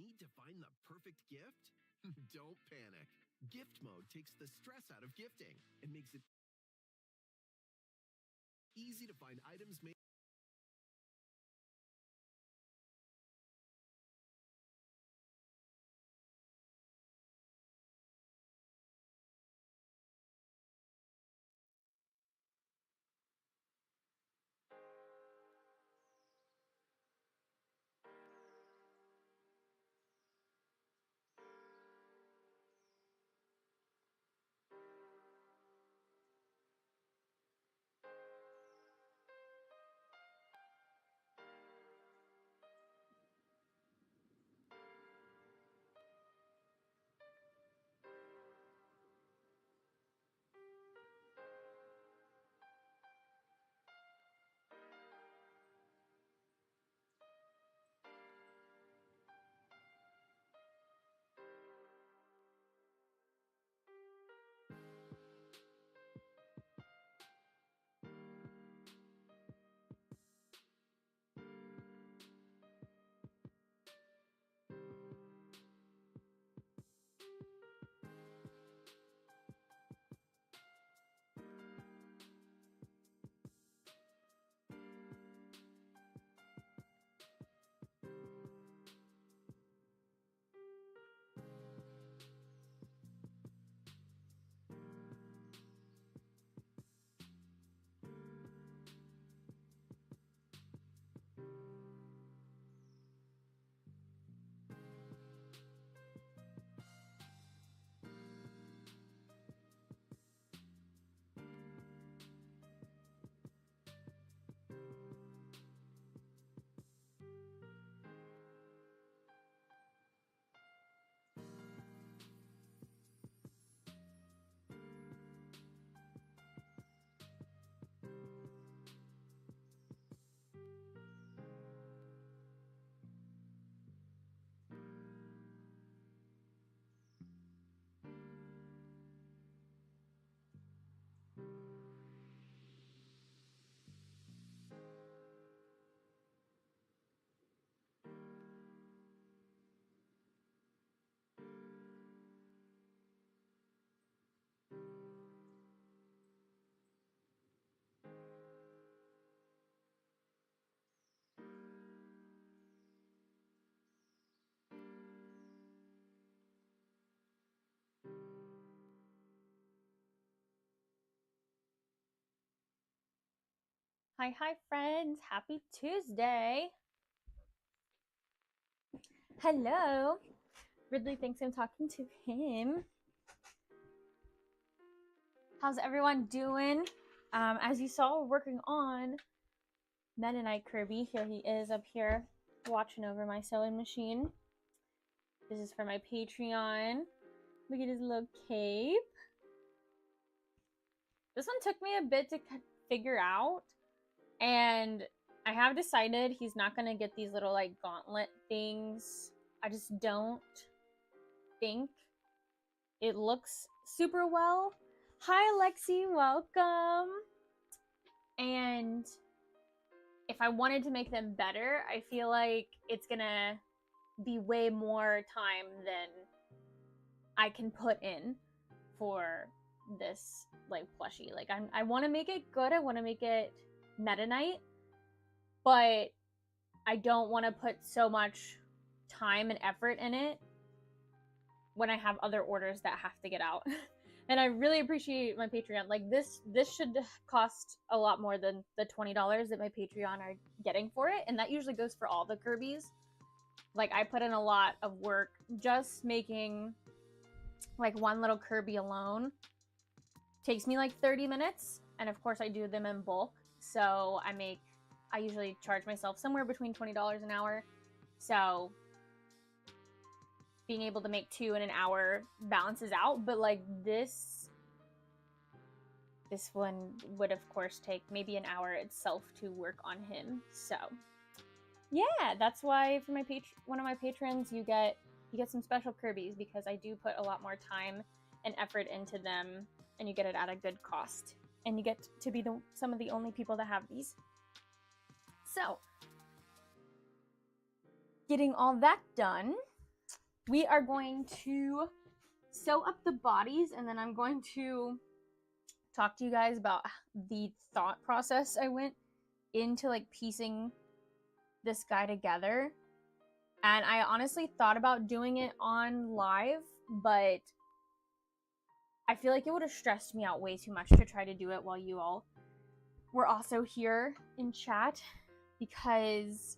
Need to find the perfect gift? Don't panic. Gift mode takes the stress out of gifting and makes it easy to find items made. Hi, friends. Happy Tuesday. Hello. Ridley thinks I'm talking to him. How's everyone doing? As you saw, we're working on Meta Knight Kirby. Here he is up here watching over my sewing machine. This is for my Patreon. Look at his little cape. This one took me a bit to figure out. And I have decided he's not going to get these little like gauntlet things. I just don't think it looks super well. Hi Lexi, welcome. And if I wanted to make them better, I feel like it's going to be way more time than I can put in for this like plushie. Like I want to make it good. I want to make it Meta Knight, but I don't want to put so much time and effort in it when I have other orders that have to get out. And I really appreciate my Patreon. Like this should cost a lot more than the $20 that my Patreon are getting for it, and that usually goes for all the Kirby's. Like I put in a lot of work just making like one little Kirby alone. Takes me like 30 minutes, and of course I do them in bulk. So I usually charge myself somewhere between $20 an hour. So being able to make 2 in an hour balances out. But like this one would of course take maybe an hour itself to work on him. So yeah, that's why for my one of my patrons you get some special Kirby's, because I do put a lot more time and effort into them, and you get it at a good cost. And you get to be some of the only people that have these. So, getting all that done, we are going to sew up the bodies, and then I'm going to talk to you guys about the thought process I went into like piecing this guy together. And I honestly thought about doing it on live, but I feel like it would have stressed me out way too much to try to do it while you all were also here in chat, because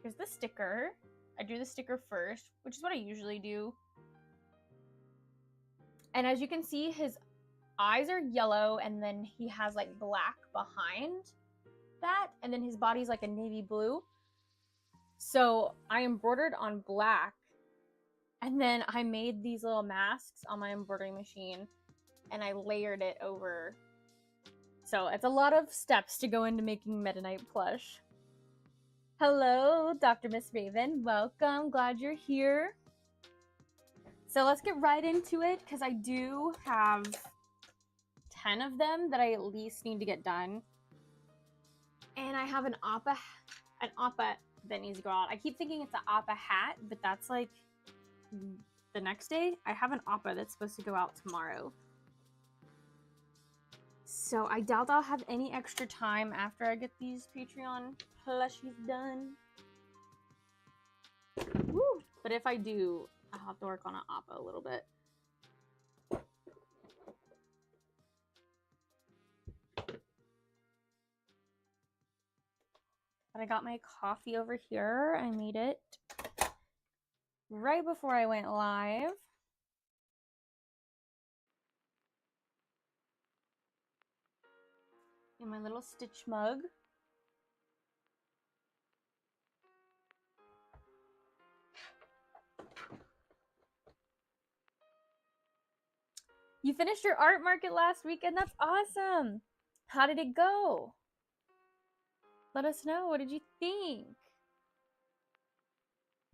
here's the sticker. I drew the sticker first, which is what I usually do. And as you can see, his eyes are yellow, and then he has like black behind that, and then his body's like a navy blue. So I embroidered on black, and then I made these little masks on my embroidery machine, and I layered it over. So it's a lot of steps to go into making Meta Knight plush. Hello, Dr. Miss Raven. Welcome. Glad you're here. So let's get right into it, because I do have 10 of them that I at least need to get done. And I have an appa that needs to go out. I keep thinking it's an appa hat, but that's like the next day. I have an appa that's supposed to go out tomorrow. So I doubt I'll have any extra time after I get these Patreon plushies done. Woo! But if I do, I'll have to work on an appa a little bit. But I got my coffee over here. I made it right before I went live. In my little Stitch mug. You finished your art market last weekend? That's awesome! How did it go? Let us know. What did you think?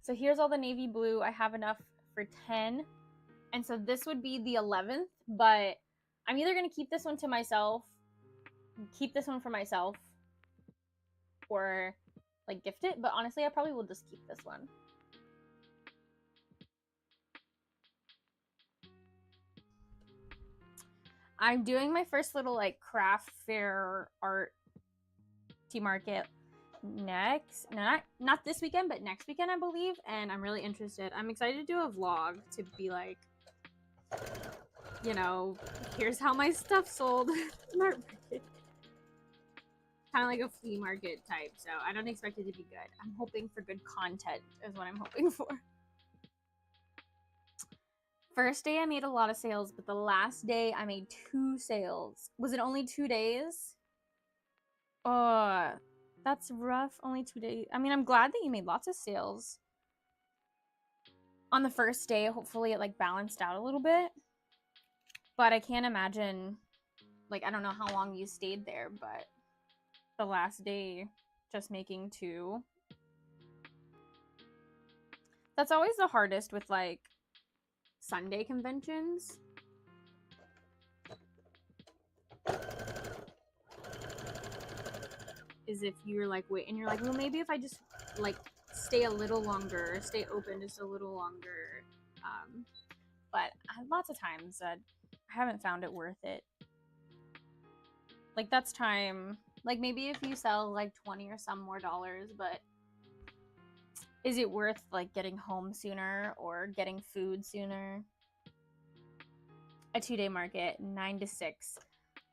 So here's all the navy blue. I have enough for 10. And so this would be the 11th, but I'm either going to keep this one to myself, keep this one for myself, or like gift it. But honestly, I probably will just keep this one. I'm doing my first little like craft fair art tea market not this weekend, but next weekend, I believe, and I'm really interested. I'm excited to do a vlog to be like, you know, here's how my stuff sold. Kind of like a flea market type, so I don't expect it to be good. I'm hoping for good content is what I'm hoping for. First day I made a lot of sales, but the last day I made 2 sales. Was it only 2 days? That's rough. Only 2 days. I mean, I'm glad that you made lots of sales. On the first day, hopefully it like balanced out a little bit. But I can't imagine, like, I don't know how long you stayed there, but the last day just making 2. That's always the hardest with like Sunday conventions. Is if you're like, wait, and you're like, well, maybe if I just like stay a little longer, stay open just a little longer. But lots of times I haven't found it worth it. Like, that's time. Like, maybe if you sell like 20 or some more dollars, but is it worth like getting home sooner or getting food sooner? A 2-day market, 9 to 6.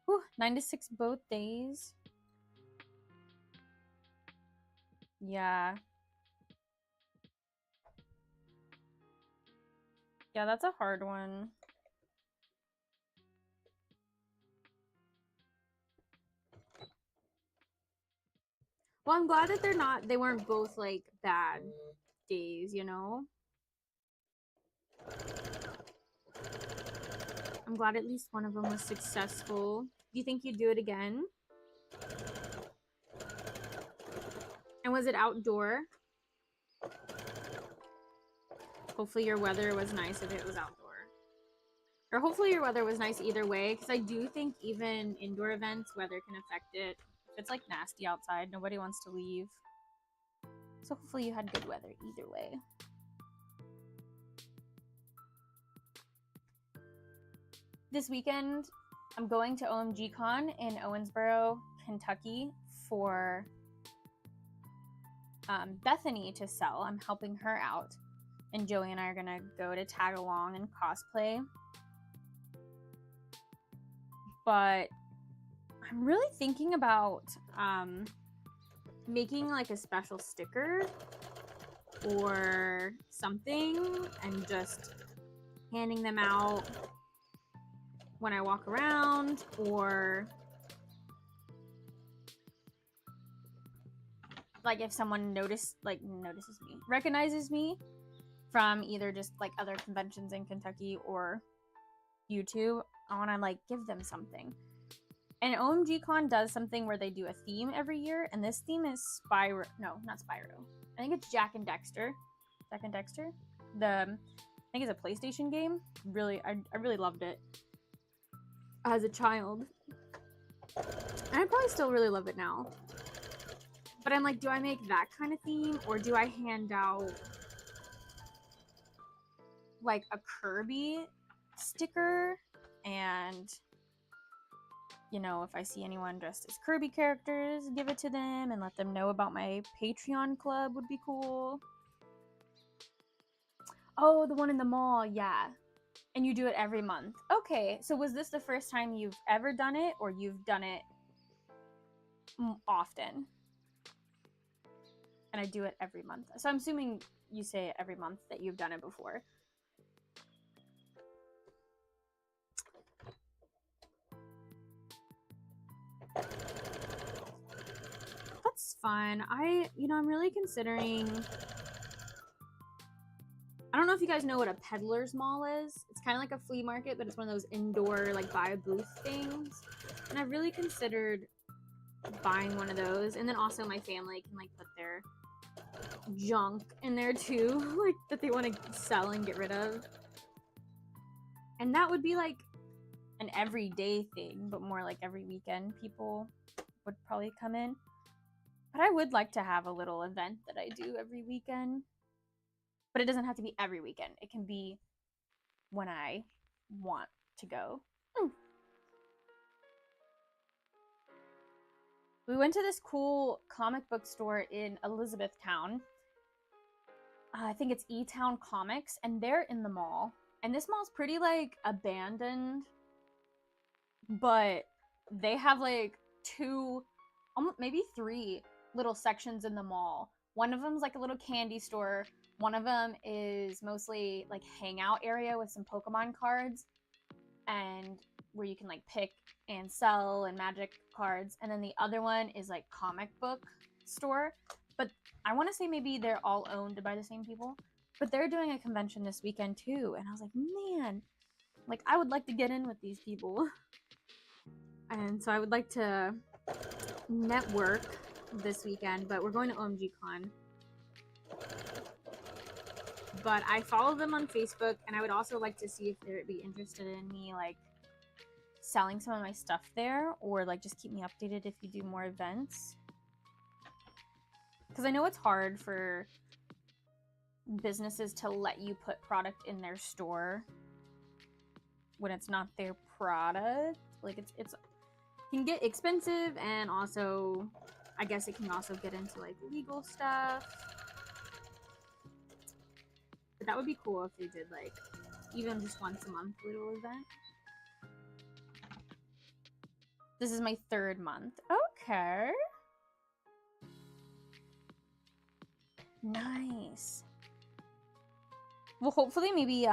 Whew, 9 to 6 both days. Yeah. Yeah, that's a hard one. Well, I'm glad that they weren't both like bad days, you know? I'm glad at least one of them was successful. Do you think you'd do it again? And was it outdoor? Hopefully your weather was nice if it was outdoor. Or hopefully your weather was nice either way, because I do think even indoor events, weather can affect it. If it's like nasty outside, nobody wants to leave. So hopefully you had good weather either way. this weekend, I'm going to OMG Con in Owensboro, Kentucky for Bethany to sell. I'm helping her out. And Joey and I are going to go to tag along and cosplay. But I'm really thinking about making like a special sticker or something and just handing them out when I walk around, or like if someone recognizes me from either just like other conventions in Kentucky or YouTube, I want to like give them something. And OMG Con does something where they do a theme every year, and this theme is Spyro. No, not Spyro. I think it's Jak and Dexter. Jak and Dexter. I think it's a PlayStation game. Really, I really loved it as a child. And I probably still really love it now. But I'm like, do I make that kind of theme, or do I hand out like a Kirby sticker? And, you know, if I see anyone dressed as Kirby characters, give it to them and let them know about my Patreon club would be cool. Oh, the one in the mall, yeah. And you do it every month. Okay, so was this the first time you've ever done it, or you've done it often? And I do it every month. So I'm assuming you say every month that you've done it before. That's fun. I'm really considering... I don't know if you guys know what a peddler's mall is. It's kind of like a flea market, but it's one of those indoor, like, buy a booth things. And I've really considered buying one of those. And then also my family can, like, put their junk in there, too. Like, that they want to sell and get rid of. And that would be, like, an everyday thing, but more like every weekend people would probably come in. But I would like to have a little event that I do every weekend. But it doesn't have to be every weekend. It can be when I want to go. We went to this cool comic book store in Elizabethtown. I think it's E-Town Comics, and they're in the mall. And this mall's pretty, like, abandoned. But they have, like, 2, maybe 3 little sections in the mall. One of them's, like, a little candy store. One of them is mostly like hangout area with some Pokemon cards and where you can like pick and sell and magic cards. And then the other one is like comic book store. But I want to say maybe they're all owned by the same people. But they're doing a convention this weekend too. And I was like, man, like I would like to get in with these people. And so I would like to network this weekend. But we're going to OMG Con. But I follow them on Facebook, and I would also like to see if they'd be interested in me, like, selling some of my stuff there, or, like, just keep me updated if you do more events. Because I know it's hard for businesses to let you put product in their store when it's not their product. Like, it can get expensive, and also, I guess it can also get into, like, legal stuff. But that would be cool if they did, like, even just once a month little event. This is my 3rd month. Okay. Nice. Well, hopefully maybe,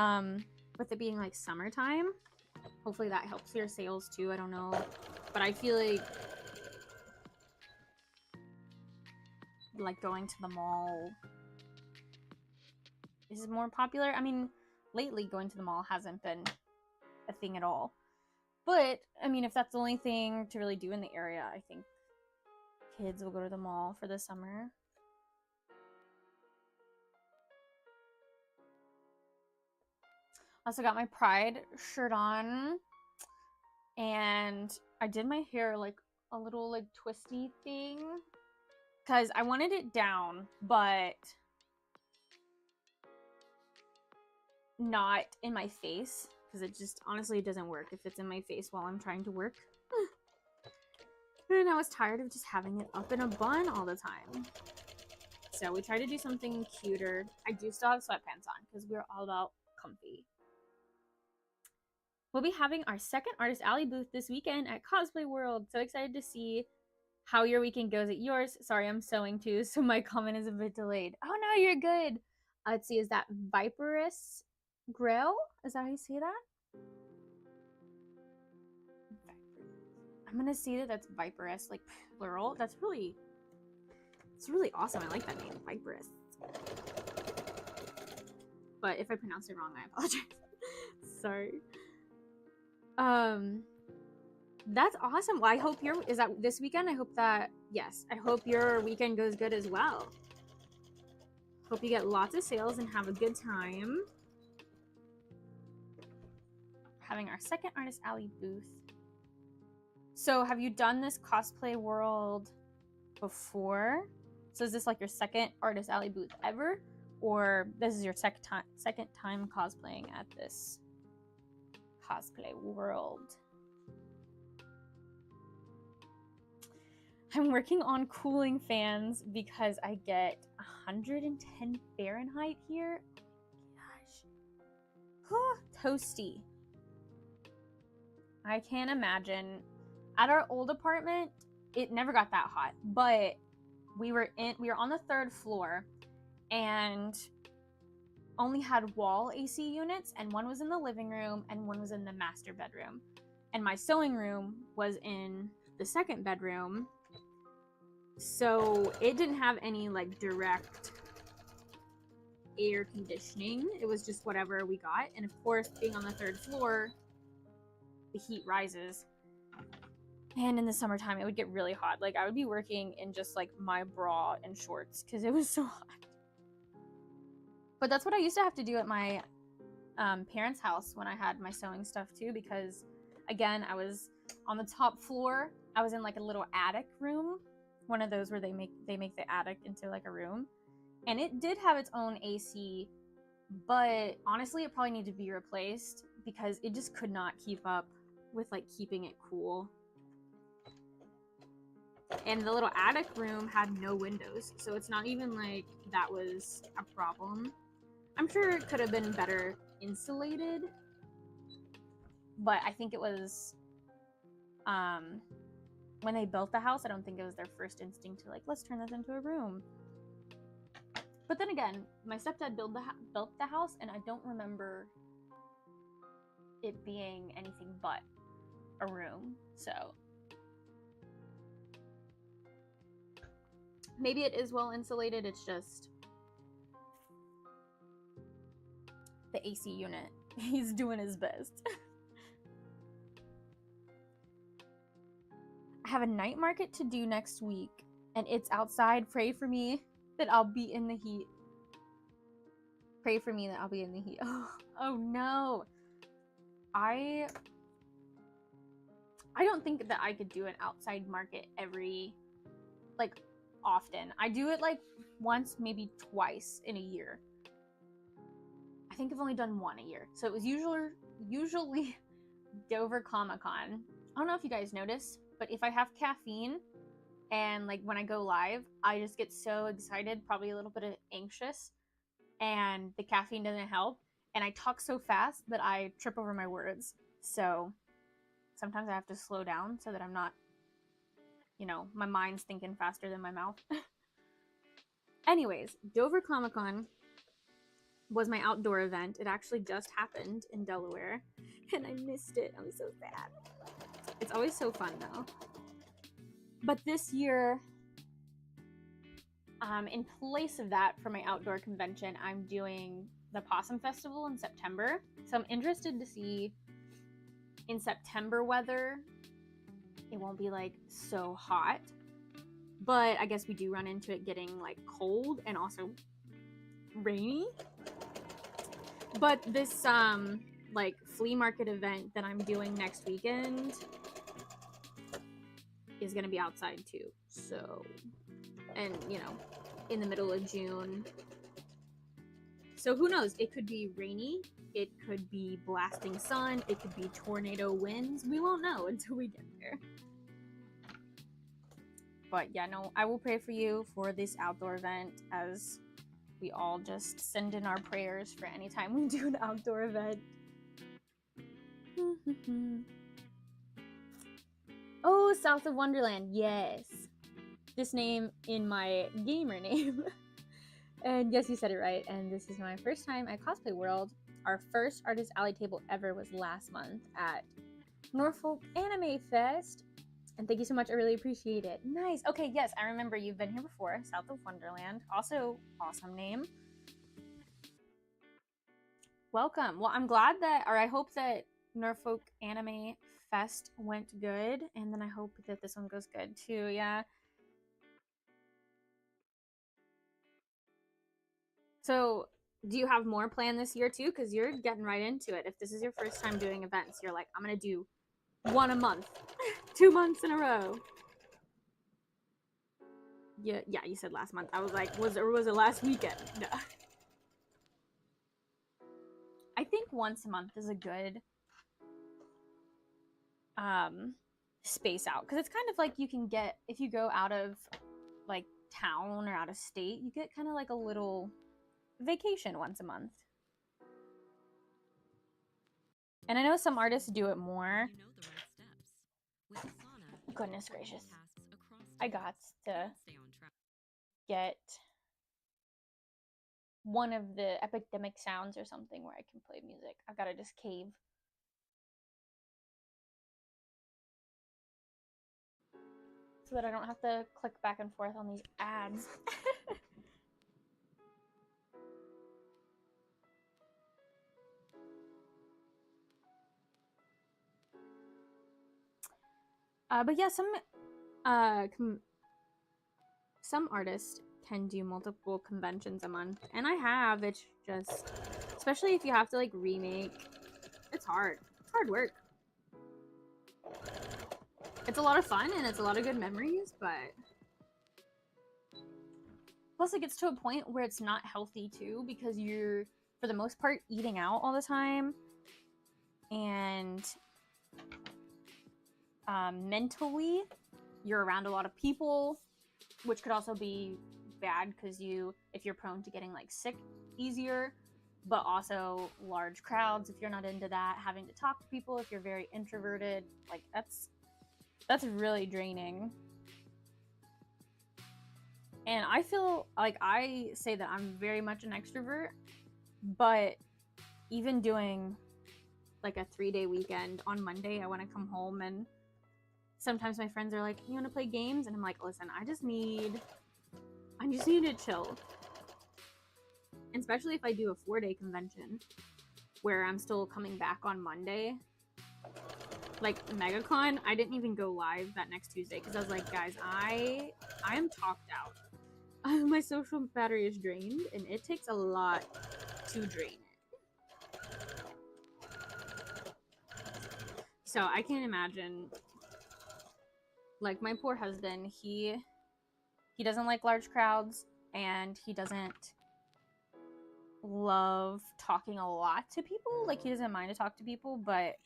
with it being, like, summertime, hopefully that helps your sales, too. I don't know. But I feel like going to the mall is more popular. I mean, lately going to the mall hasn't been a thing at all. But, I mean, if that's the only thing to really do in the area, I think kids will go to the mall for the summer. Also got my Pride shirt on. And I did my hair like a little like twisty thing. Because I wanted it down, but not in my face, because it just honestly it doesn't work if it's in my face while I'm trying to work. And I was tired of just having it up in a bun all the time. So we tried to do something cuter. I do still have sweatpants on because we're all about comfy. We'll be having our second Artist Alley booth this weekend at Cosplay World. So excited to see how your weekend goes at yours. Sorry, I'm sewing too, so my comment is a bit delayed. Oh no, you're good. Let's see, is that Viperous Grill? Is that how you say that? I'm gonna see that that's Viperous, like plural. It's really awesome. I like that name, Viperous. But if I pronounce it wrong, I apologize. Sorry. That's awesome. Well, I hope is that this weekend? I hope that, yes, I hope your weekend goes good as well. Hope you get lots of sales and have a good time. Having our second Artist Alley booth. So have you done this Cosplay World before? So is this like your second Artist Alley booth ever? Or this is your second time cosplaying at this Cosplay World? I'm working on cooling fans because I get 110 Fahrenheit here. Oh my gosh. Toasty. I can't imagine. At our old apartment, it never got that hot, but we were on the 3rd floor and only had wall AC units, and one was in the living room and one was in the master bedroom. And my sewing room was in the 2nd bedroom. So it didn't have any like direct air conditioning. It was just whatever we got. And of course, being on the 3rd floor, the heat rises. And in the summertime, it would get really hot. Like I would be working in just like my bra and shorts because it was so hot. But that's what I used to have to do at my parents' house when I had my sewing stuff too, because again, I was on the top floor. I was in like a little attic room, one of those where they make the attic into like a room, and it did have its own AC, but honestly, it probably needed to be replaced because it just could not keep up with like keeping it cool. And the little attic room had no windows, so it's not even like that was a problem. I'm sure it could have been better insulated, but I think it was, when they built the house, I don't think it was their first instinct to like, let's turn this into a room. But then again, my stepdad built the house, and I don't remember it being anything but a room, so maybe it is well insulated, it's just the AC unit. He's doing his best. I have a night market to do next week, and it's outside. Pray for me that I'll be in the heat. Pray for me that I'll be in the heat. Oh no. I don't think that I could do an outside market often. I do it like once, maybe twice in a year. I think I've only done one a year. So it was usually Dover Comic-Con. I don't know if you guys notice, but if I have caffeine and like when I go live, I just get so excited, probably a little bit anxious, and the caffeine doesn't help. And I talk so fast that I trip over my words. So sometimes I have to slow down so that I'm not, my mind's thinking faster than my mouth. Anyways, Dover Comic-Con was my outdoor event. It actually just happened in Delaware, and I missed it. I'm so sad. It's always so fun though. But this year, in place of that, for my outdoor convention, I'm doing the Possum Festival in September. So I'm interested to see in September weather. It won't be like so hot, but I guess we do run into it getting like cold and also rainy. But this like flea market event that I'm doing next weekend is gonna be outside too. So, and in the middle of June. So who knows? It could be rainy It could be blasting sun. It could be tornado winds. We won't know until we get there. But yeah, no, I will pray for you for this outdoor event, as we all just send in our prayers for any time we do an outdoor event. Oh, South of Wonderland, yes. This name in my gamer name. And yes, you said it right. And this is my first time at Cosplay World. Our first Artist Alley table ever was last month at Norfolk Anime Fest. And thank you so much. I really appreciate it. Nice. Okay, yes, I remember you've been here before. South of Wonderland. Also, awesome name. Welcome. Well, I'm glad that, or I hope that Norfolk Anime Fest went good. And then I hope that this one goes good too. Yeah. So, do you have more planned this year too? Because you're getting right into it. If this is your first time doing events, you're like, I'm going to do one a month, 2 months in a row. Yeah, you said last month. I was like, was it last weekend? No. I think once a month is a good space out, because it's kind of like you can get, if you go out of like town or out of state, you get kind of like a little vacation once a month. And I know some artists do it more. Goodness gracious. I got to get one of the epidemic sounds or something where I can play music. I've got to just cave. So that I don't have to click back and forth on these ads. But yeah, some artists can do multiple conventions a month, and I have. It's just, especially if you have to like remake, it's hard. It's hard work. It's a lot of fun and it's a lot of good memories, but plus it gets to a point where it's not healthy too, because you're, for the most part, eating out all the time, and mentally you're around a lot of people, which could also be bad because if you're prone to getting like sick easier, but also large crowds if you're not into that, having to talk to people if you're very introverted, like that's really draining. And I feel like, I say that I'm very much an extrovert, but even doing like a 3-day weekend, on Monday I want to come home, and sometimes my friends are like, you want to play games? And I'm like, listen, I just need to chill. And especially if I do a 4-day convention where I'm still coming back on Monday, like MegaCon, I didn't even go live that next Tuesday because I was like, guys, I am talked out. My social battery is drained, and it takes a lot to drain it. So I can't imagine, like, my poor husband, he doesn't like large crowds, and he doesn't love talking a lot to people. Like, he doesn't mind to talk to people, but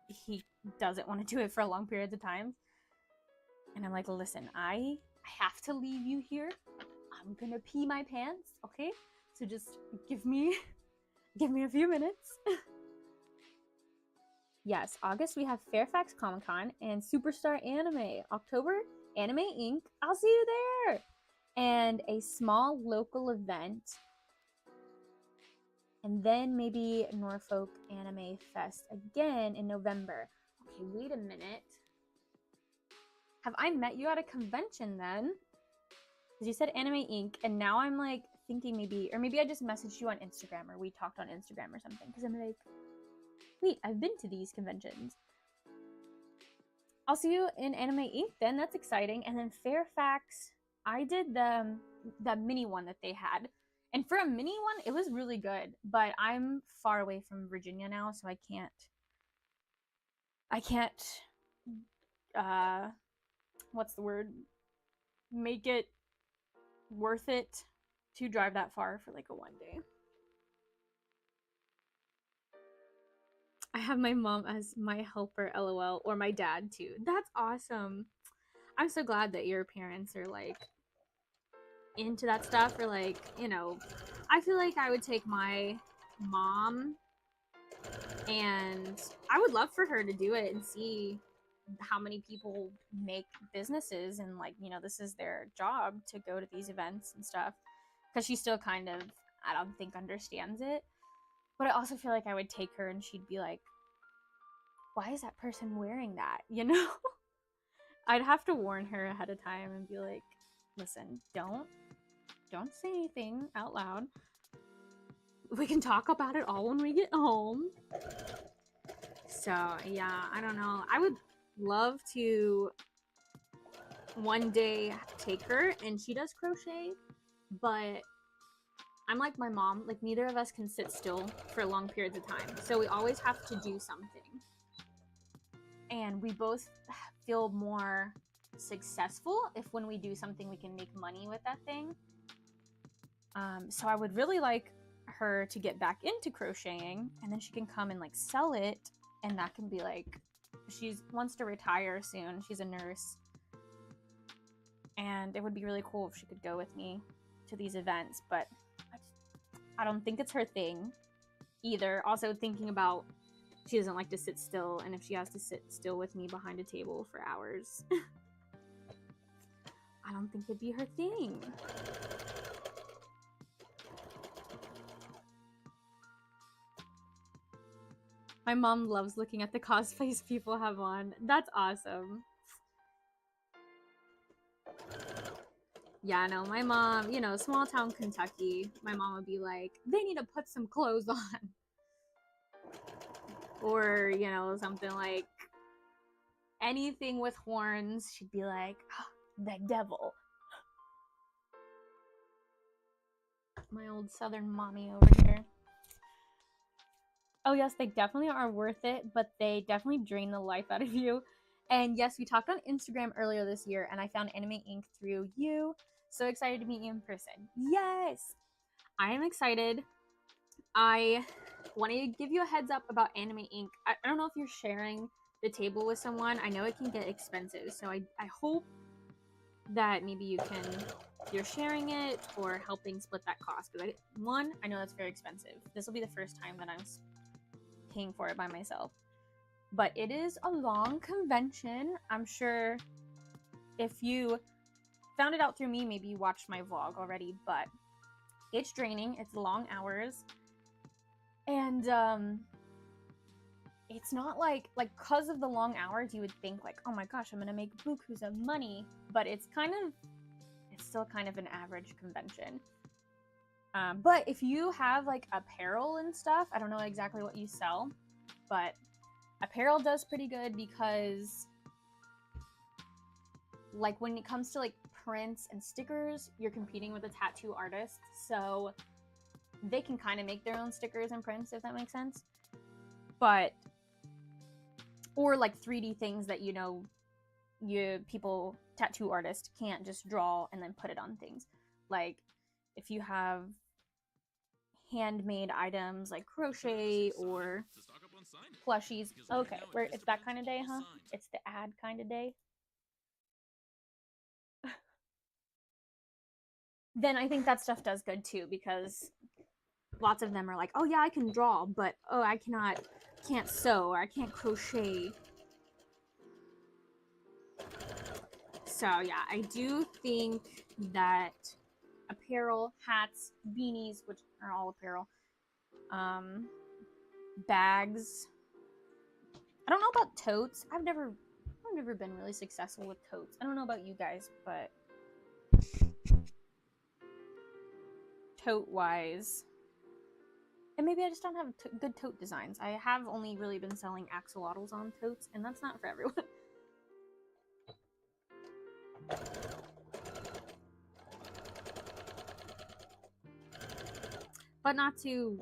he doesn't want to do it for long periods of time. And I'm like, listen, I have to leave you here. I'm gonna pee my pants, okay? So just give me a few minutes. Yes, August we have Fairfax Comic Con and Superstar Anime. October, Anime Inc. I'll see you there. And a small local event. And then maybe Norfolk Anime Fest again in November. Okay, wait a minute. Have I met you at a convention then? Because you said Anime Inc. And now I'm like thinking maybe I just messaged you on Instagram, or we talked on Instagram or something. Because I'm like, wait, I've been to these conventions. I'll see you in Anime Inc. then. That's exciting. And then Fairfax, I did the mini one that they had. And for a mini one, it was really good. But I'm far away from Virginia now, so I can't, what's the word? Make it worth it to drive that far for like a 1 day. have my mom as my helper, lol, or my dad too. That's awesome. I'm so glad that your parents are like into that stuff, or like, you know, I feel like I would take my mom and I would love for her to do it and see how many people make businesses and like, you know, this is their job to go to these events and stuff, because she still kind of, I don't think, understands it. But I also feel like I would take her and she'd be like, why is that person wearing that, you know? I'd have to warn her ahead of time and be like, listen, don't say anything out loud. We can talk about it all when we get home. So yeah, I don't know. I would love to one day take her, and she does crochet, but I'm like my mom, like neither of us can sit still for long periods of time. So we always have to do something. And we both feel more successful if when we do something we can make money with that thing. So I would really like her to get back into crocheting, and then she can come and like sell it, and that can be like, she wants to retire soon. She's a nurse, and it would be really cool if she could go with me to these events, but I don't think it's her thing either. Also thinking about, she doesn't like to sit still, and if she has to sit still with me behind a table for hours, I don't think it'd be her thing. My mom loves looking at the cosplays people have on. That's awesome. Yeah, no, my mom, you know, small town Kentucky, my mom would be like, they need to put some clothes on. Or, you know, something like anything with horns, she'd be like, oh, the devil. My old southern mommy over here. Oh yes, they definitely are worth it, but they definitely drain the life out of you. And yes, we talked on Instagram earlier this year, and I found Anime Inc. through you. So excited to meet you in person. Yes! I am excited. I wanted to give you a heads up about Anime Inc. I don't know if you're sharing the table with someone. I know it can get expensive, so I hope that maybe you're sharing it or helping split that cost. Because I know that's very expensive. This will be the first time that I'm paying for it by myself, but it is a long convention. I'm sure if you found it out through me, maybe you watched my vlog already, but it's draining. It's long hours, and it's not like because of the long hours you would think like, oh my gosh, I'm gonna make bukus of money, but it's still kind of an average convention. But if you have like apparel and stuff, I don't know exactly what you sell, but apparel does pretty good, because like when it comes to like prints and stickers, you're competing with a tattoo artist, so they can kind of make their own stickers and prints, if that makes sense. But or like 3D things that, you know, tattoo artists can't just draw and then put it on things. Like if you have handmade items like crochet or plushies. Okay, it's that kind of day, huh? It's the ad kind of day. Then I think that stuff does good too, because lots of them are like, oh yeah, I can draw, but oh, I can't sew, or I can't crochet. So yeah, I do think that apparel, hats, beanies, which are all apparel, bags. I don't know about totes. I've never been really successful with totes. I don't know about you guys, but tote wise, and maybe I just don't have good tote designs. I have only really been selling axolotls on totes, and that's not for everyone. But not to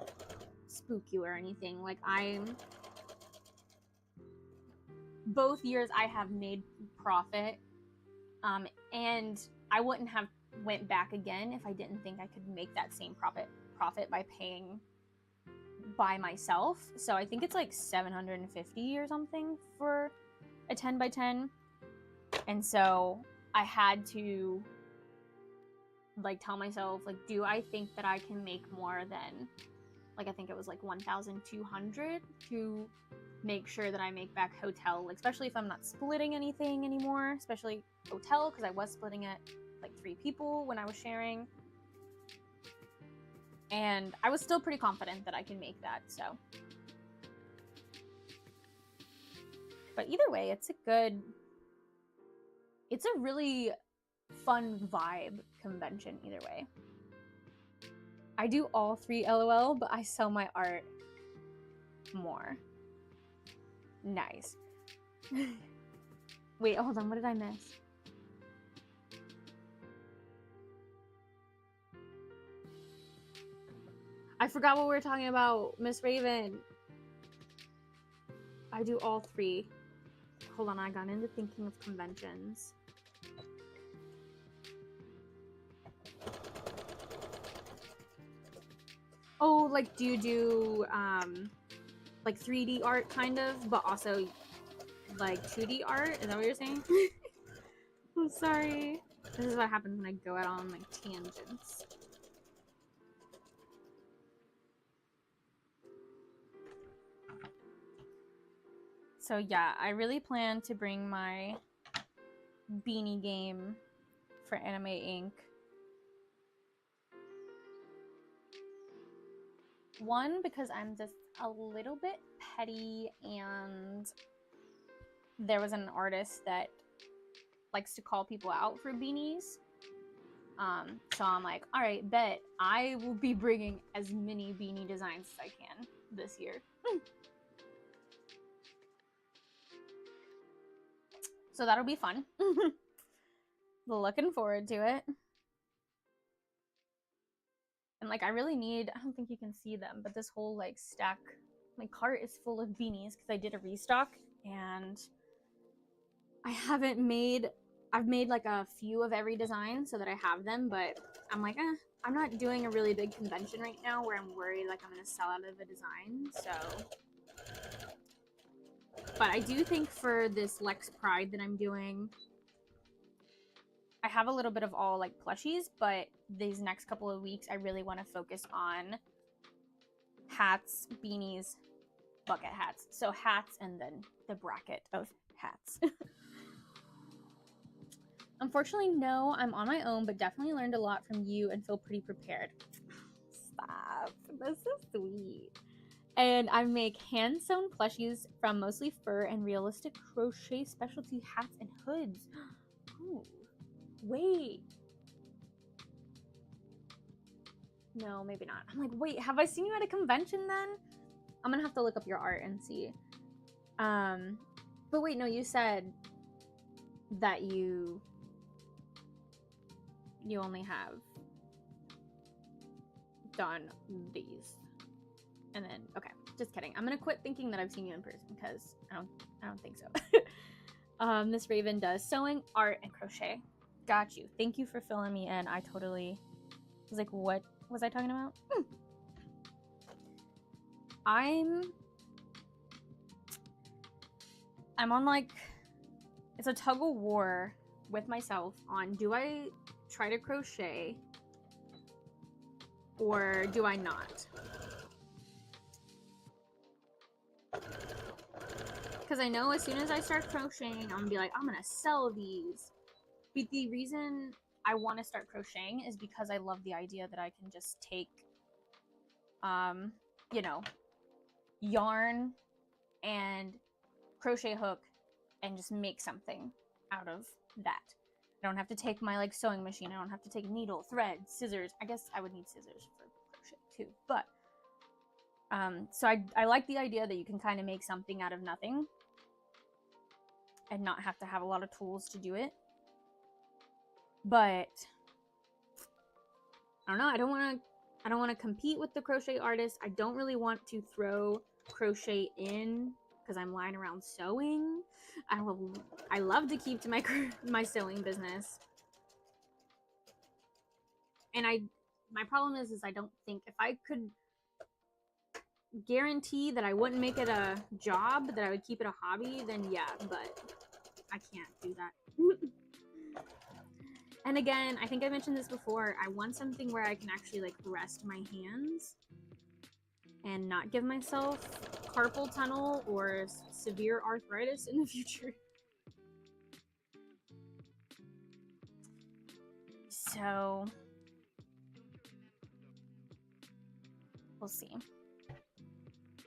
spook you or anything. Like both years I have made profit, and I wouldn't have went back again if I didn't think I could make that same profit by paying by myself. So I think it's like $750 or something for a 10 by 10. And so I had to like tell myself, like, do I think that I can make more than, like, I think it was like 1,200 to make sure that I make back hotel, like, especially if I'm not splitting anything anymore, especially hotel, because I was splitting it like 3 people when I was sharing. And I was still pretty confident that I can make that, so. But either way, it's a really fun vibe convention either way. I do all 3 LOL, but I sell my art more. Nice. Wait, hold on, what did I miss? I forgot what we were talking about, Miss Raven. I do all 3. Hold on, I got into thinking of conventions. Oh, like, do you do, like 3D art kind of, but also like 2D art? Is that what you're saying? I'm sorry. This is what happens when I go out on like tangents. So yeah, I really plan to bring my beanie game for Anime Inc. One, because I'm just a little bit petty, and there was an artist that likes to call people out for beanies. So I'm like, all right, bet I will be bringing as many beanie designs as I can this year. So that'll be fun. Looking forward to it. And like, I really need, I don't think you can see them, but this whole like stack, my cart is full of beanies because I did a restock, and I've made like a few of every design so that I have them, but I'm like, I'm not doing a really big convention right now where I'm worried like I'm gonna sell out of a design, so. But I do think for this Lex Pride that I'm doing, I have a little bit of all like plushies, but these next couple of weeks I really want to focus on hats, beanies, bucket hats. So hats and then the bracket of hats. Unfortunately, no, I'm on my own, but definitely learned a lot from you and feel pretty prepared. Stop. That's so sweet. And I make hand-sewn plushies from mostly fur and realistic crochet specialty hats and hoods. Ooh. Wait. No, maybe not. I'm like, wait, have I seen you at a convention then? I'm gonna have to look up your art and see. But wait, no, you said that you only have done these. And then, okay, just kidding. I'm gonna quit thinking that I've seen you in person because I don't think so. Miss Raven does sewing, art, and crochet. Got you. Thank you for filling me in. I totally was like, what was I talking about? I'm on like, it's a tug of war with myself on, do I try to crochet or do I not? Because I know as soon as I start crocheting, I'm gonna be like, I'm gonna sell these. But the reason I want to start crocheting is because I love the idea that I can just take, you know, yarn and crochet hook and just make something out of that. I don't have to take my like sewing machine. I don't have to take needle, thread, scissors. I guess I would need scissors for crochet too. But so I like the idea that you can kind of make something out of nothing and not have to have a lot of tools to do it. But I don't know. I don't want to compete with the crochet artists. I don't really want to throw crochet in because I'm lying around sewing. I love to keep to my sewing business. And my problem is I don't think if I could guarantee that I wouldn't make it a job, that I would keep it a hobby, then yeah, but I can't do that. And again, I think I mentioned this before, I want something where I can actually like rest my hands and not give myself carpal tunnel or severe arthritis in the future. So we'll see.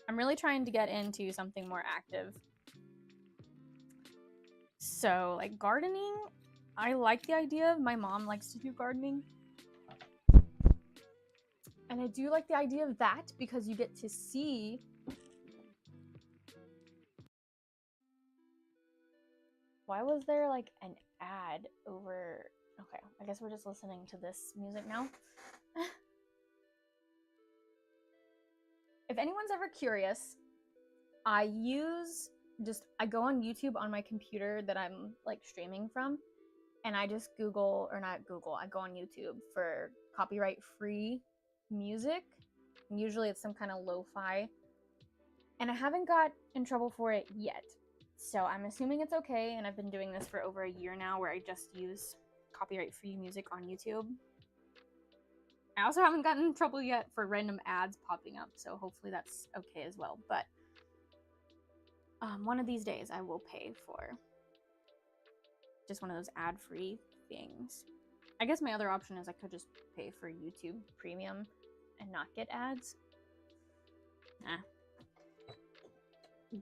I'm really trying to get into something more active. So like gardening, I like the idea of, my mom likes to do gardening. And I do like the idea of that because you get to see why was there like an ad over. Okay, I guess we're just listening to this music now. If anyone's ever curious, I go on YouTube on my computer that I'm like streaming from, and I just I go on YouTube for copyright free music. And usually it's some kind of lo-fi, and I haven't got in trouble for it yet. So I'm assuming it's okay, and I've been doing this for over a year now where I just use copyright free music on YouTube. I also haven't gotten in trouble yet for random ads popping up, so hopefully that's okay as well. But one of these days I will pay for just one of those ad-free things. I guess my other option is I could just pay for YouTube Premium and not get ads.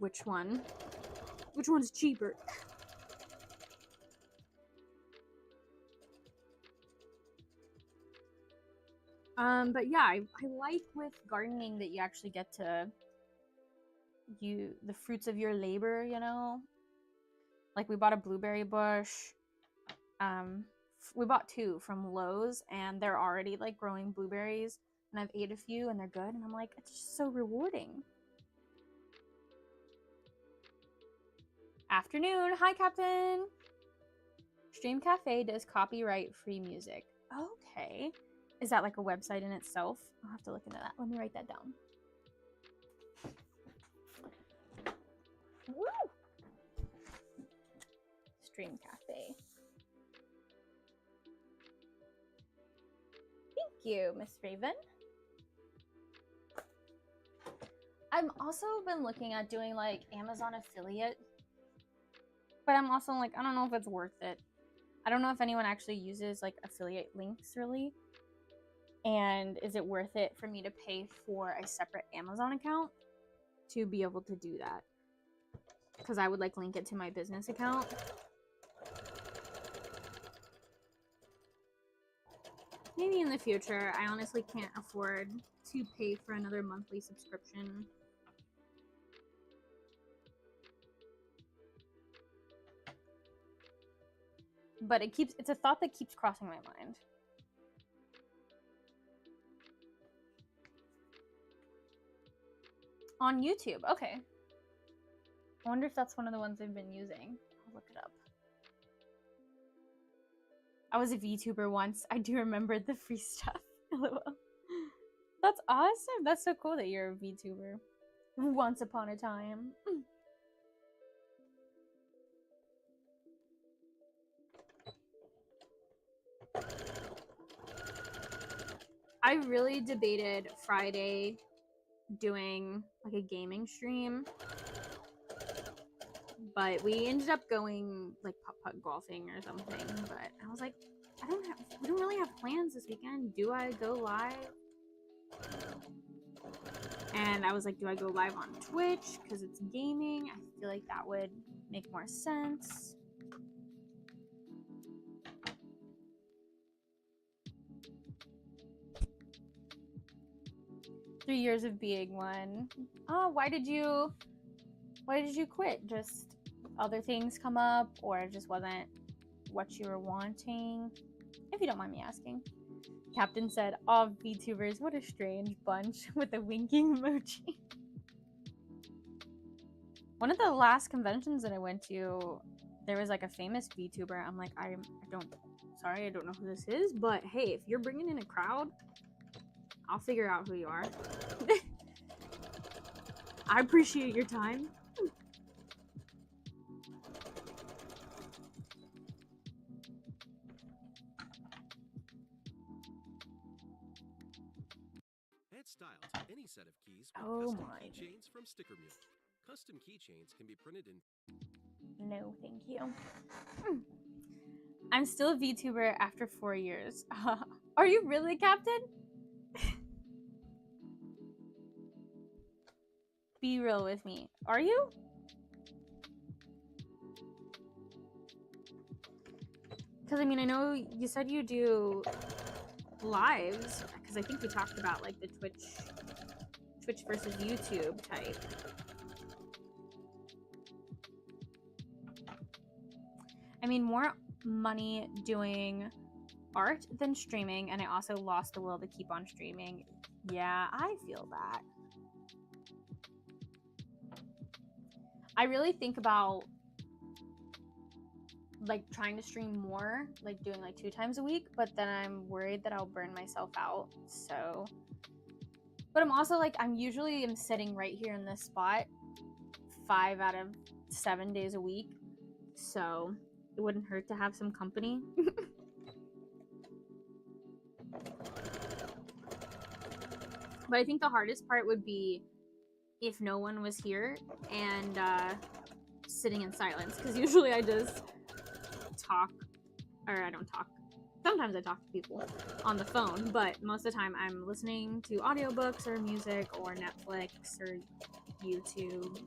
Which one? Which one's cheaper? But yeah, I like with gardening that you actually get to the fruits of your labor, you know? Like we bought a blueberry bush. We bought 2 from Lowe's, and they're already like growing blueberries, and I've ate a few and they're good, and I'm like, it's just so rewarding. Afternoon. Hi, Captain. Stream Cafe does copyright free music. Okay. Is that like a website in itself? I'll have to look into that. Let me write that down. Woo! Stream Cafe. Thank you, Miss Raven. I've also been looking at doing like Amazon affiliate, but I'm also like, I don't know if it's worth it. I don't know if anyone actually uses like affiliate links really. And is it worth it for me to pay for a separate Amazon account to be able to do that? Because I would like link it to my business account. Maybe in the future. I honestly can't afford to pay for another monthly subscription. But it's a thought that keeps crossing my mind. On YouTube, okay. I wonder if that's one of the ones they've been using. I'll look it up. I was a VTuber once. I do remember the free stuff. LOL. That's awesome. That's so cool that you're a VTuber. Once upon a time. I really debated Friday doing like a gaming stream, but we ended up going like putt-putt golfing or something. But I was like, we don't really have plans this weekend. Do I go live? And I was like, do I go live on Twitch because it's gaming? I feel like that would make more sense. Three years of being one. Oh, why did you quit? Just other things come up, or it just wasn't what you were wanting? If you don't mind me asking. Captain said, "All VTubers, what a strange bunch," with a winking emoji. One of the last conventions that I went to, there was like a famous VTuber. I'm like, I don't know who this is, but hey, if you're bringing in a crowd, I'll figure out who you are. I appreciate your time. Add style to any set of keys with Oh custom my. keychains from Sticker Mule. Custom keychains can be printed in... No, thank you. I'm still a VTuber after 4 years. Are you really, Captain? Be real with me. Are you? Because, I mean, I know you said you do lives, because I think we talked about, like, the Twitch versus YouTube type. I mean, more money doing art than streaming, and I also lost the will to keep on streaming. Yeah, I feel that. I really think about like trying to stream more, like doing like 2 times a week, but then I'm worried that I'll burn myself out. So, but I'm also like, I'm sitting right here in this spot 5 out of 7 days a week, so it wouldn't hurt to have some company. But I think the hardest part would be if no one was here and sitting in silence, because usually I just talk, or I don't talk. Sometimes I talk to people on the phone, but most of the time I'm listening to audiobooks or music or Netflix or YouTube.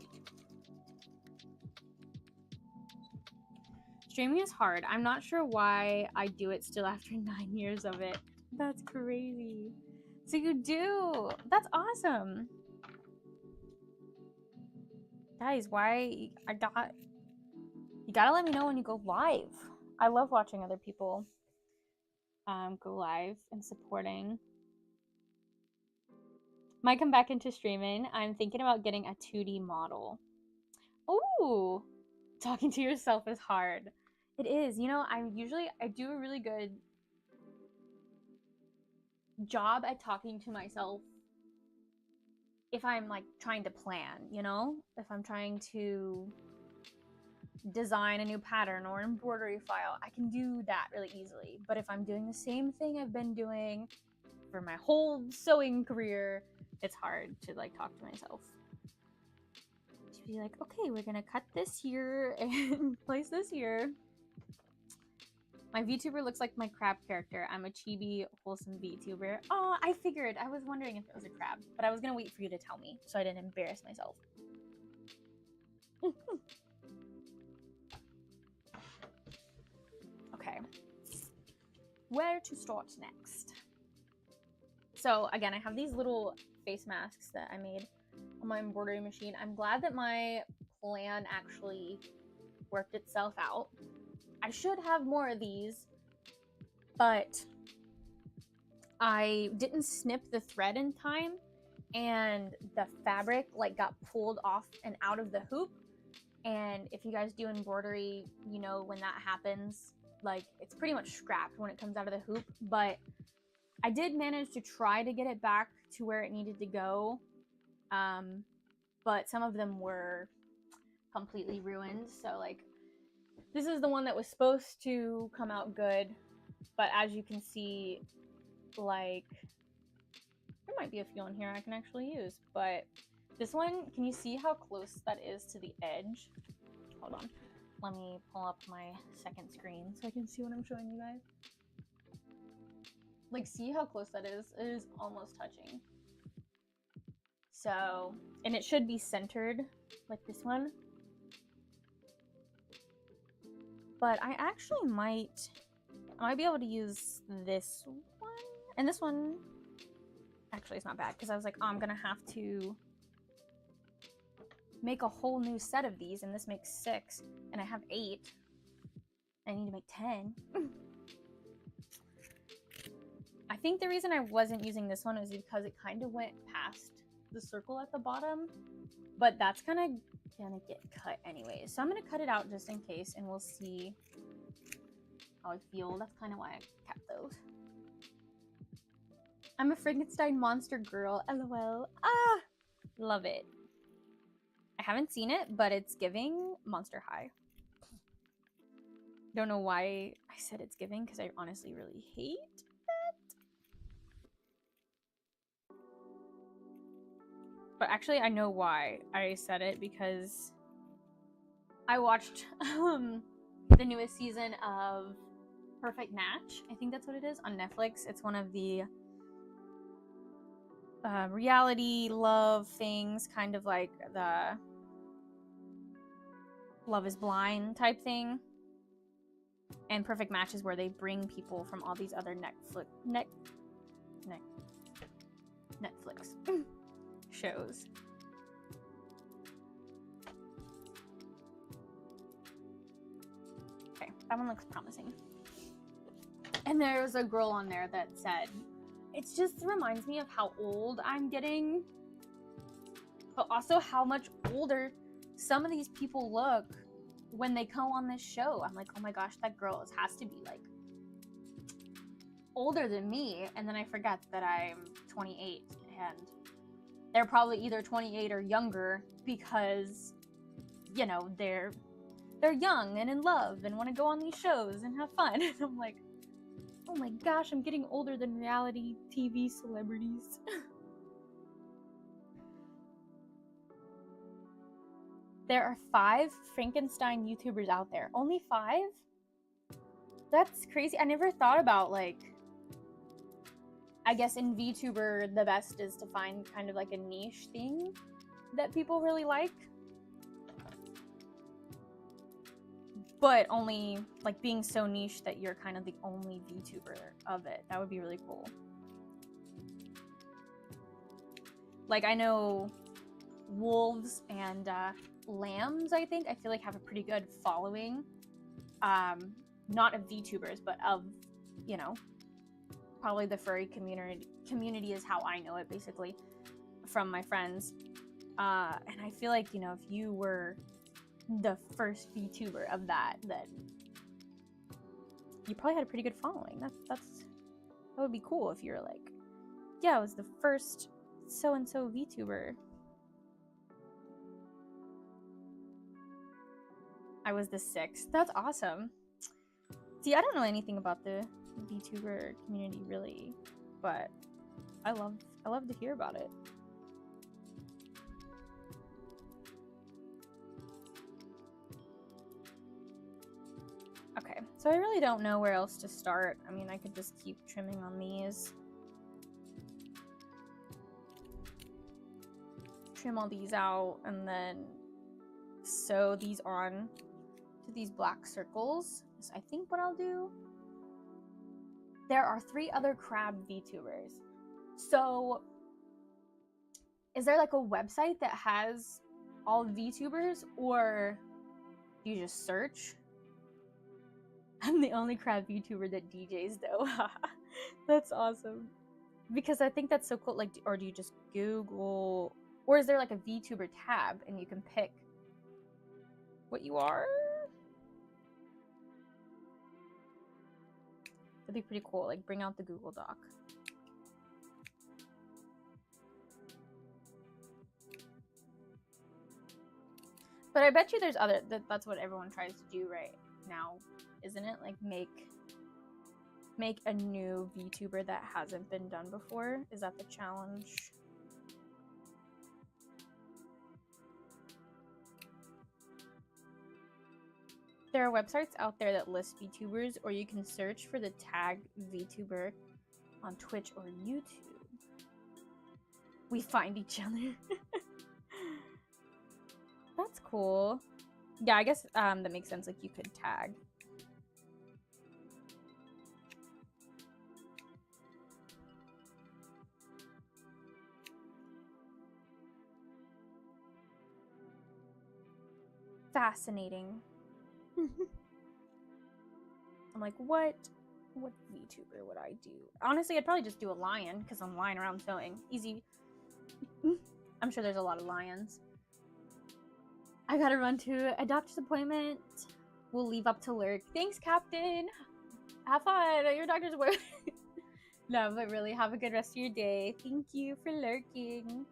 Streaming is hard. I'm not sure why I do it still after 9 years of it. That's crazy. So you do. That's awesome. Guys, you gotta let me know when you go live. I love watching other people go live and supporting. Might come back into streaming. I'm thinking about getting a 2D model. Ooh, talking to yourself is hard. It is. You know, I do a really good job at talking to myself if I'm like trying to plan, you know? If I'm trying to design a new pattern or embroidery file, I can do that really easily. But if I'm doing the same thing I've been doing for my whole sewing career, it's hard to like talk to myself. To be like, okay, we're gonna cut this here and place this here. My VTuber looks like my crab character. I'm a chibi, wholesome VTuber. Oh, I figured. I was wondering if it was a crab, but I was gonna wait for you to tell me so I didn't embarrass myself. Okay. Where to start next? So again, I have these little face masks that I made on my embroidery machine. I'm glad that my plan actually worked itself out. I should have more of these, but I didn't snip the thread in time, and the fabric like got pulled off and out of the hoop. And if you guys do embroidery, you know when that happens, like it's pretty much scrapped when it comes out of the hoop. But I did manage to try to get it back to where it needed to go, but some of them were completely ruined. So like this is the one that was supposed to come out good, but as you can see, like there might be a few in here I can actually use, but this one, can you see how close that is to the edge? Hold on, let me pull up my second screen so I can see what I'm showing you guys. Like, see how close that is? It is almost touching. So, and it should be centered like this one. But I actually might be able to use this one. And this one, actually it's not bad, because I was like, oh, I'm gonna have to make a whole new set of these, and this makes 6, and I have 8. I need to make 10. I think the reason I wasn't using this one was because it kind of went past the circle at the bottom, but that's kind of gonna get cut anyway. So I'm gonna cut it out just in case, and we'll see how I feel. That's kind of why I kept those. I'm a Frankenstein monster girl, lol. Ah, love it. haven't seen it, but it's giving Monster High. Don't know why I said it's giving, because I honestly really hate that. But actually, I know why I said it, because I watched the newest season of Perfect Match. I think that's what it is, on Netflix. It's one of the reality love things, kind of like the Love is Blind type thing. And Perfect Match is where they bring people from all these other Netflix shows. Okay, that one looks promising. And there's a girl on there that said, it just reminds me of how old I'm getting, but also how much older some of these people look when they come on this show. I'm like, oh my gosh, that girl has to be like older than me. And then I forget that I'm 28 and they're probably either 28 or younger, because, you know, they're young and in love and want to go on these shows and have fun. And I'm like, oh my gosh, I'm getting older than reality TV celebrities. There are 5 Frankenstein YouTubers out there. Only 5? That's crazy. I never thought about, like, I guess in VTuber, the best is to find kind of like a niche thing that people really like. But only, like, being so niche that you're kind of the only VTuber of it. That would be really cool. Like, I know wolves and lambs, I think, I feel like have a pretty good following. Not of VTubers, but of, you know, probably the furry community is how I know it, basically, from my friends. And I feel like, you know, if you were the first VTuber of that, then you probably had a pretty good following. That would be cool if you're like, yeah, I was the first so-and-so VTuber. I was the 6th. That's awesome. See, I don't know anything about the VTuber community really, but I love to hear about it. Okay, so I really don't know where else to start. I mean, I could just keep trimming on these. Trim all these out and then sew these on to these black circles. So I think what I'll do, there are 3 other crab VTubers. So is there like a website that has all VTubers, or do you just search? I'm the only crab VTuber that DJs though. That's awesome. Because I think that's so cool. Like, or do you just Google, or is there like a VTuber tab and you can pick what you are? That'd be pretty cool. Like, bring out the Google Doc. But I bet you there's other, that's what everyone tries to do right now, isn't it? Like, make a new VTuber that hasn't been done before. Is that the challenge? There are websites out there that list VTubers, or you can search for the tag VTuber on Twitch or YouTube. We find each other. That's cool. Yeah, I guess that makes sense. Like, you could tag. Fascinating. I'm like, what VTuber would I do? Honestly, I'd probably just do a lion, because I'm lying around sewing. Easy. I'm sure there's a lot of lions. I gotta run to a doctor's appointment. We'll leave up to lurk. Thanks, Captain. Have fun at your doctor's appointment. No, but really, have a good rest of your day. Thank you for lurking.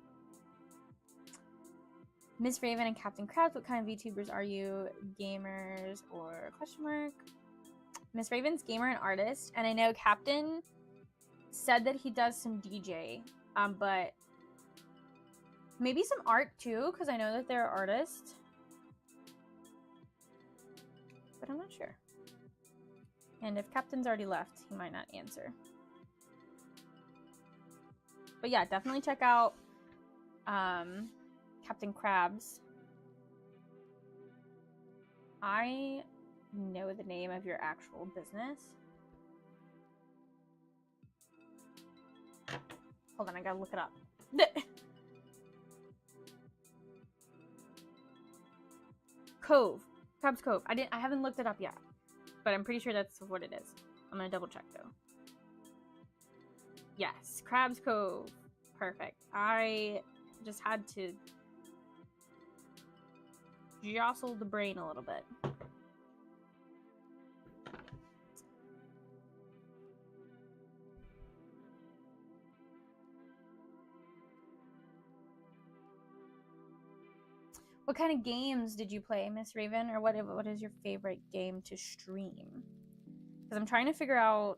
Miss Raven and Captain Krabs, what kind of VTubers are you? Gamers or question mark? Miss Raven's gamer and artist, and I know Captain said that he does some DJ, but maybe some art too, because I know that they're artists, but I'm not sure. And if Captain's already left, he might not answer. But yeah, definitely check out Captain Krabs. I know the name of your actual business. Hold on, I gotta look it up. Cove. Krabs Cove. I haven't looked it up yet, but I'm pretty sure that's what it is. I'm gonna double check though. Yes, Krabs Cove. Perfect. I just had to jostle the brain a little bit. What kind of games did you play, Miss Raven? Or what is your favorite game to stream? Because I'm trying to figure out,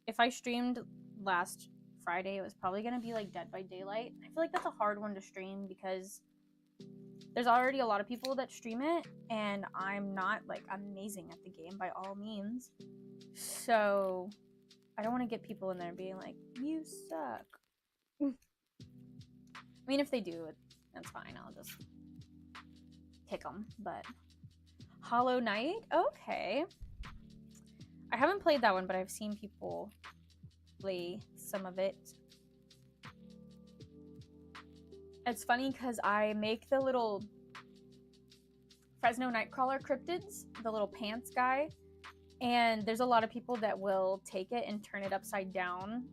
if I streamed last Friday, it was probably going to be like Dead by Daylight. I feel like that's a hard one to stream because there's already a lot of people that stream it, and I'm not like amazing at the game by all means. So I don't want to get people in there being like, you suck. I mean, if they do, that's fine. I'll just pick them. But Hollow Knight? Okay. I haven't played that one, but I've seen people play some of it. It's funny because I make the little Fresno Nightcrawler cryptids, the little pants guy, and there's a lot of people that will take it and turn it upside down,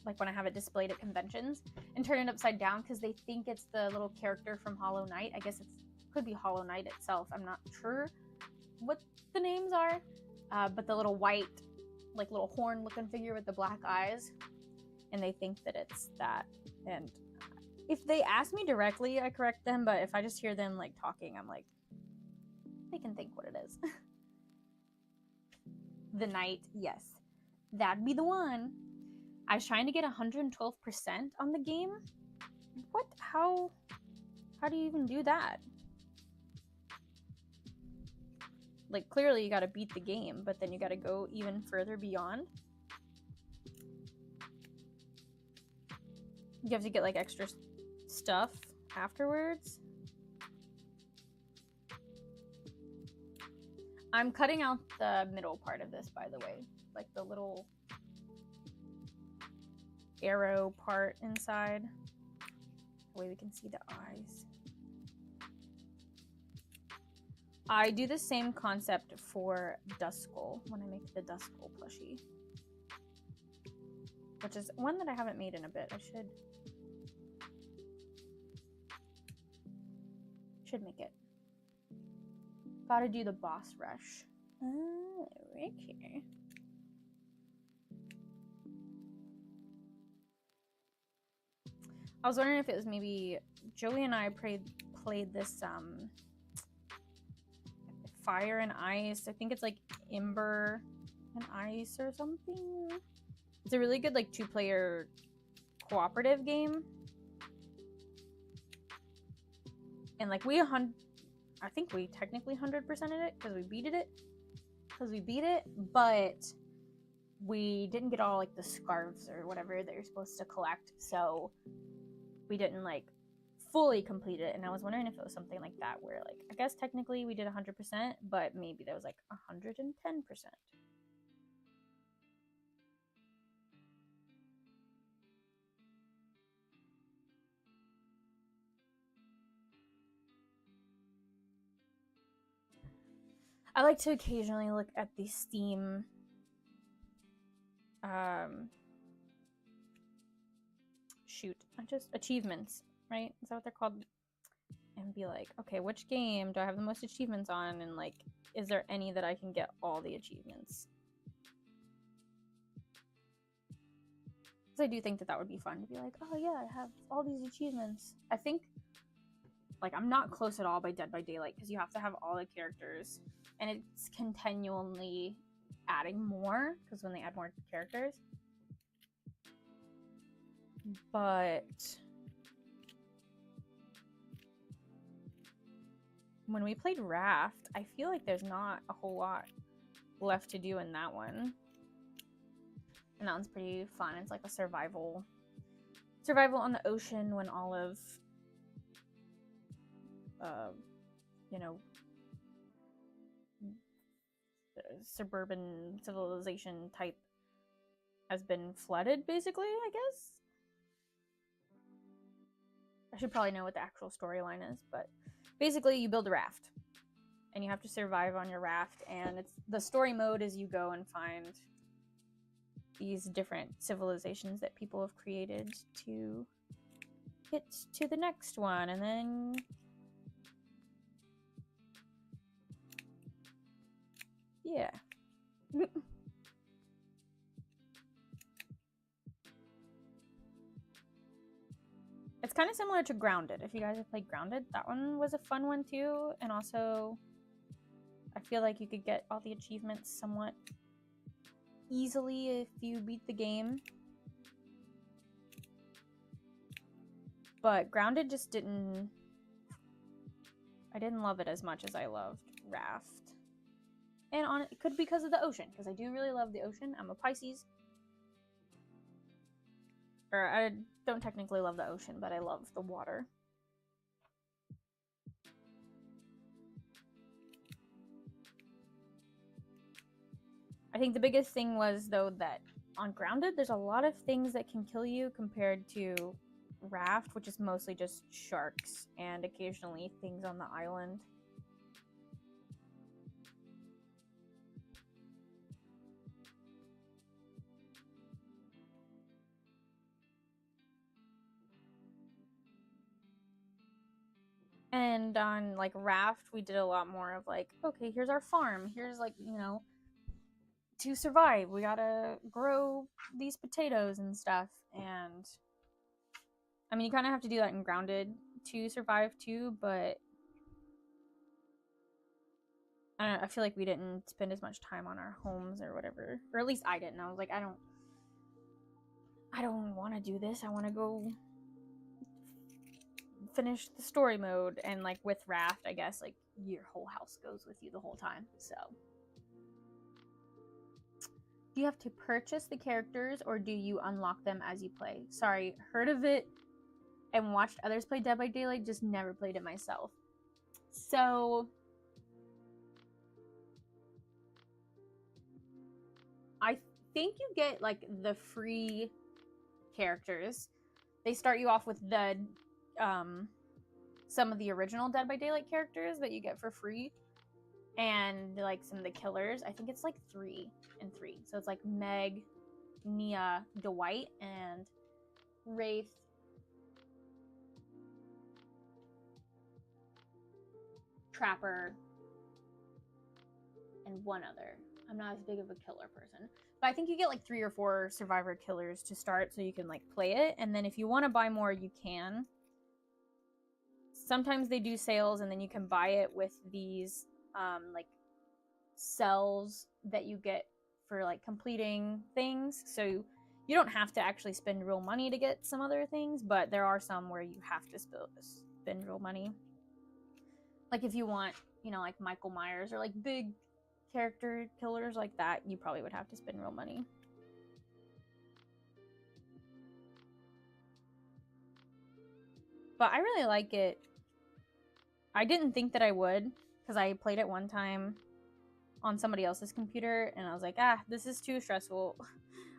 like when I have it displayed at conventions, and turn it upside down because they think it's the little character from Hollow Knight. I guess it could be Hollow Knight itself. I'm not sure what the names are, but the little white, like little horn looking figure with the black eyes, and they think that it's that. And if they ask me directly, I correct them, but if I just hear them like talking, I'm like, they can think what it is. The Knight, yes, that'd be the one. I was trying to get 112% on the game. What? How do you even do that? Like, clearly you gotta beat the game, but then you gotta go even further beyond. You have to get like extra stuff afterwards. I'm cutting out the middle part of this, by the way, like the little arrow part inside. That way we can see the eyes. I do the same concept for Duskull when I make the Duskull plushie, which is one that I haven't made in a bit. I should make it. Gotta do the boss rush. Oh, right here. I was wondering if it was maybe Joey and I played this Fire and Ice. I think it's like Ember and Ice or something. It's a really good like 2-player cooperative game. And like I think we technically 100%ed it because we beat it, but we didn't get all like the scarves or whatever that you're supposed to collect, so we didn't like fully complete it. And I was wondering if it was something like that where like I guess technically we did 100%, but maybe that was like 110%. I like to occasionally look at the Steam achievements, right? Is that what they're called? And be like, okay, which game do I have the most achievements on? And like, is there any that I can get all the achievements? Because I do think that would be fun to be like, oh yeah, I have all these achievements. I think like, I'm not close at all by Dead by Daylight because you have to have all the characters, and it's continually adding more because when they add more characters. But when we played Raft, I feel like there's not a whole lot left to do in that one. And that one's pretty fun. It's like a survival on the ocean when all of you know, suburban civilization type has been flooded, basically, I guess. I should probably know what the actual storyline is, but basically you build a raft and you have to survive on your raft, and it's the story mode is you go and find these different civilizations that people have created to get to the next one, and then yeah. It's kind of similar to Grounded. If you guys have played Grounded, that one was a fun one too. And also, I feel like you could get all the achievements somewhat easily if you beat the game. But Grounded just didn't... I didn't love it as much as I loved Raft. And it could be because of the ocean, because I do really love the ocean. I'm a Pisces. Or I don't technically love the ocean, but I love the water. I think the biggest thing was, though, that on Grounded, there's a lot of things that can kill you compared to Raft, which is mostly just sharks and occasionally things on the island. And on, like, Raft, we did a lot more of, like, okay, here's our farm. Here's, like, you know, to survive, we gotta grow these potatoes and stuff. And, I mean, you kind of have to do that in Grounded to survive, too, but I don't know, I feel like we didn't spend as much time on our homes or whatever. Or at least I didn't. I was like, I don't want to do this. I want to go finish the story mode. And like with Raft, I guess like your whole house goes with you the whole time. So do you have to purchase the characters or do you unlock them as you play? Sorry, heard of it and watched others play Dead by Daylight, just never played it myself. So I think you get like the free characters. They start you off with the some of the original Dead by Daylight characters that you get for free, and like some of the killers. I think it's like 3 and 3. So it's like Meg, Nia, Dwight, and Wraith, Trapper, and one other. I'm not as big of a killer person, but I think you get like 3 or 4 survivor killers to start so you can like play it, and then if you want to buy more you can. Sometimes they do sales and then you can buy it with these like cells that you get for like completing things. So you don't have to actually spend real money to get some other things, but there are some where you have to spend real money. Like if you want, you know, like Michael Myers or like big character killers like that, you probably would have to spend real money. But I really like it. I didn't think that I would, because I played it one time on somebody else's computer, and I was like, this is too stressful.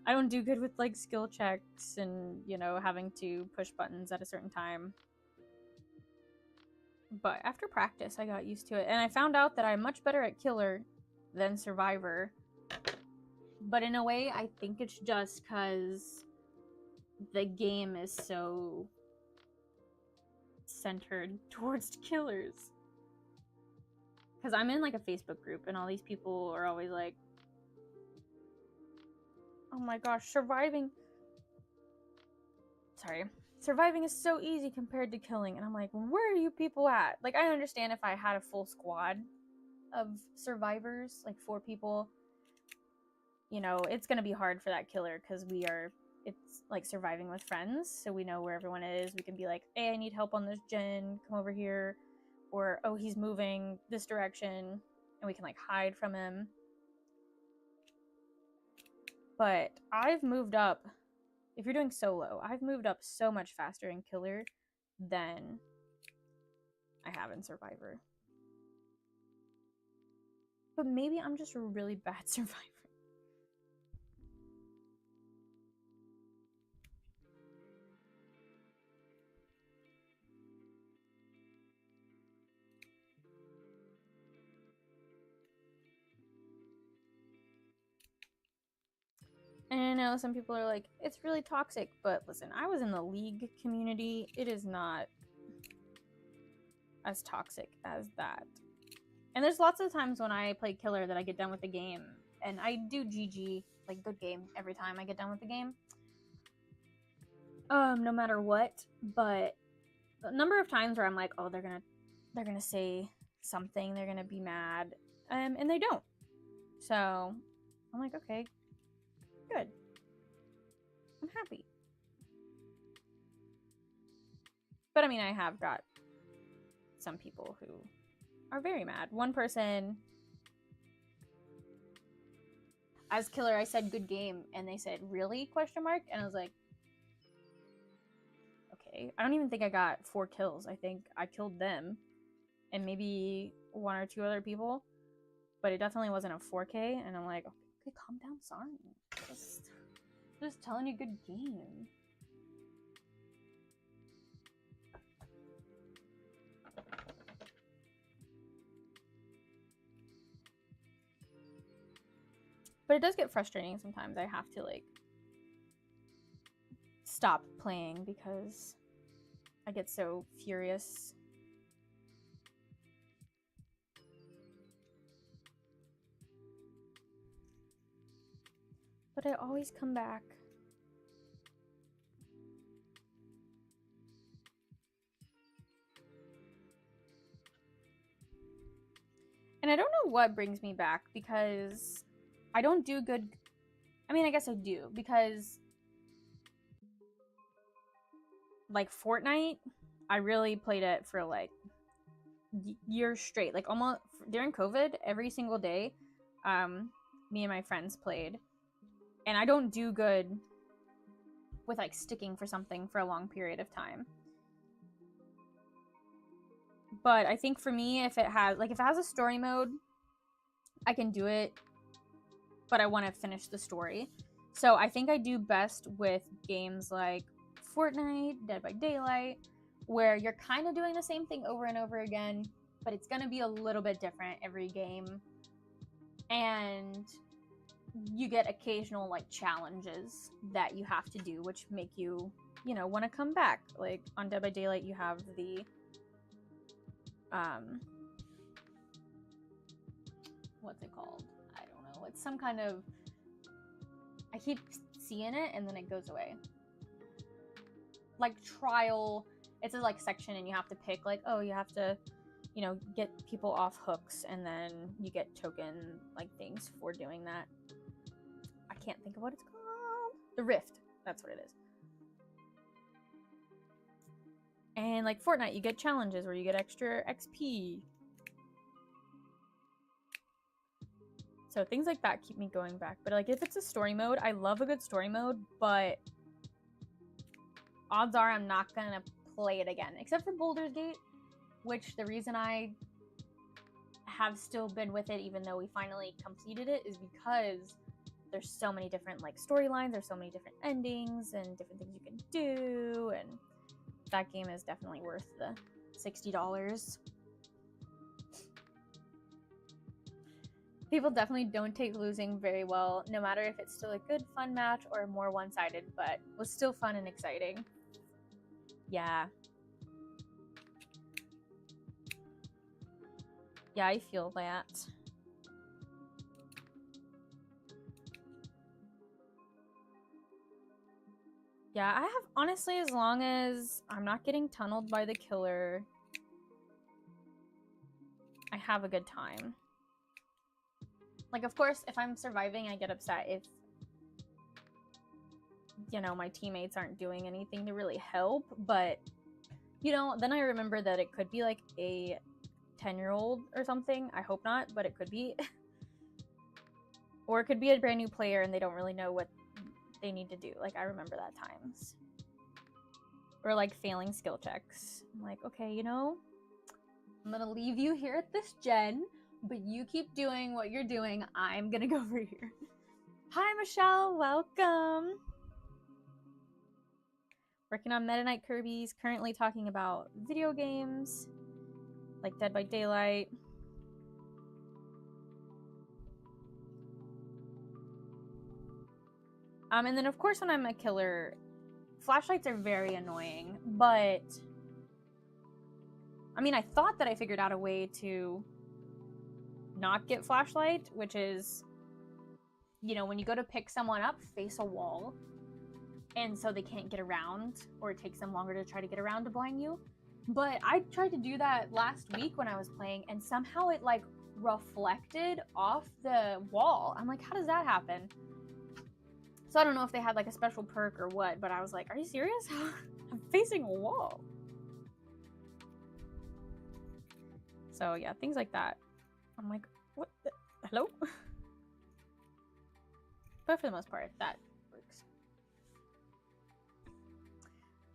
I don't do good with, like, skill checks and, you know, having to push buttons at a certain time. But after practice, I got used to it, and I found out that I'm much better at killer than survivor. But in a way, I think it's just because the game is so centered towards killers. Because I'm in like a Facebook group and all these people are always like, oh my gosh, surviving surviving is so easy compared to killing. And I'm like, where are you people at? Like, I understand if I had a full squad of survivors, like 4 people, you know, it's gonna be hard for that killer because it's like surviving with friends, so we know where everyone is. We can be like, hey, I need help on this gen, come over here. Or, oh, he's moving this direction, and we can like hide from him. But I've moved up, if you're doing solo, I've moved up so much faster in killer than I have in survivor. But maybe I'm just a really bad survivor. And I know some people are like, it's really toxic, but listen, I was in the League community. It is not as toxic as that. And there's lots of times when I play killer that I get done with the game, and I do GG, like good game, every time I get done with the game. No matter what, but a number of times where I'm like, oh, they're gonna say something, they're gonna be mad, and they don't. So I'm like, okay, good. I'm happy. But I mean, I have got some people who are very mad. One person, as killer, I said good game, and they said really ? And I was like, okay. I don't even think I got 4 kills. I think I killed them and maybe 1 or 2 other people, but it definitely wasn't a 4K. And I'm like, okay, calm down, sorry. Just telling you good game. But it does get frustrating sometimes. I have to like stop playing because I get so furious. But I always come back. And I don't know what brings me back because I don't do good. I mean, I guess I do because like Fortnite, I really played it for like years straight. Like almost during COVID, every single day, me and my friends played. And I don't do good with like sticking for something for a long period of time. But I think for me, if it has a story mode, I can do it, but I want to finish the story. So I think I do best with games like Fortnite, Dead by Daylight, where you're kind of doing the same thing over and over again, but it's going to be a little bit different every game. And you get occasional like challenges that you have to do, which make you, want to come back. Like on Dead by Daylight, you have the what's it called? I don't know. It's some kind of, I keep seeing it and then it goes away. Like trial, it's a like section and you have to pick like, oh, you have to, get people off hooks and then you get token like things for doing that. I can't think of what it's called. The Rift. That's what it is. And like Fortnite, you get challenges where you get extra XP. So things like that keep me going back. But like if it's a story mode, I love a good story mode, but odds are I'm not gonna play it again. Except for Baldur's Gate, which the reason I have still been with it even though we finally completed it is because there's so many different like storylines, there's so many different endings and different things you can do, and that game is definitely worth the $60. People definitely don't take losing very well, no matter if it's still a good fun match or more one-sided, but was still fun and exciting. Yeah. Yeah, I feel that. Yeah, I have, honestly, as long as I'm not getting tunneled by the killer, I have a good time. Like, of course, if I'm surviving, I get upset if, you know, my teammates aren't doing anything to really help, but, you know, then I remember that it could be like a 10-year-old or something. I hope not, but it could be. Or it could be a brand new player and they don't really know what they need to do. Like, I remember that times. Or like failing skill checks. I'm like, okay, you know, I'm gonna leave you here at this gen, but you keep doing what you're doing. I'm gonna go over here. Hi, Michelle. Welcome. Working on Meta Knight Kirby's. Currently talking about video games like Dead by Daylight. And then, of course, when I'm a killer, flashlights are very annoying, but I mean, I thought that I figured out a way to not get flashlight, which is, you know, when you go to pick someone up, face a wall, and so they can't get around, or it takes them longer to try to get around to blind you. But I tried to do that last week when I was playing, and somehow it, like, reflected off the wall. I'm like, how does that happen? So I don't know if they had, like, a special perk or what, but I was like, are you serious? I'm facing a wall. So yeah, things like that. I'm like, what the? Hello? But for the most part, that works.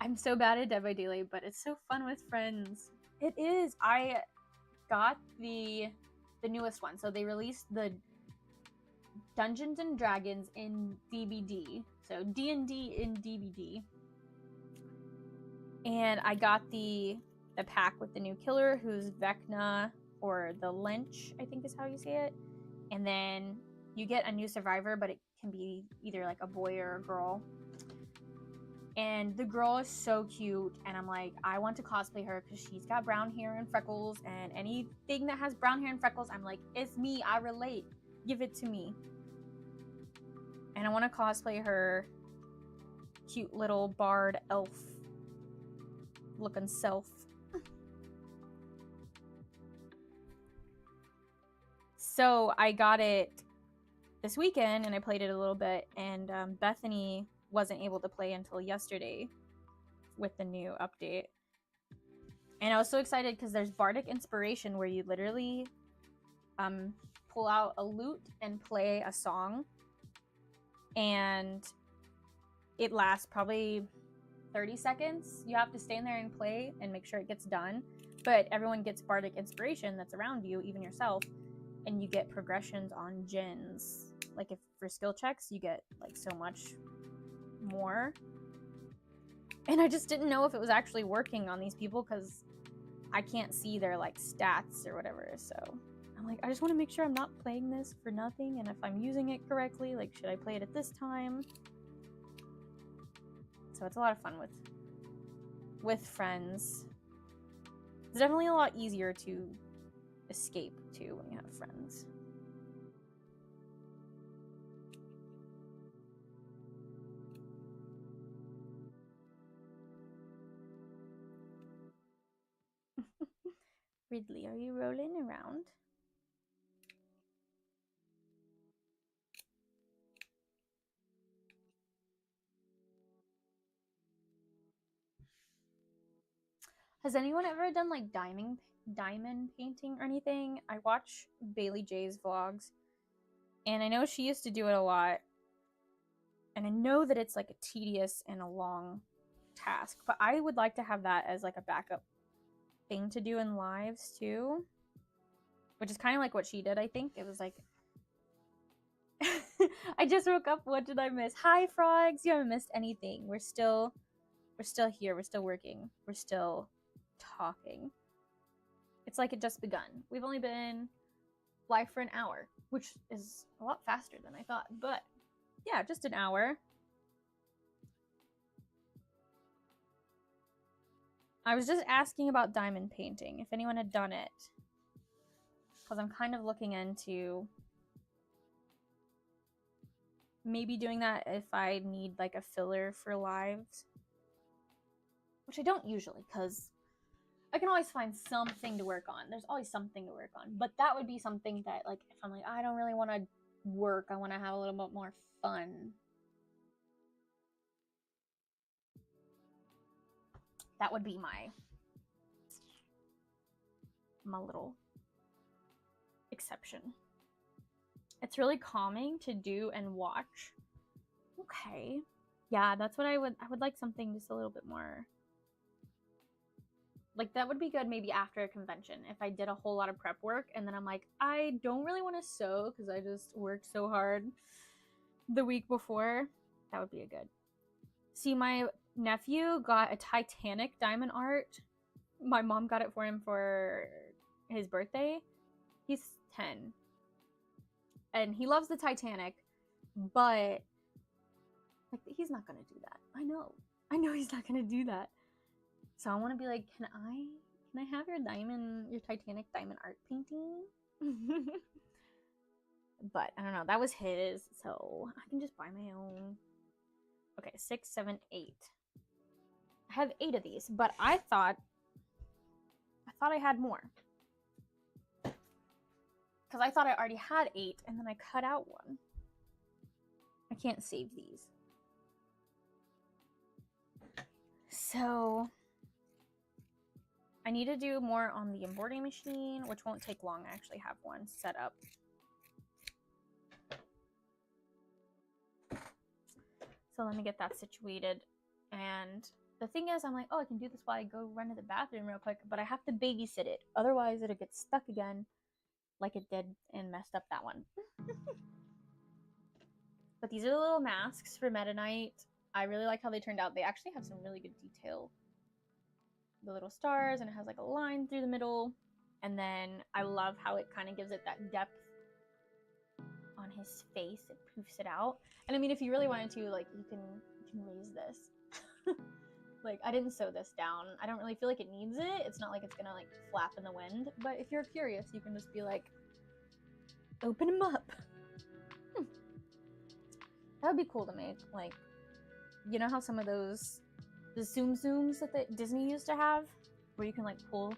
I'm so bad at Dead by Daylight, but it's so fun with friends. It is. I got the newest one. So they released the Dungeons and Dragons in DBD. So D&D in DBD. And I got the pack with the new killer, who's Vecna, or the Lynch, I think is how you say it. And then you get a new survivor, but it can be either like a boy or a girl. And the girl is so cute, and I'm like, I want to cosplay her because she's got brown hair and freckles, and anything that has brown hair and freckles, I'm like, it's me, I relate. Give it to me. And I want to cosplay her cute little bard elf looking self. So I got it this weekend and I played it a little bit, and Bethany wasn't able to play until yesterday with the new update. And I was so excited because there's Bardic Inspiration, where you literally pull out a lute and play a song, and it lasts probably 30 seconds. You have to stand there and play and make sure it gets done, but everyone gets Bardic Inspiration that's around you, even yourself, and you get progressions on gens. Like, if for skill checks, you get like so much more. And I just didn't know if it was actually working on these people because I can't see their like stats or whatever. So I'm like, I just want to make sure I'm not playing this for nothing, and if I'm using it correctly, like, should I play it at this time? So it's a lot of fun with friends. It's definitely a lot easier to escape to when you have friends. Ridley, are you rolling around? Has anyone ever done like diamond painting or anything? I watch Bailey J's vlogs, and I know she used to do it a lot, and I know that it's like a tedious and a long task, but I would like to have that as like a backup thing to do in lives too, which is kind of like what she did. I think it was like I just woke up, what did I miss? Hi frogs, you haven't missed anything. We're still here, we're still working, we're still talking. It's like it just begun. We've only been live for an hour, which is a lot faster than I thought, but yeah, just an hour. I was just asking about diamond painting, if anyone had done it, because I'm kind of looking into maybe doing that if I need like a filler for lives, which I don't usually, because I can always find something to work on. There's always something to work on. But that would be something that, like, if I'm like, I don't really want to work, I want to have a little bit more fun. That would be my little exception. It's really calming to do and watch. Okay. Yeah, that's what I would like, something just a little bit more. Like, that would be good maybe after a convention. If I did a whole lot of prep work and then I'm like, I don't really want to sew because I just worked so hard the week before. That would be a good. See, my nephew got a Titanic diamond art. My mom got it for him for his birthday. He's 10. And he loves the Titanic, but like, he's not gonna do that. I know he's not gonna do that. So I want to be like, can I have your Titanic diamond art painting? But I don't know. That was his, so I can just buy my own. Okay, 6, 7, 8. I have 8 of these, but I thought I had more. Because I thought I already had 8, and then I cut out one. I can't save these. So I need to do more on the embroidery machine, which won't take long. I actually have one set up. So let me get that situated. And the thing is, I'm like, oh, I can do this while I go run to the bathroom real quick, but I have to babysit it. Otherwise, it'll get stuck again like it did and messed up that one. But these are the little masks for Meta Knight. I really like how they turned out. They actually have some really good detail. The little stars, and it has like a line through the middle. And then I love how it kind of gives it that depth on his face. It poofs it out. And I mean, if you really wanted to, like, you can raise this. Like, I didn't sew this down. I don't really feel like it needs it. It's not like it's gonna like flap in the wind. But if you're curious, you can just be like, open him up. That would be cool to make. Like, you know how some of those, the zooms that Disney used to have, where you can like pull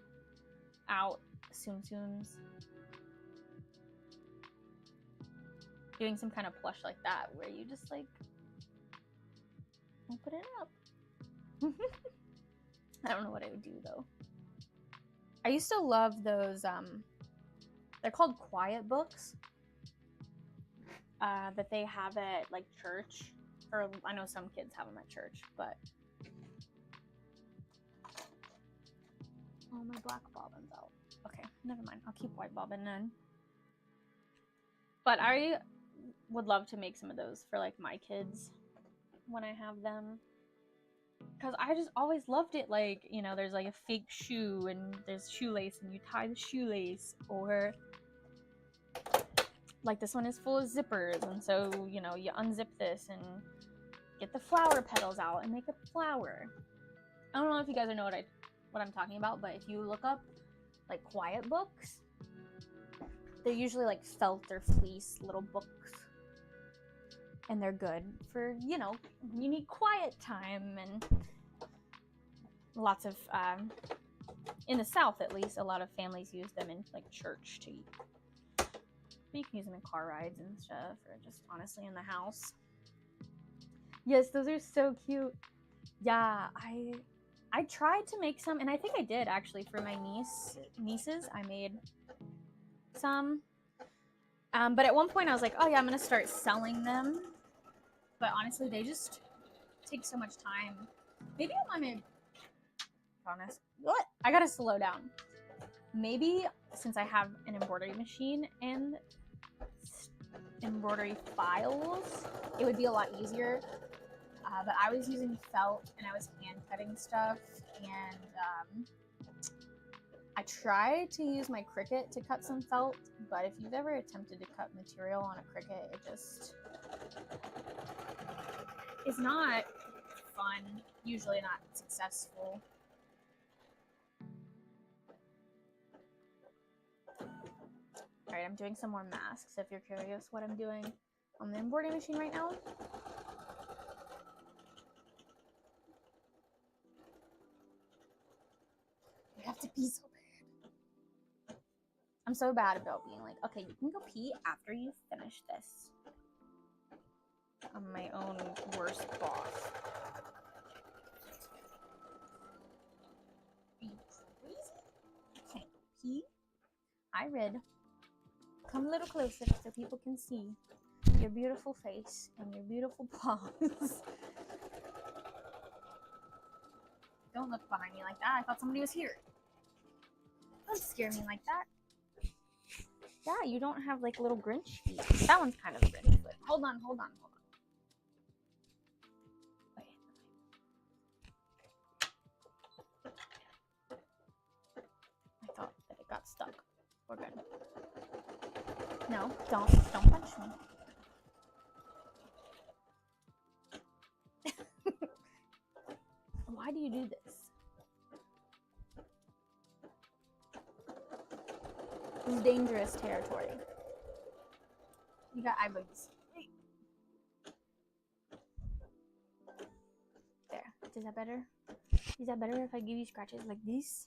out zooms. Doing some kind of plush like that, where you just like open it up. I don't know what I would do though. I used to love those. They're called quiet books. That they have at like church, or I know some kids have them at church, but oh, my black bobbin's out. Okay, never mind. I'll keep white bobbin then. But I would love to make some of those for like my kids when I have them, because I just always loved it. Like, you know, there's like a fake shoe and there's shoelace and you tie the shoelace, or like this one is full of zippers, and so, you know, you unzip this and get the flower petals out and make a flower. I don't know if you guys know what I'm talking about, but if you look up like quiet books, they're usually like felt or fleece little books, and they're good for, you know, you need quiet time. And lots of in the South, at least, a lot of families use them in like church to eat. But you can use them in car rides and stuff, or just honestly in the house. Yes, those are so cute. Yeah, I tried to make some, and I think I did actually for my nieces. I made some, but at one point I was like, oh yeah, I'm gonna start selling them. But honestly, they just take so much time. Maybe I might, honest. What? I gotta slow down. Maybe since I have an embroidery machine and embroidery files, it would be a lot easier. But I was using felt and I was hand cutting stuff, and I tried to use my Cricut to cut some felt, but if you've ever attempted to cut material on a Cricut, it just is not fun, usually not successful. Alright, I'm doing some more masks if you're curious what I'm doing. on the embroidery machine right now. You have to pee so bad. I'm so bad about being like, okay, you can go pee after you finish this. I'm my own worst boss. Are you crazy? Okay, pee. Hi, Red. Come a little closer so people can see your beautiful face and your beautiful paws. Don't look behind me like that. I thought somebody was here. Don't scare me like that. Yeah, you don't have like little Grinch feet. That one's kind of Grinch, but hold on. Wait. I thought that it got stuck. We're good. No, don't punch me. Why do you do this? This is dangerous territory. You got eye bugs. There. Is that better? Is that better if I give you scratches like this?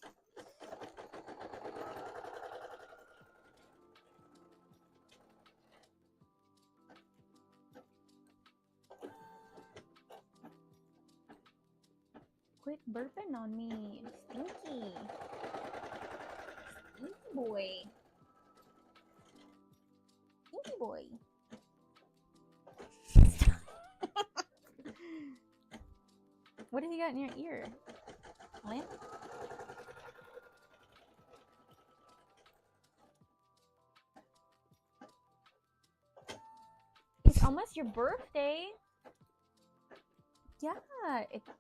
Quit burping on me. Stinky. Stinky boy. Stinky boy. What have you got in your ear? Lamp? It's almost your birthday. Yeah,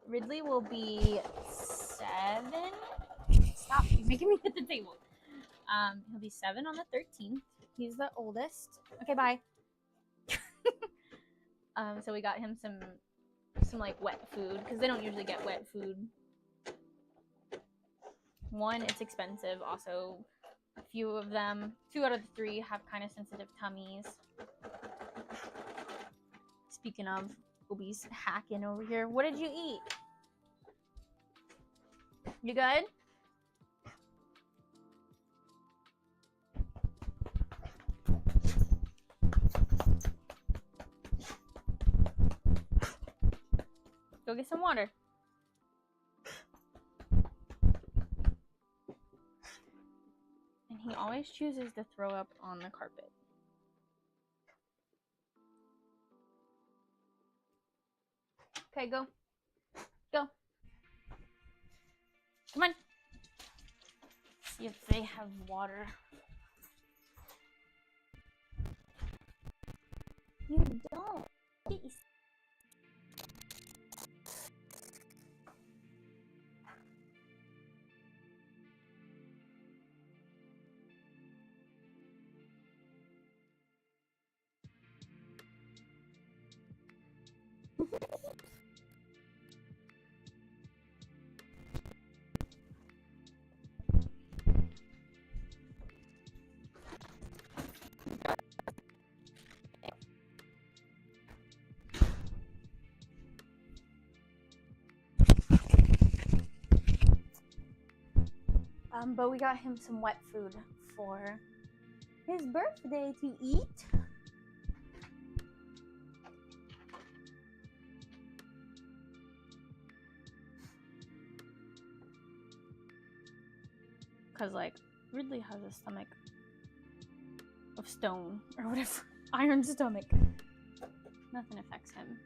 Ridley will be 7. Stop, you're making me hit the table. He'll be 7 on the 13th. He's the oldest. Okay, bye. So we got him some like wet food because they don't usually get wet food. One, it's expensive. Also, a few of them, 2 out of the 3, have kind of sensitive tummies. Speaking of, Obi's hacking over here. What did you eat? You good? Go get some water. And he always chooses to throw up on the carpet. Okay, go. Go. Come on. See if they have water. You don't. Jeez. But we got him some wet food for his birthday to eat. Because, like, Ridley has a stomach of stone or whatever. Iron stomach. Nothing affects him.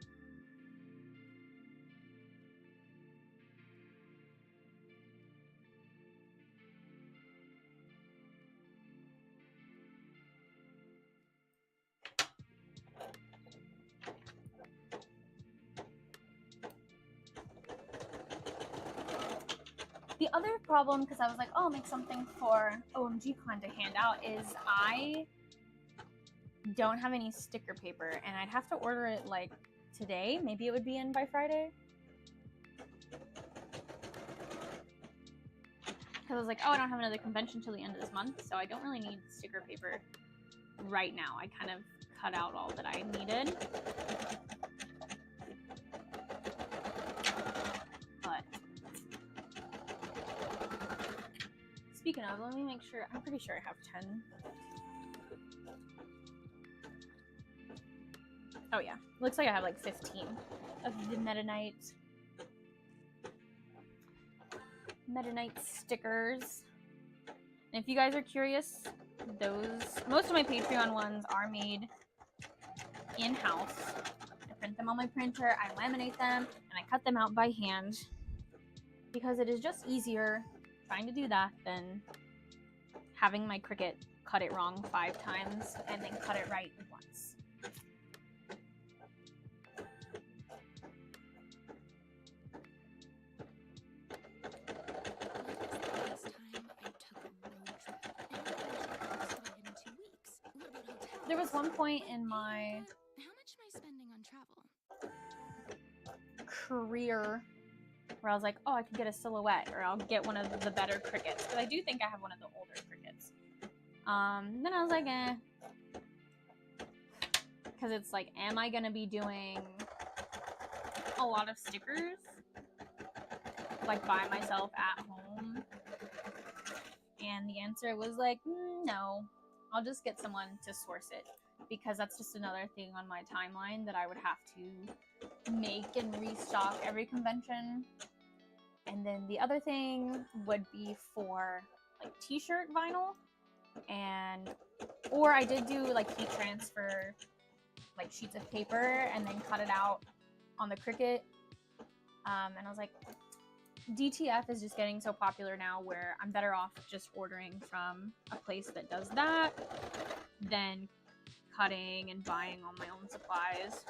The other problem, because I was like, oh, I'll make something for OMGCon to hand out, is I don't have any sticker paper, and I'd have to order it, like, today. Maybe it would be in by Friday. Because I was like, oh, I don't have another convention till the end of this month, so I don't really need sticker paper right now. I kind of cut out all that I needed. But speaking of, let me make sure. I'm pretty sure I have 10. Oh yeah, looks like I have like 15 of the Meta Knight stickers. And if you guys are curious, most of my Patreon ones are made in-house. I print them on my printer, I laminate them, and I cut them out by hand because it is just easier trying to do that than having my Cricut cut it wrong 5 times and then cut it right once. There was one point in my career where I was like, oh, I could get a silhouette, or I'll get one of the better Cricuts, because I do think I have one of the older Cricuts. Then I was like, eh, because it's like, am I gonna be doing a lot of stickers like by myself at home? And the answer was like, no, I'll just get someone to source it, because that's just another thing on my timeline that I would have to make and restock every convention. And then the other thing would be for like t-shirt vinyl, or I did do like heat transfer, like sheets of paper and then cut it out on the Cricut. And I was like, DTF is just getting so popular now where I'm better off just ordering from a place that does that than cutting and buying all my own supplies.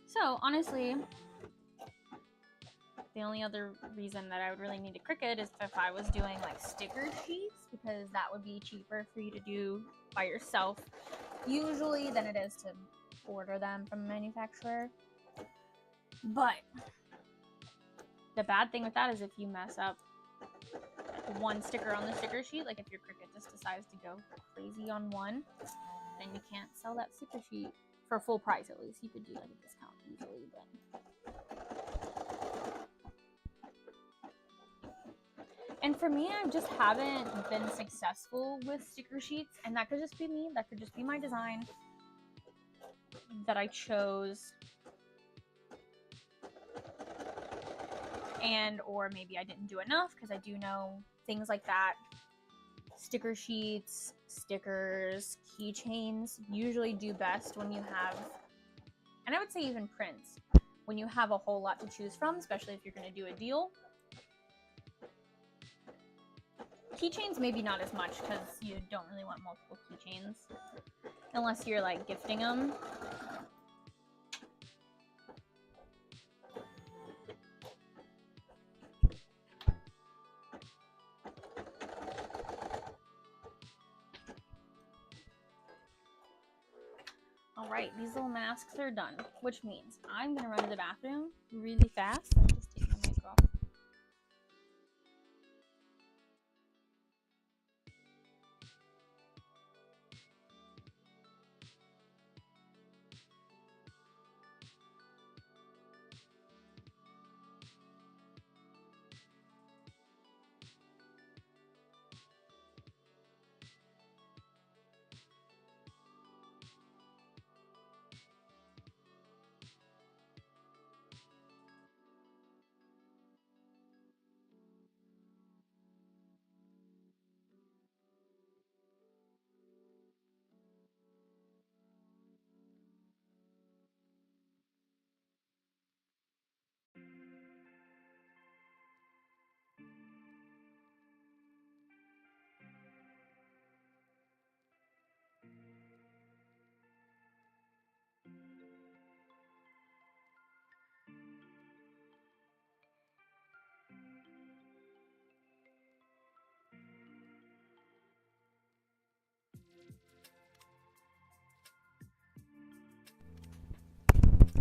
So honestly, the only other reason that I would really need a Cricut is if I was doing like sticker sheets, because that would be cheaper for you to do by yourself usually than it is to order them from a manufacturer. But the bad thing with that is if you mess up one sticker on the sticker sheet, like if your Cricut just decides to go crazy on one, then you can't sell that sticker sheet for full price. At least you could do like a discount usually, but and for me, I just haven't been successful with sticker sheets, and that could just be me. That could just be my design that I chose, and or maybe I didn't do enough, because I do know things like that. Sticker sheets, stickers, keychains usually do best when you have, and I would say even prints, when you have a whole lot to choose from, especially if you're going to do a deal. Keychains maybe not as much, because you don't really want multiple keychains unless you're like gifting them. All right, these little masks are done, which means I'm gonna run to the bathroom really fast. Just take my mic off.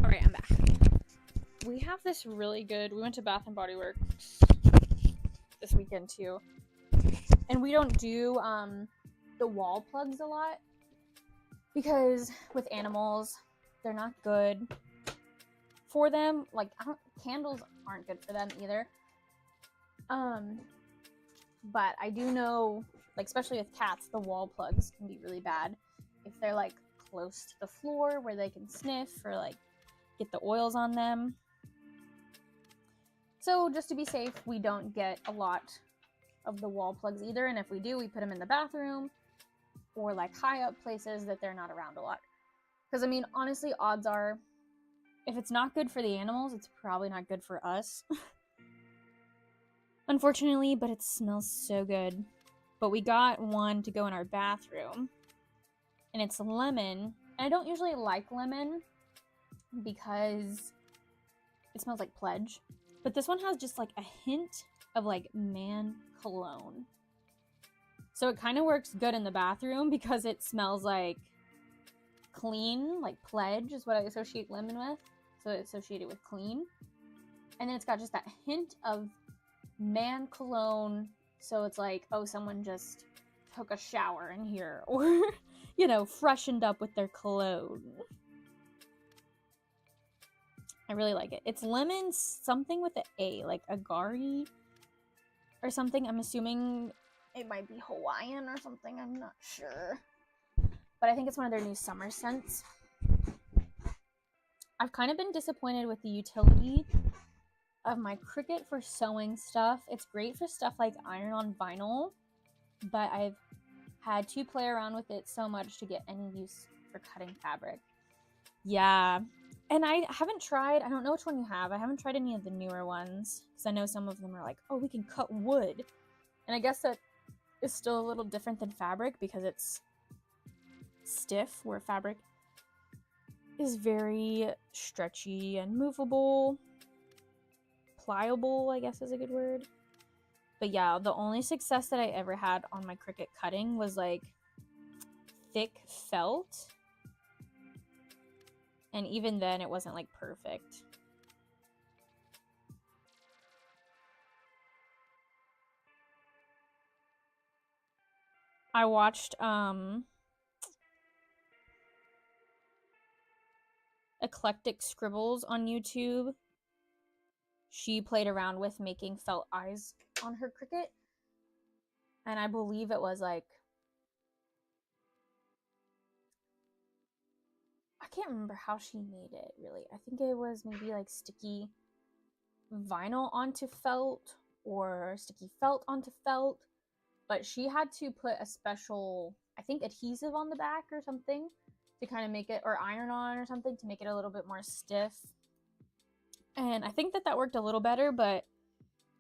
All right, I'm back. We have this really good, we went to Bath and Body Works this weekend too. And we don't do the wall plugs a lot because with animals, they're not good for them. Like, candles aren't good for them either. But I do know, like, especially with cats, the wall plugs can be really bad if they're like close to the floor where they can sniff or like get the oils on them. So just to be safe, we don't get a lot of the wall plugs either, and if we do, we put them in the bathroom or like high up places that they're not around a lot. Because I mean, honestly, odds are if it's not good for the animals, it's probably not good for us. Unfortunately, but it smells so good. But we got one to go in our bathroom, and it's lemon. And I don't usually like lemon because it smells like Pledge. But this one has just like a hint of like man cologne. So it kind of works good in the bathroom because it smells like clean, like Pledge is what I associate lemon with. So I associate it with clean. And then it's got just that hint of man cologne. So it's like, oh, someone just took a shower in here or, you know, freshened up with their cologne. I really like it. It's lemon something with an A, like agari or something. I'm assuming it might be Hawaiian or something. I'm not sure. But I think it's one of their new summer scents. I've kind of been disappointed with the utility of my Cricut for sewing stuff. It's great for stuff like iron-on vinyl, but I've had to play around with it so much to get any use for cutting fabric. Yeah. And I haven't tried, I don't know which one you have. I haven't tried any of the newer ones because I know some of them are like, oh, we can cut wood. And I guess that is still a little different than fabric because it's stiff, where fabric is very stretchy and movable. Pliable, I guess is a good word. But yeah, the only success that I ever had on my Cricut cutting was like thick felt. And even then, it wasn't like perfect. I watched Eclectic Scribbles on YouTube. She played around with making felt eyes on her Cricut. And I believe it was like, I can't remember how she made it really. I think it was maybe like sticky vinyl onto felt or sticky felt onto felt. But she had to put a special, I think, adhesive on the back or something to kind of make it, or iron on or something to make it a little bit more stiff. And I think that that worked a little better, but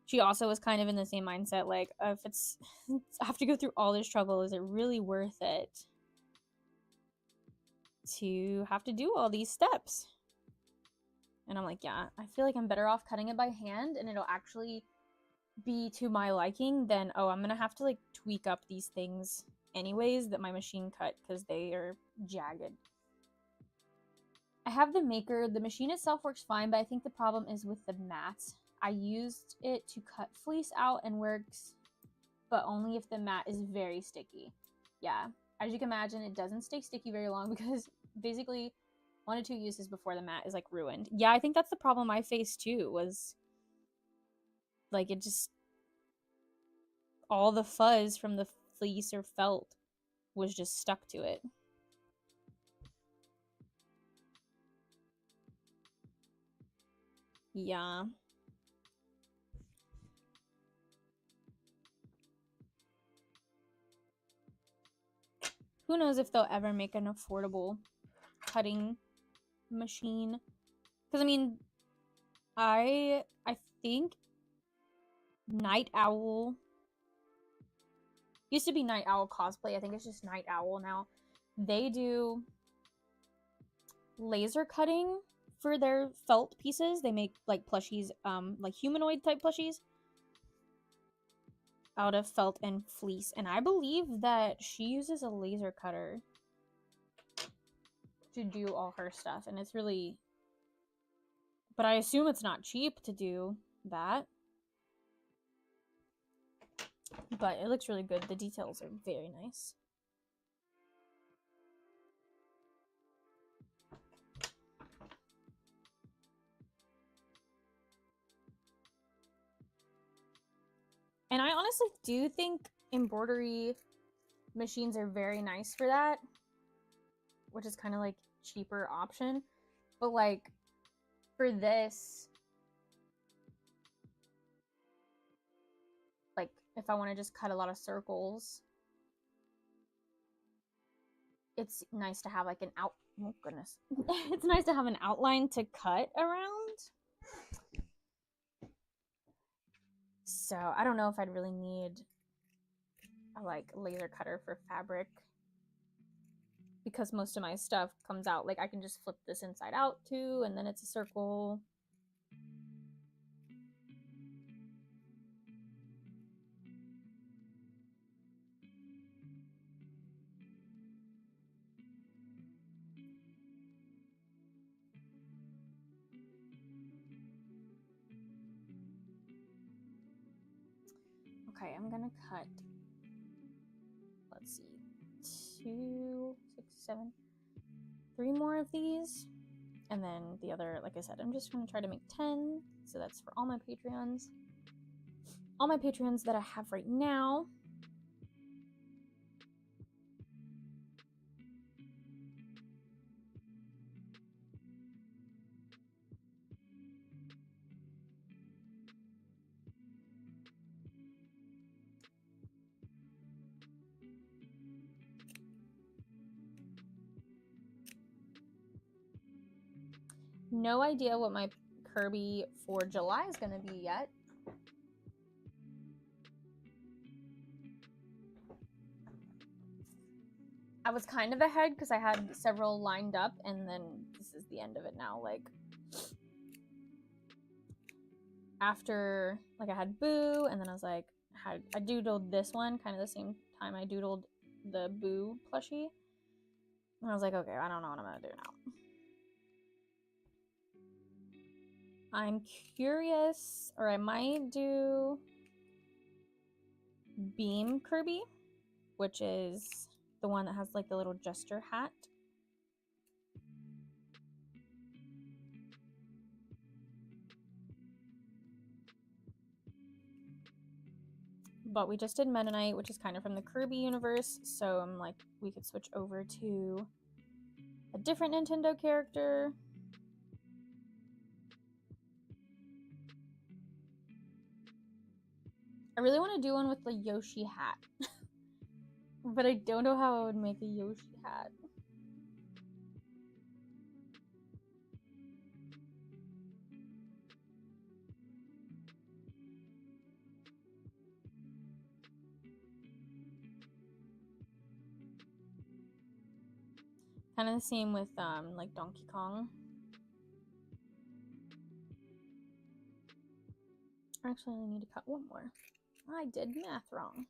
she also was kind of in the same mindset, like, if it's, I have to go through all this trouble, is it really worth it to have to do all these steps? And I'm like, yeah, I feel like I'm better off cutting it by hand and it'll actually be to my liking than, oh, I'm gonna have to like tweak up these things anyways that my machine cut because they are jagged. I have the maker. The machine itself works fine, but I think the problem is with the mats. I used it to cut fleece out and works, but only if the mat is very sticky. Yeah, as you can imagine, it doesn't stay sticky very long because basically 1 to 2 uses before the mat is like ruined. Yeah, I think that's the problem I faced too, was like it just, all the fuzz from the fleece or felt was just stuck to it. Yeah. Who knows if they'll ever make an affordable cutting machine? Because I mean, I think Night Owl used to be Night Owl Cosplay. I think it's just Night Owl now. They do laser cutting for their felt pieces. They make like plushies, like humanoid type plushies out of felt and fleece. And I believe that she uses a laser cutter to do all her stuff. And it's really, but I assume it's not cheap to do that. But it looks really good. The details are very nice. And I honestly do think embroidery machines are very nice for that, which is kind of like cheaper option. But like for this, like if I want to just cut a lot of circles, it's nice to have like an out. Oh goodness, it's nice to have an outline to cut around. So I don't know if I'd really need a like laser cutter for fabric, because most of my stuff comes out like I can just flip this inside out too, and then it's a circle. Okay, I'm gonna cut, let's see, 2, 6, 7, 3 more of these, and then the other, like I said, I'm just gonna try to make 10, so that's for all my Patreons that I have right now. No idea what my Kirby for July is going to be yet. I was kind of ahead because I had several lined up, and then this is the end of it now. Like, after, like, I had Boo, and then I was like, I doodled this one kind of the same time I doodled the Boo plushie. And I was like, okay, I don't know what I'm going to do now. I'm curious, or I might do Beam Kirby, which is the one that has like the little jester hat. But we just did Meta Knight, which is kind of from the Kirby universe, so I'm like, we could switch over to a different Nintendo character. I really want to do one with the Yoshi hat. But I don't know how I would make a Yoshi hat. Kind of the same with like Donkey Kong. Actually, I need to cut one more. I did math wrong.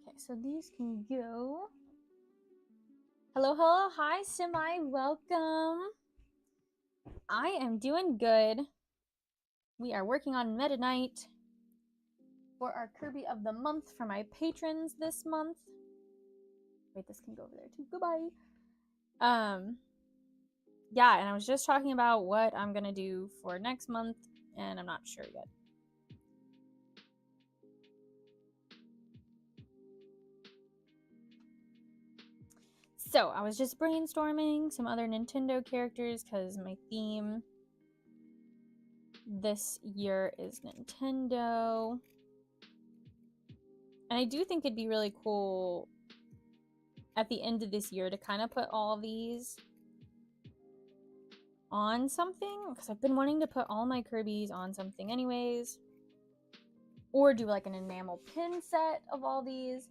Okay, so these can go. Hello, hello, hi, Semi, welcome. I am doing good. We are working on Meta Knight for our Kirby of the Month for my patrons this month. Wait, this can go over there too. Goodbye. Yeah, and I was just talking about what I'm gonna do for next month, and I'm not sure yet. So I was just brainstorming some other Nintendo characters because my theme this year is Nintendo. And I do think it'd be really cool at the end of this year to kind of put all these on something, because I've been wanting to put all my Kirby's on something anyways, or do like an enamel pin set of all these.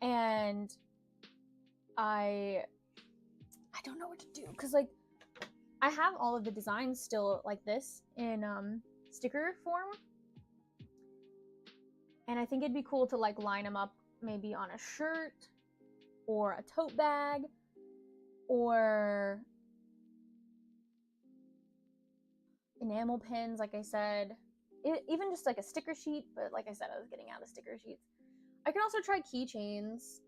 And I don't know what to do, because like I have all of the designs still like this in sticker form, and I think it'd be cool to like line them up maybe on a shirt or a tote bag or enamel pins, like I said. even just like a sticker sheet, but like I said, I was getting out of sticker sheets. I can also try keychains.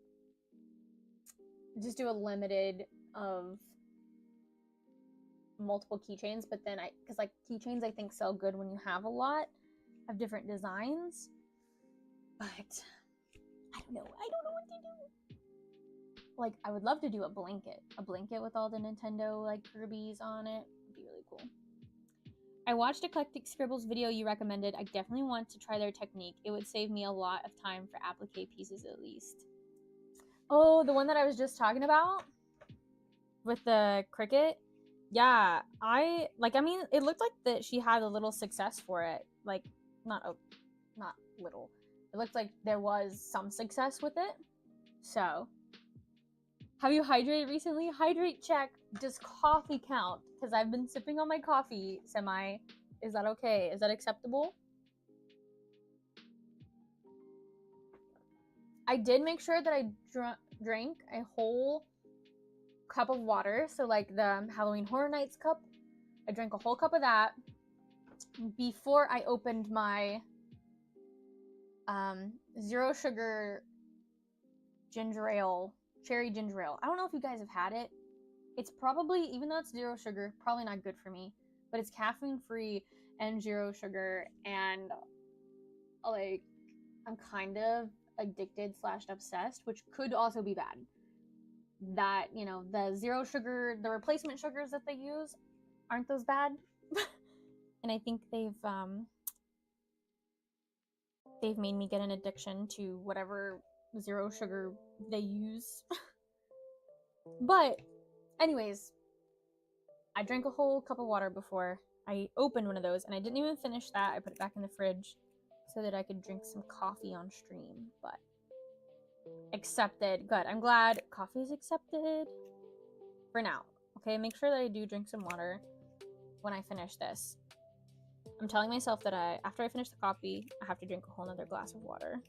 Just do a limited of multiple keychains, but then because like keychains I think sell good when you have a lot of different designs, but I don't know what to do. Like, I would love to do a blanket with all the Nintendo like Kirby's on it. It'd be really cool. I watched Eclectic Scribbles video you recommended. I definitely want to try their technique. It would save me a lot of time for applique pieces at least. Oh, the one that I was just talking about with the cricket. Yeah, I mean, it looked like that she had a little success for it. Like, not little. It looked like there was some success with it. So, have you hydrated recently? Hydrate check. Does coffee count? Because I've been sipping on my coffee semi. Is that okay? Is that acceptable? I did make sure that I drank a whole cup of water. So like the Halloween Horror Nights cup, I drank a whole cup of that before I opened my zero sugar ginger ale, cherry ginger ale. I don't know if you guys have had it. It's probably, even though it's zero sugar, probably not good for me, but it's caffeine free and zero sugar, and like I'm kind of addicted / obsessed, which could also be bad. That, you know, the zero sugar, the replacement sugars that they use, aren't those bad? And I think they've made me get an addiction to whatever zero sugar they use. But anyways, I drank a whole cup of water before I opened one of those, and I didn't even finish that. I put it back in the fridge so that I could drink some coffee on stream. But accepted. Good. I'm glad coffee is accepted for now. Okay, make sure that I do drink some water when I finish this. I'm telling myself that after I finish the coffee, I have to drink a whole nother glass of water.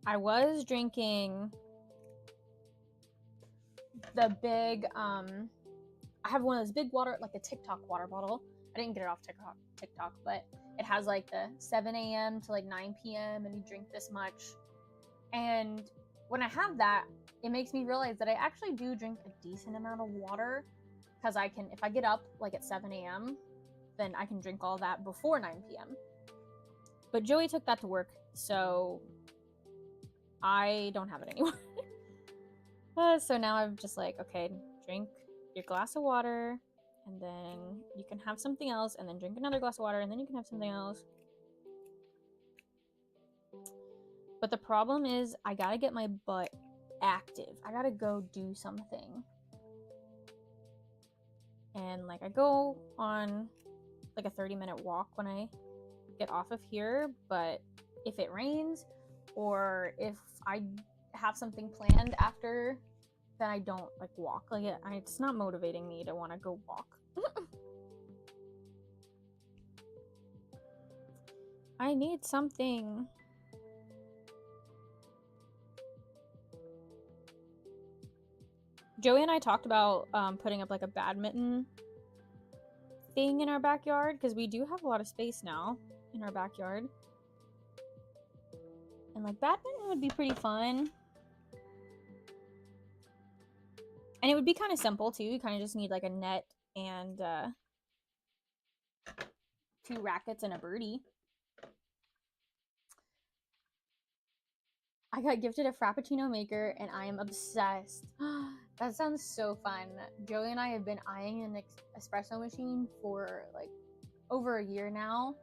I was drinking the big, I have one of those big water, like a TikTok water bottle. I didn't get it off TikTok, but it has like the 7 a.m. to like 9 p.m. and you drink this much. And when I have that, it makes me realize that I actually do drink a decent amount of water, because I can, if I get up like at 7 a.m., then I can drink all that before 9 p.m. But Joey took that to work, so I don't have it anymore. So now I'm just like, okay, drink your glass of water, and then you can have something else, and then drink another glass of water, and then you can have something else. But the problem is, I gotta get my butt active. I gotta go do something. And like, I go on like a 30-minute walk when I get off of here, but if it rains or if I have something planned after, then I don't like walk. Like, it's not motivating me to want to go walk. I need something. Joey and I talked about putting up like a badminton thing in our backyard, because we do have a lot of space now in our backyard. And like, badminton would be pretty fun. And it would be kind of simple too. You kind of just need like a net and 2 rackets and a birdie. I got gifted a Frappuccino maker and I am obsessed. That sounds so fun. Joey and I have been eyeing an espresso machine for like over a year now.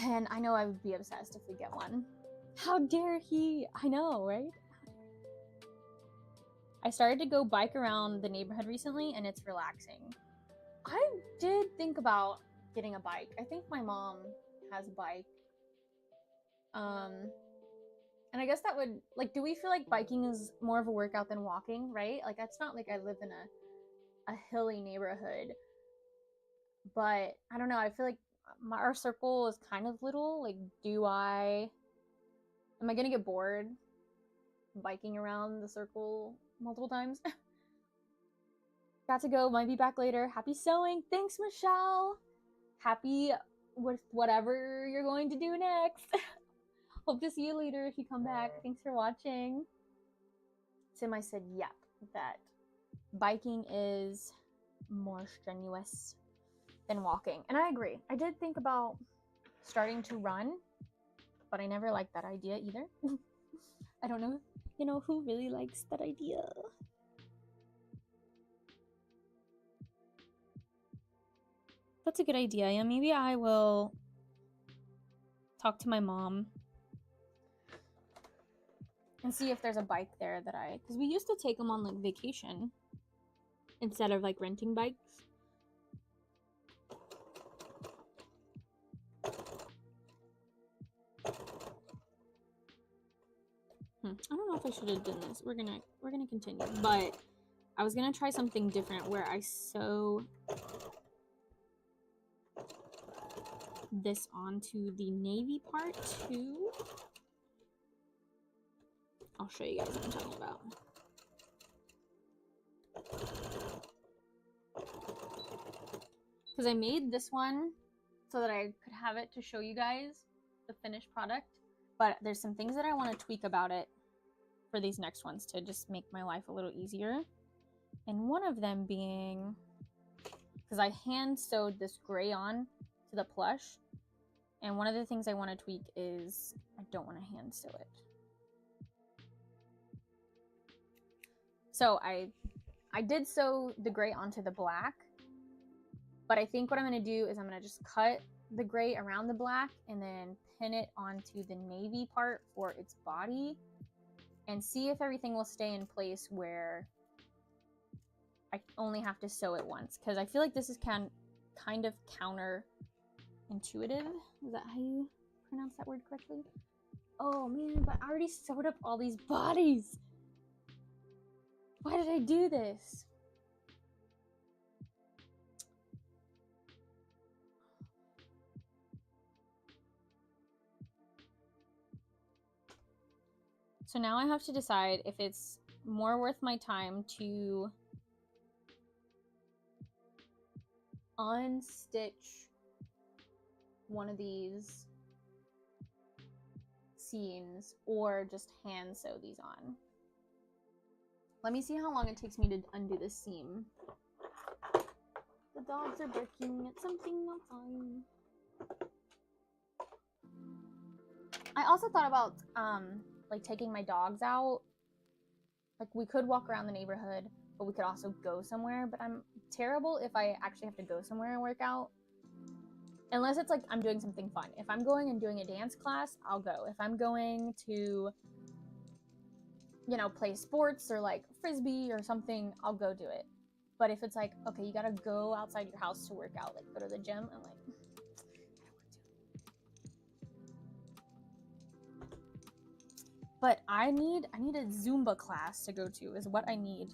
And I know I would be obsessed if we get one. How dare he? I know, right? I started to go bike around the neighborhood recently, and it's relaxing. I did think about getting a bike. I think my mom has a bike. And I guess that would, like, do we feel like biking is more of a workout than walking, right? Like, it's not like I live in a hilly neighborhood. But I don't know, I feel like our circle is kind of little. Like, am I gonna get bored biking around the circle multiple times? got to go. Might be back later. Happy sewing. Thanks, Michelle. Happy with whatever you're going to do next. Hope to see you later if you come back. Thanks for watching. Sim, I said, yep, that biking is more strenuous than walking. And I agree. I did think about starting to run, but I never liked that idea either. I don't know, you know, who really likes that idea. That's a good idea. Yeah, maybe I will talk to my mom and see if there's a bike there that because we used to take them on like vacation instead of like renting bikes. I don't know if I should have done this. We're gonna continue, but I was gonna try something different where I sew this onto the navy part too. I'll show you guys what I'm talking about. Because I made this one so that I could have it to show you guys the finished product. But there's some things that I want to tweak about it for these next ones to just make my life a little easier. And one of them being, because I hand sewed this gray on to the plush. And one of the things I want to tweak is I don't want to hand sew it. So I did sew the gray onto the black, but I think what I'm going to do is I'm going to just cut the gray around the black and then pin it onto the navy part for its body and see if everything will stay in place where I only have to sew it once, because I feel like this is kind of counterintuitive. Is that how you pronounce that word correctly? Oh man, but I already sewed up all these bodies. Why did I do this? So now I have to decide if it's more worth my time to unstitch one of these seams or just hand sew these on. Let me see how long it takes me to undo this seam. The dogs are barking at something outside. I also thought about like taking my dogs out. Like we could walk around the neighborhood, but we could also go somewhere. But I'm terrible if I actually have to go somewhere and work out. Unless it's like I'm doing something fun. If I'm going and doing a dance class, I'll go. If I'm going to, you know, play sports or like frisbee or something, I'll go do it. But if it's like, okay, you gotta go outside your house to work out, like go to the gym, I'm like, but I need a Zumba class to go to is what I need.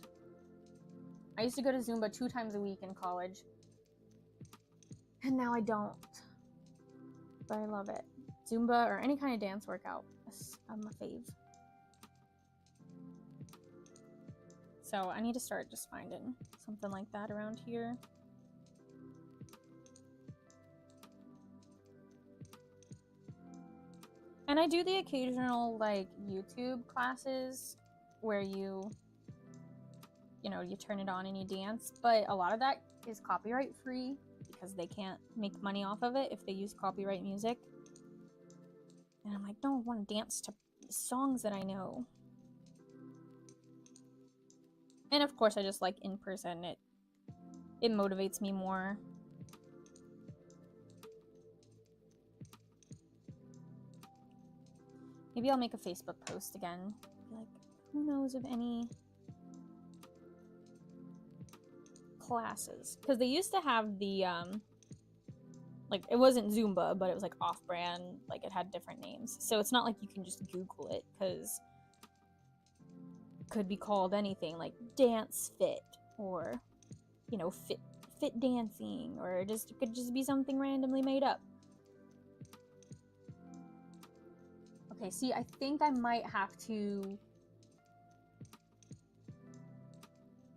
I used to go to Zumba 2 times a week in college. And now I don't. But I love it. Zumba or any kind of dance workout. I'm a fave. So I need to start just finding something like that around here. And I do the occasional like YouTube classes where you know, you turn it on and you dance, but a lot of that is copyright free because they can't make money off of it if they use copyright music. And I'm like, no, I want to dance to songs that I know. And of course I just like in person, it motivates me more. Maybe I'll make a Facebook post again. Be like, who knows of any classes? Because they used to have the like it wasn't Zumba, but it was like off-brand, like it had different names. So it's not like you can just Google it, because it could be called anything like Dance Fit or, you know, fit dancing, or it could just be something randomly made up. Okay, see, I think I might have to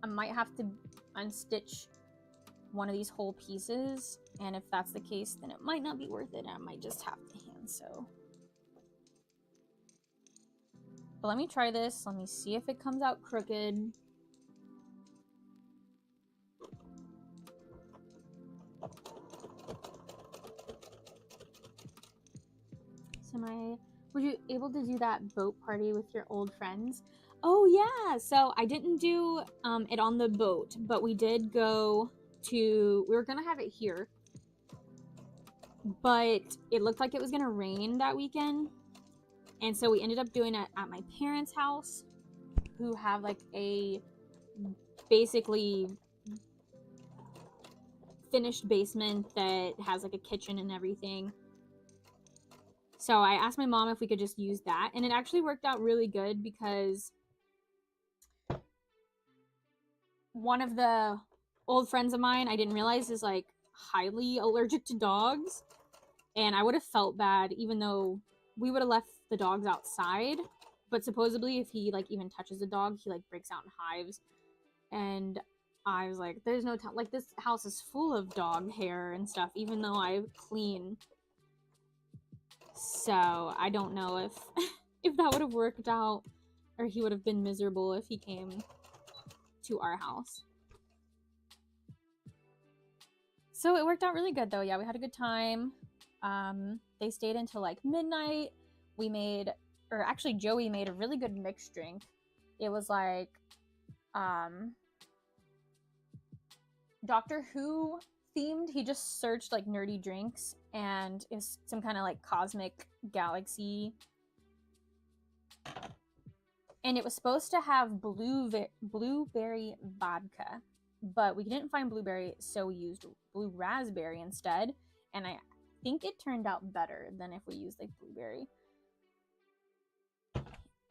I might have to unstitch one of these whole pieces, and if that's the case, then it might not be worth it. I might just have to hand sew. But let me try this. Let me see if it comes out crooked. So were you able to do that boat party with your old friends? Oh yeah, so I didn't do it on the boat, but we did go to, we were gonna have it here, but it looked like it was gonna rain that weekend, and so we ended up doing it at my parents' house, who have like a basically finished basement that has like a kitchen and everything. So I asked my mom if we could just use that, and it actually worked out really good because one of the old friends of mine, I didn't realize, is like highly allergic to dogs, and I would have felt bad even though we would have left the dogs outside, but supposedly if he like even touches a dog, he like breaks out in hives. And I was like, there's no time, like this house is full of dog hair and stuff, even though I clean. So I don't know if if that would have worked out, or he would have been miserable if he came to our house. So it worked out really good though. Yeah, we had a good time. They stayed until like midnight. We made, or actually Joey made a really good mixed drink. It was like Doctor Who themed. He just searched like nerdy drinks, and it was some kind of like cosmic galaxy, and it was supposed to have blueberry vodka, but we didn't find blueberry, so we used blue raspberry instead, and I think it turned out better than if we used like blueberry.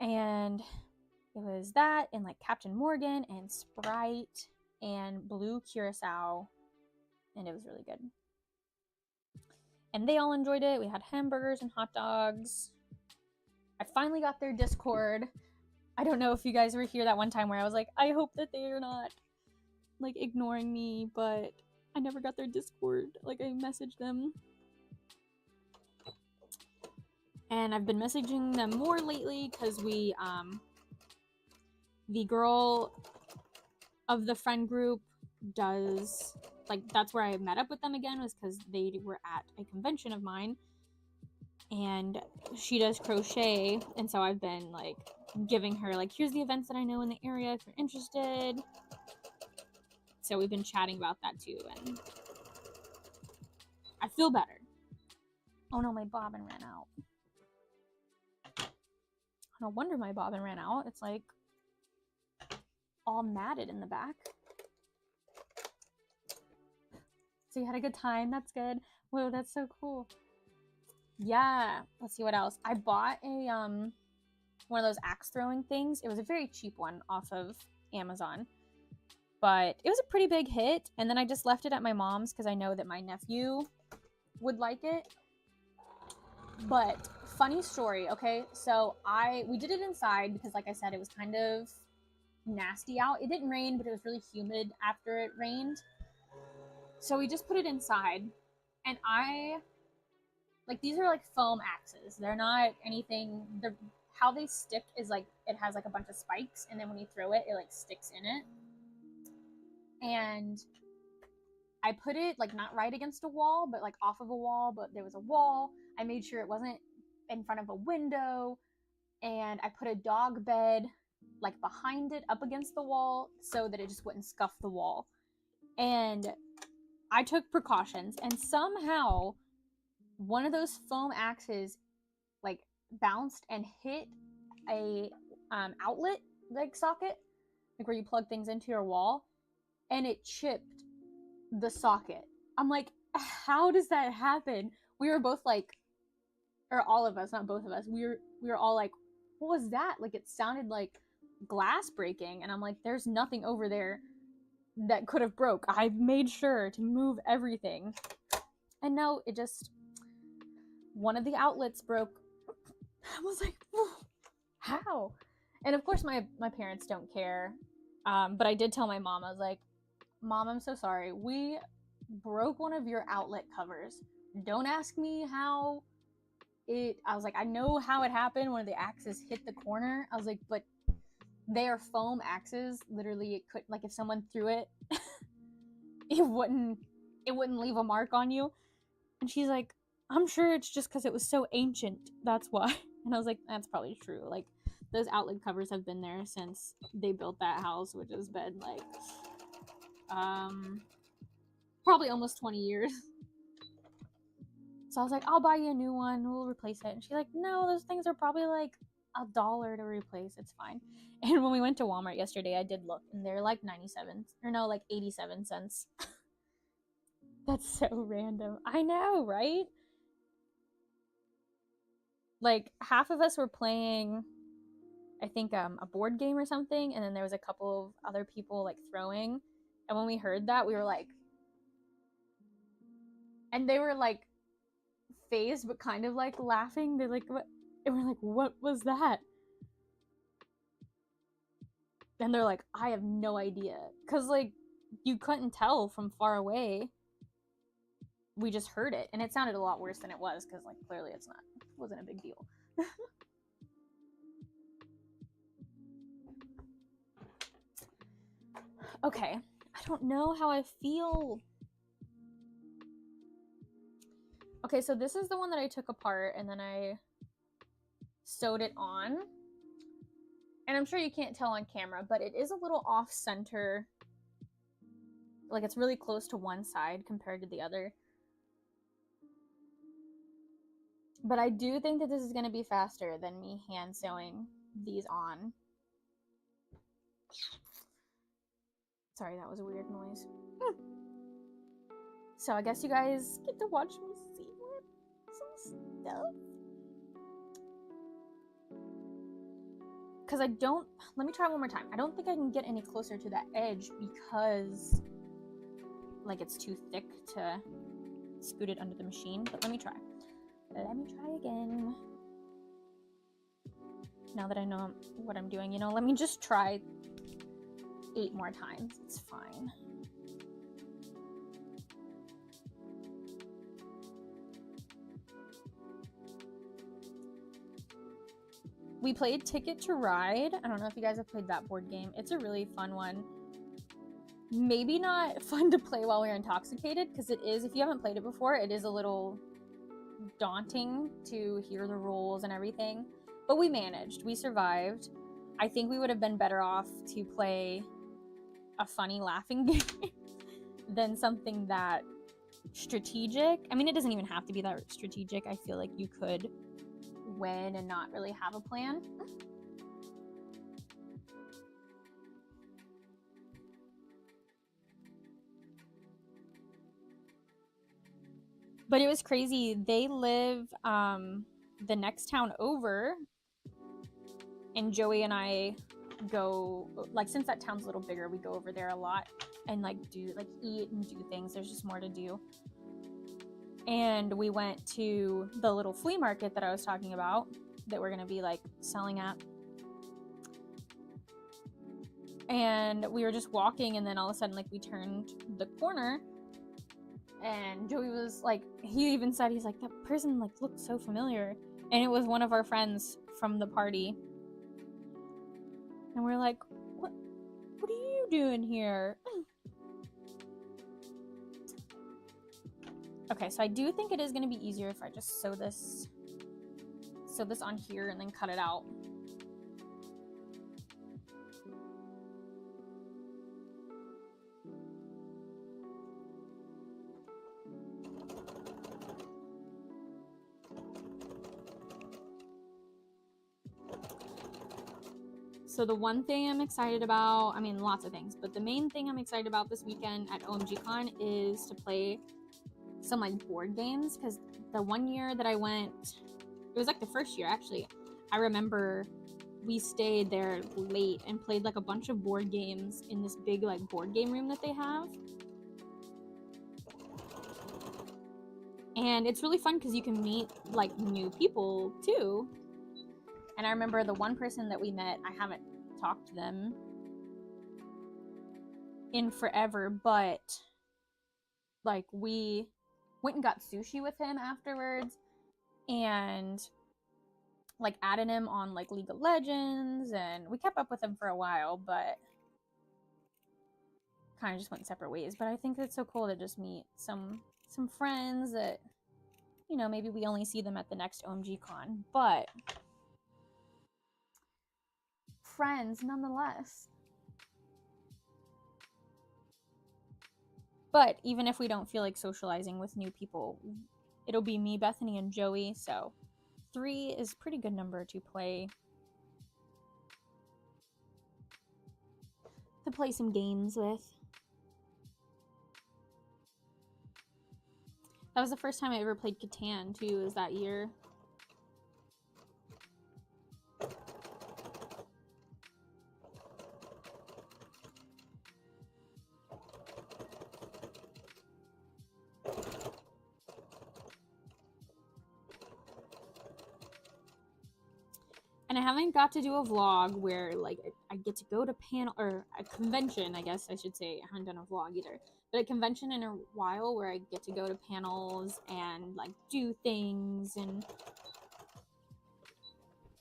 And it was that, and like Captain Morgan and Sprite and blue curacao, and it was really good. And they all enjoyed it. We had hamburgers and hot dogs. I finally got their Discord. I don't know if you guys were here that one time where I was like, I hope that they are not like ignoring me, but I never got their Discord. Like, I messaged them. And I've been messaging them more lately because we, the girl of the friend group does, like, that's where I met up with them again, was because they were at a convention of mine, and she does crochet, and so I've been like giving her like, here's the events that I know in the area if you're interested. So we've been chatting about that too, and I feel better. Oh no, my bobbin ran out. No wonder my bobbin ran out. It's like all matted in the back. So you had a good time. That's good. Whoa, that's so cool. Yeah. Let's see what else. I bought a one of those axe throwing things. It was a very cheap one off of Amazon, but it was a pretty big hit. And then I just left it at my mom's because I know that my nephew would like it. But funny story, okay? So we did it inside because, like I said, it was kind of nasty out. It didn't rain, but it was really humid after it rained. So we just put it inside, and these are like foam axes. They're not anything. How they stick is like, it has like a bunch of spikes, and then when you throw it, it like sticks in it. And I put it like not right against a wall, but like off of a wall, but there was a wall. I made sure it wasn't in front of a window, and I put a dog bed like behind it up against the wall so that it just wouldn't scuff the wall. And I took precautions, and somehow one of those foam axes like bounced and hit a outlet like socket, like where you plug things into your wall, and it chipped the socket. I'm like, how does that happen? We were both like, or all of us, not both of us, we were all like, what was that? Like, it sounded like glass breaking, and I'm like, there's nothing over there that could have broke. I made sure to move everything, and no, it just, one of the outlets broke. I was like, how? And of course my parents don't care. But I did tell my mom, I was like, Mom, I'm so sorry. We broke one of your outlet covers. Don't ask me how I was like, I know how it happened when the axes hit the corner. I was like, but they are foam axes. Literally, it could, like, if someone threw it, it wouldn't leave a mark on you. And she's like, I'm sure it's just because it was so ancient. That's why. And I was like, that's probably true. Like, those outlet covers have been there since they built that house, which has been like, probably almost 20 years. So I was like, I'll buy you a new one. We'll replace it. And she's like, no, those things are probably like $1 to replace. It's fine. And when we went to Walmart yesterday, I did look, and they're like 87 cents. That's so random. I know, right? Like, half of us were playing, I think, a board game or something, and then there was a couple of other people like throwing. And when we heard that, we were like, and they were like phased, but kind of like laughing. They're like, what? And we're like, what was that? And they're like, I have no idea. Because, like, you couldn't tell from far away. We just heard it. And it sounded a lot worse than it was. Because, like, clearly it wasn't a big deal. Okay. I don't know how I feel. Okay, so this is the one that I took apart. And then I sewed it on. And I'm sure you can't tell on camera, but it is a little off center. Like, it's really close to one side compared to the other. But I do think that this is going to be faster than me hand sewing these on. Sorry, that was a weird noise. So I guess you guys get to watch me see some stuff. Because let me try one more time. I don't think I can get any closer to that edge because, like, it's too thick to scoot it under the machine. But let me try. Let me try again. Now that I know what I'm doing, let me just try 8 more times. It's fine. We played Ticket to Ride. I don't know if you guys have played that board game. It's a really fun one. Maybe not fun to play while we're intoxicated, because it is, if you haven't played it before, it is a little daunting to hear the rules and everything. But we managed. We survived. I think we would have been better off to play a funny laughing game than something that strategic. I mean, it doesn't even have to be that strategic. I feel like you could win and not really have a plan. But it was crazy. They live the next town over, and Joey and I go, like, since that town's a little bigger, we go over there a lot and like eat and do things. There's just more to do. And we went to the little flea market that I was talking about that we're going to be like selling at. And we were just walking, and then all of a sudden, like, we turned the corner, and Joey was like, he even said, he's like, that person like looked so familiar. And it was one of our friends from the party. And we're like, what are you doing here? Okay, so I do think it is going to be easier if I just sew this on here and then cut it out. So the one thing I'm excited about, I mean, lots of things, but the main thing I'm excited about this weekend at OMGCon is to play some like board games, because the one year that I went, it was like the first year actually, I remember we stayed there late and played like a bunch of board games in this big like board game room that they have. And it's really fun because you can meet like new people too. And I remember the one person that we met, I haven't talked to them in forever, but like we went and got sushi with him afterwards and like added him on like League of Legends, and we kept up with him for a while, but kind of just went separate ways. But I think it's so cool to just meet some friends that, you know, maybe we only see them at the next OMG con, but friends nonetheless. But even if we don't feel like socializing with new people, it'll be me, Bethany, and Joey. So 3 is a pretty good number to play some games with. That was the first time I ever played Catan too, is that year. And I haven't got to do a vlog where like I get to go to panel or a convention, I guess I should say. I haven't done a vlog either, but a convention in a while where I get to go to panels and like do things, and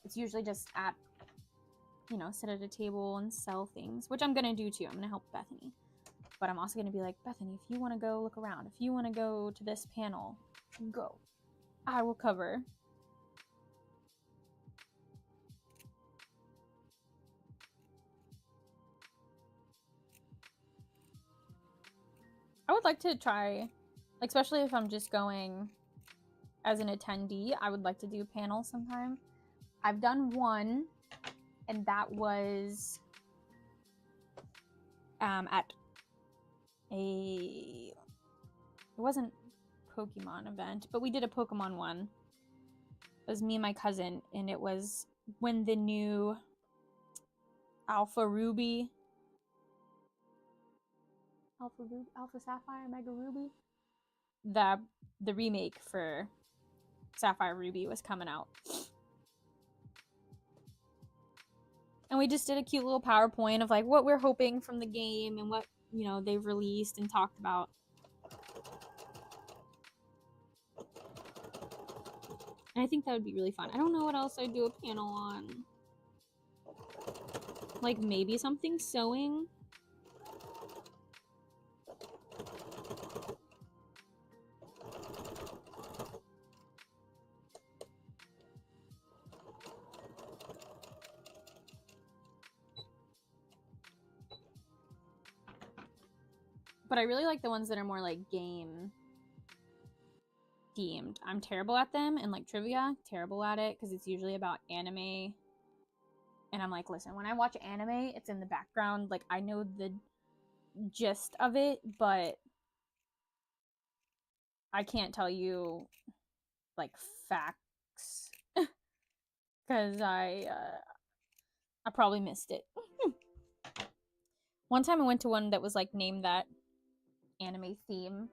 it's usually just at, you know, sit at a table and sell things, which I'm gonna do too. I'm gonna help Bethany, but I'm also gonna be like, Bethany, if you want to go look around, if you want to go to this panel, go. I will cover. I would like to try, like, especially if I'm just going as an attendee, I would like to do a panel sometime. I've done one, and that was at it wasn't Pokemon event, but we did a Pokemon one. It was me and my cousin, and it was when the new Alpha Sapphire, Mega Ruby, the remake for Sapphire Ruby was coming out. And we just did a cute little PowerPoint of like what we're hoping from the game and what, you know, they've released and talked about. And I think that would be really fun. I don't know what else I'd do a panel on. Like maybe something sewing. But I really like the ones that are more like game themed. I'm terrible at them, and like trivia, terrible at it because it's usually about anime. And I'm like, listen, when I watch anime, it's in the background. Like I know the gist of it, but I can't tell you like facts because I probably missed it. One time I went to one that was like named that anime theme,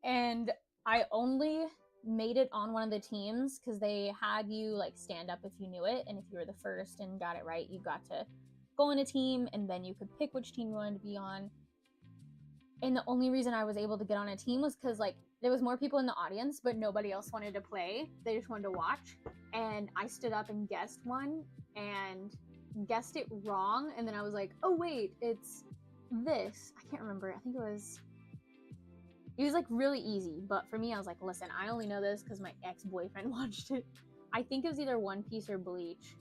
and I only made it on one of the teams because they had you like stand up if you knew it, and if you were the first and got it right, you got to go on a team, and then you could pick which team you wanted to be on. And the only reason I was able to get on a team was because like there was more people in the audience, but nobody else wanted to play. They just wanted to watch. And I stood up and guessed one and guessed it wrong. And then I was like, oh wait, it's this. I can't remember. I think it was like really easy. But for me, I was like, listen, I only know this because my ex-boyfriend watched it. I think it was either One Piece or Bleach.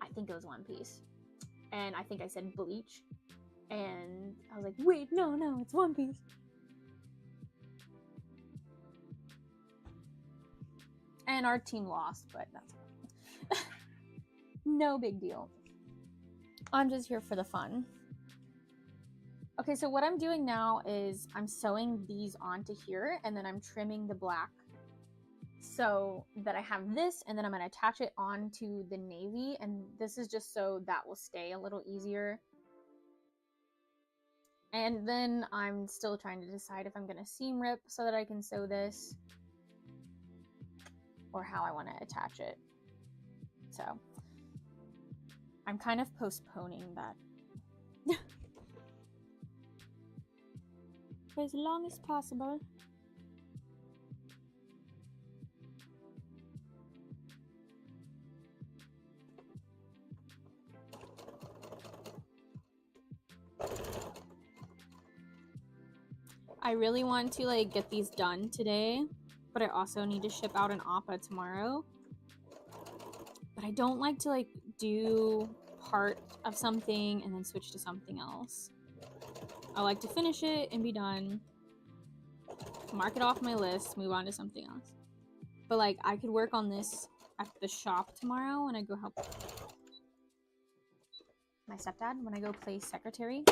I think it was One Piece. And I think I said Bleach. And I was like, wait, no, it's One Piece. And our team lost, but that's okay. No big deal. I'm just here for the fun. Okay, so what I'm doing now is I'm sewing these onto here, and then I'm trimming the black so that I have this, and then I'm going to attach it onto the navy, and this is just so that will stay a little easier. And then I'm still trying to decide if I'm going to seam rip so that I can sew this or how I want to attach it. So I'm kind of postponing that For as long as possible. I really want to like get these done today, but I also need to ship out an APA tomorrow. But I don't like to like do part of something and then switch to something else. I like to finish it and be done, mark it off my list, move on to something else. But like I could work on this at the shop tomorrow when I go help my stepdad when I go play secretary.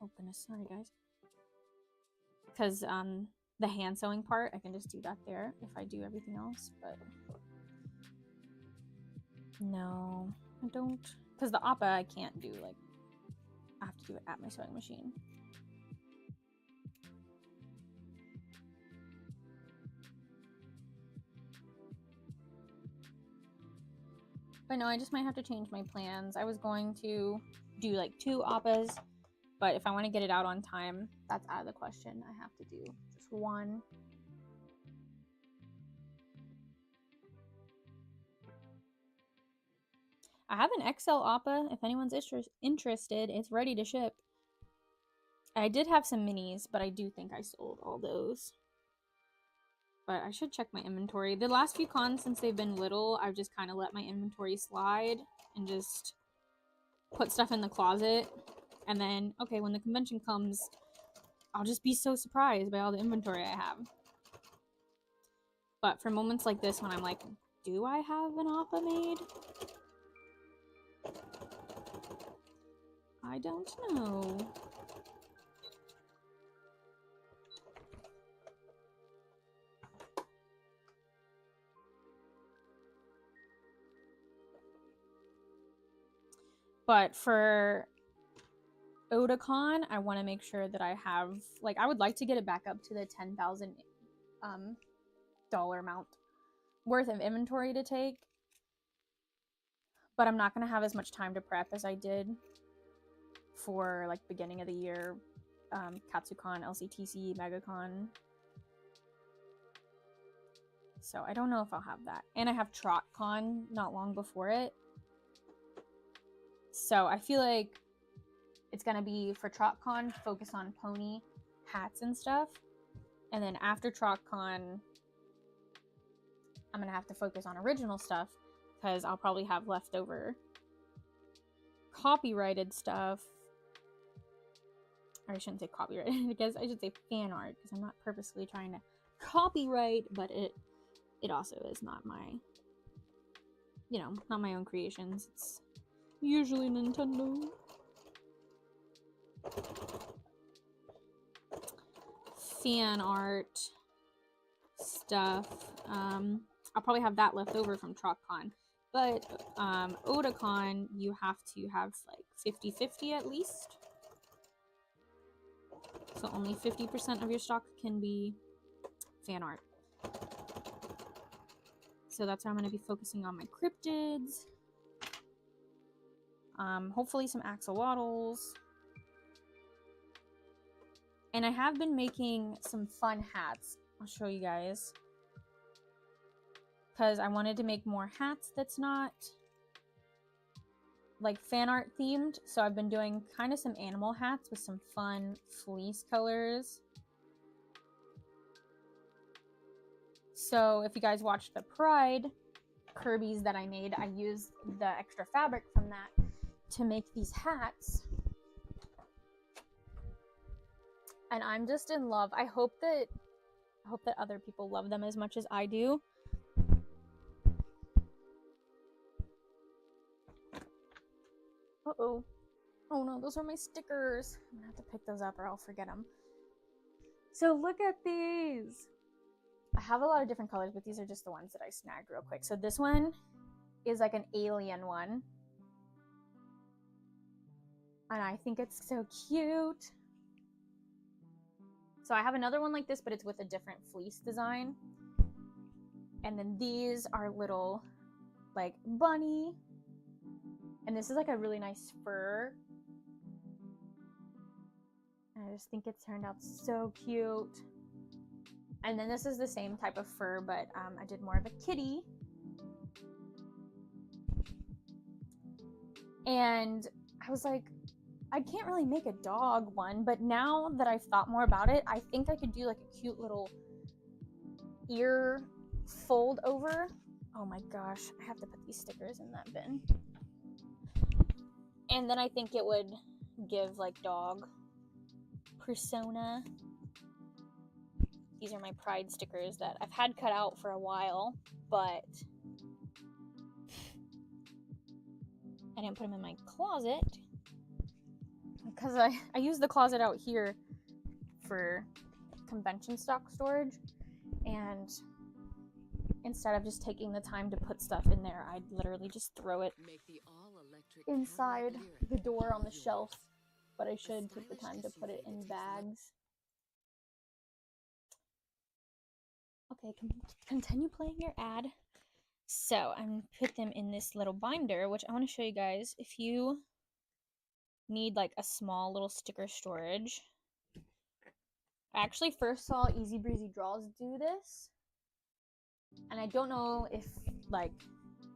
Oh goodness, sorry guys. Because the hand sewing part, I can just do that there if I do everything else, but no, I don't. Because the APA I can't do, like, I have to do it at my sewing machine. But no, I just might have to change my plans. I was going to do like 2 APAs, but if I want to get it out on time, that's out of the question. I have to do just 1. I have an XL APA. If anyone's interested, it's ready to ship. I did have some minis, but I do think I sold all those. But I should check my inventory. The last few cons, since they've been little, I've just kind of let my inventory slide and just put stuff in the closet. And then, okay, when the convention comes, I'll just be so surprised by all the inventory I have. But for moments like this, when I'm like, do I have an APA made? I don't know. But for Otakon, I want to make sure that I have, like, I would like to get it back up to the $10,000 dollar amount worth of inventory to take. But I'm not going to have as much time to prep as I did for, like, beginning of the year, KatsuCon, LCTC, MegaCon. So I don't know if I'll have that. And I have TrotCon not long before it. So I feel like it's going to be, for TrotCon, focus on pony hats and stuff. And then after TrotCon, I'm going to have to focus on original stuff, because I'll probably have leftover copyrighted stuff. Or I shouldn't say copyrighted, because I should say fan art, because I'm not purposely trying to copyright, but it also is not my, you know, not my own creations. It's usually Nintendo. Fan art stuff. I'll probably have that left over from TrotCon. But Otakon, you have to have like 50-50 at least. So only 50% of your stock can be fan art. So that's where I'm going to be focusing on my cryptids. Hopefully some axolotls. And I have been making some fun hats. I'll show you guys. Because I wanted to make more hats that's not like fan art themed. So I've been doing kind of some animal hats with some fun fleece colors. So if you guys watched the Pride Kirby's that I made, I used the extra fabric from that to make these hats. And I'm just in love. I hope that other people love them as much as I do. Uh-oh. Oh no, those are my stickers. I'm gonna have to pick those up or I'll forget them. So look at these. I have a lot of different colors, but these are just the ones that I snagged real quick. So this one is like an alien one. And I think it's so cute. So I have another one like this, but it's with a different fleece design. And then these are little like bunny. And this is like a really nice fur I just think it turned out so cute. And then this is the same type of fur, but I did more of a kitty. And I was like, I can't really make a dog one, but now that I've thought more about it, I think I could do like a cute little ear fold over. Oh my gosh, I have to put these stickers in that bin. And then I think it would give like dog persona. These are my pride stickers that I've had cut out for a while, but I didn't put them in my closet because I use the closet out here for convention stock storage, and instead of just taking the time to put stuff in there, I'd literally just throw it inside the door on the shelf, but I should take the time to put it in bags. Okay, continue playing your ad. So I'm put them in this little binder, which I want to show you guys. If you need like a small little sticker storage, I actually first saw Easy Breezy Draws do this, and I don't know if like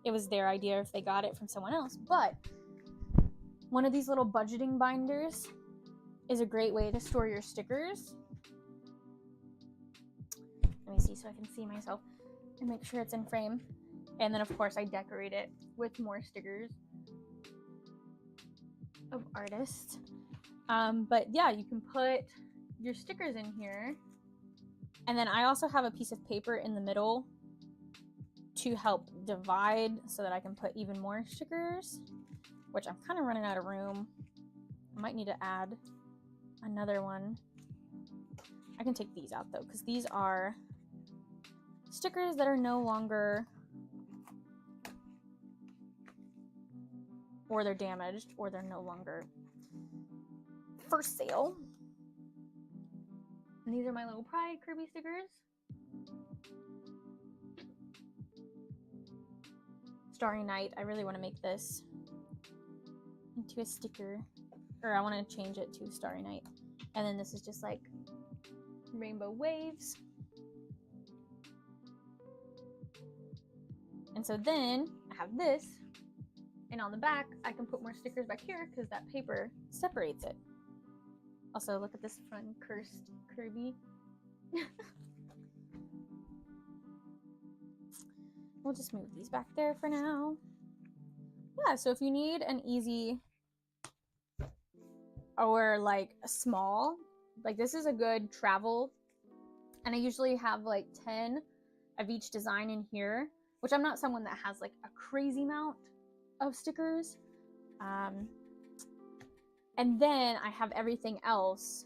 it was their idea or if they got it from someone else, but one of these little budgeting binders is a great way to store your stickers. Let me see so I can see myself and make sure it's in frame. And then of course I decorate it with more stickers of artists. But yeah, you can put your stickers in here. And then I also have a piece of paper in the middle to help divide so that I can put even more stickers, which I'm kind of running out of room. I might need to add another one. I can take these out though, because these are stickers that are no longer, or they're damaged, or they're no longer for sale. And these are my little Pride Kirby stickers. Starry Night, I really want to make this into a sticker, or I want to change it to Starry Night. And then this is just like rainbow waves. And so then I have this, and on the back I can put more stickers back here because that paper separates it. Also, look at this fun cursed Kirby. We'll just move these back there for now. Yeah, so if you need an easy or like a small, like this is a good travel, and I usually have like 10 of each design in here, which I'm not someone that has like a crazy amount of stickers. And then I have everything else,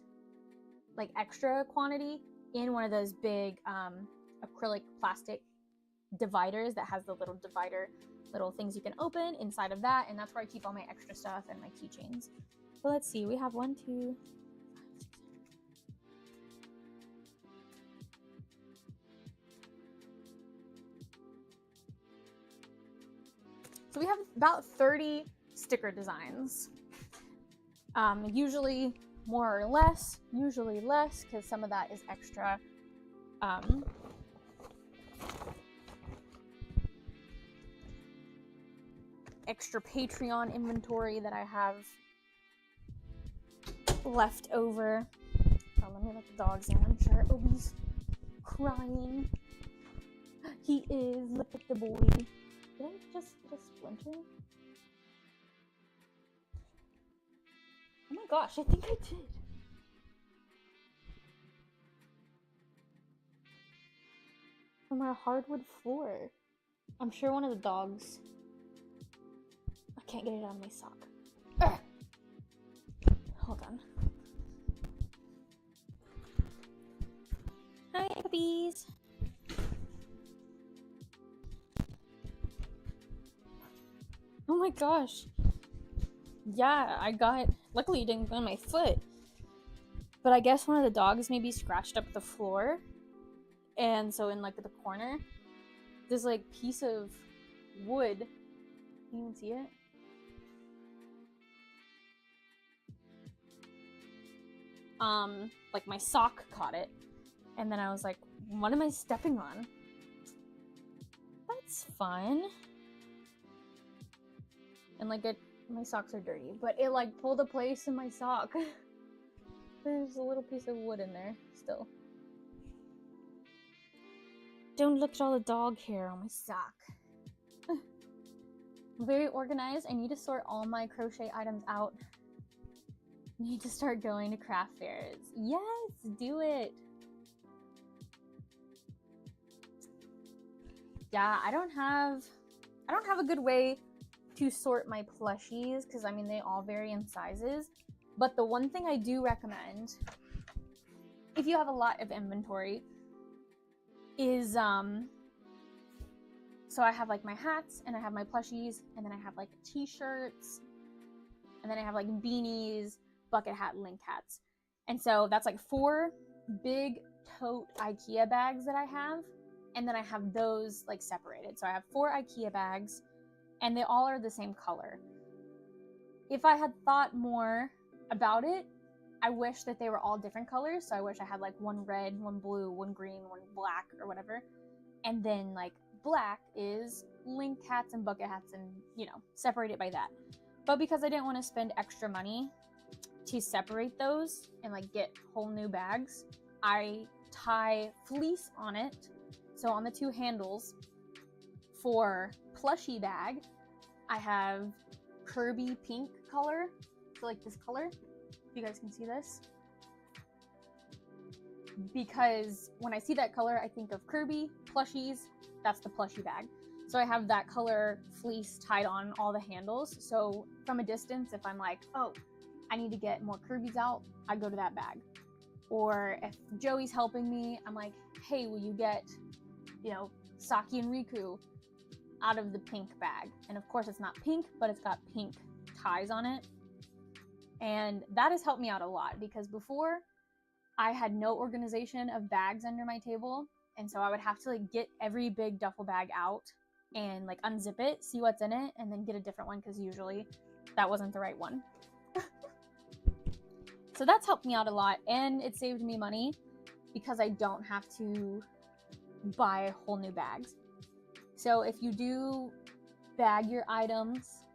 like extra quantity, in one of those big acrylic plastic dividers that has the little divider, little things you can open inside of that, and that's where I keep all my extra stuff and my keychains. So let's see, we have 1, 2, 5, 6, 7. So we have about 30 sticker designs. Usually more or less, usually less, because some of that is extra extra Patreon inventory that I have left over. Oh, let me let the dogs in. I'm sure Obi's crying. He is. Look at the boy. Did I just splinter? Oh my gosh, I think I did. From our hardwood floor. I'm sure one of the dogs. I can't get it out of my sock. Ugh. Hold on. Hi, puppies. Oh my gosh. Yeah, I got, luckily it didn't go on my foot, but I guess one of the dogs maybe scratched up the floor, and so in like the corner, this like piece of wood, you can see it? like my sock caught it. And then I was like, what am I stepping on? That's fun. And like my socks are dirty, but it like pulled a place in my sock. There's a little piece of wood in there still. Don't look at all the dog hair on my sock. Very organized. I need to sort all my crochet items out. Need to start going to craft fairs. Yes, do it. Yeah, I don't have a good way to sort my plushies because I mean they all vary in sizes. But the one thing I do recommend, if you have a lot of inventory, is so I have like my hats and I have my plushies and then I have like t-shirts and then I have like beanies, bucket hat, link hats. And so that's like 4 big tote IKEA bags that I have. And then I have those like separated. So I have 4 IKEA bags and they all are the same color. If I had thought more about it, I wish that they were all different colors. So I wish I had like 1 red, 1 blue, 1 green, 1 black or whatever. And then like black is link hats and bucket hats and, you know, separate it by that. But because I didn't want to spend extra money to separate those and like get whole new bags, I tie fleece on it. So on the 2 handles for plushie bag, I have Kirby pink color. So like this color, if you guys can see this. Because when I see that color, I think of Kirby, plushies, that's the plushie bag. So I have that color fleece tied on all the handles. So from a distance, if I'm like, oh, I need to get more Kirby's out, I go to that bag. Or if Joey's helping me, I'm like, hey, will you get, you know, Saki and Riku out of the pink bag? And of course it's not pink, but it's got pink ties on it. And that has helped me out a lot because before I had no organization of bags under my table. And so I would have to like get every big duffel bag out and like unzip it, see what's in it, and then get a different one because usually that wasn't the right one. So that's helped me out a lot and it saved me money because I don't have to buy whole new bags. So if you do bag your items,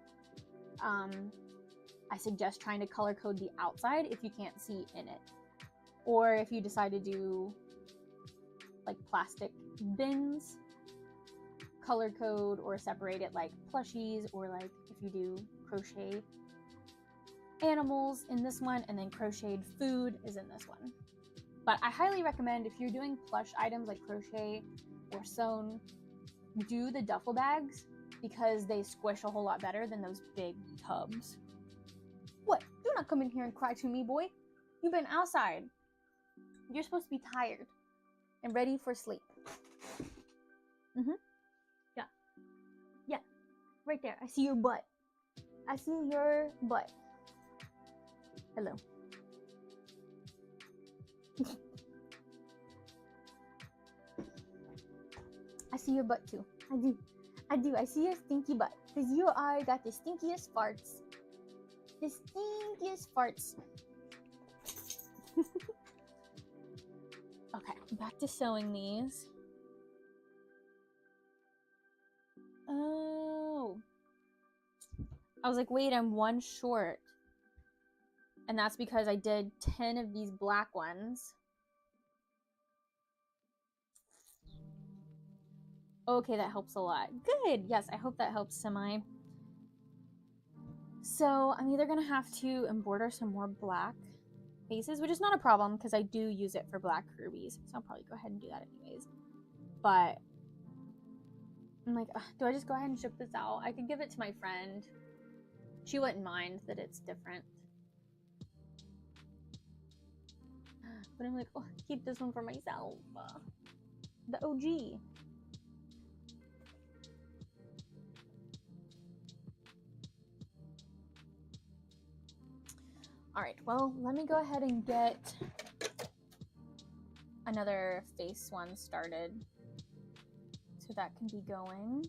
I suggest trying to color code the outside if you can't see in it. Or if you decide to do like plastic bins, color code or separate it like plushies, or like if you do crochet animals in this one and then crocheted food is in this one. But I highly recommend if you're doing plush items like crochet or sewn, do the duffel bags because they squish a whole lot better than those big tubs. What? Do not come in here and cry to me, boy. You've been outside. You're supposed to be tired and ready for sleep. Yeah. Yeah. Right there. I see your butt. I see your butt. Hello. I see your butt too. I do. I do. I see your stinky butt. Because you got the stinkiest farts. The stinkiest farts. Okay, back to sewing these. Oh. I was like, wait, I'm 1 short. And that's because I did 10 of these black ones. Okay, that helps a lot. Good. Yes, I hope that helps semi. So I'm either going to have to embroider some more black faces, which is not a problem because I do use it for black Kirby's. So I'll probably go ahead and do that anyways. But I'm like, do I just go ahead and ship this out? I could give it to my friend. She wouldn't mind that it's different. But I'm like, oh, keep this one for myself. The OG. Alright, well, let me go ahead and get another face one started. So that can be going.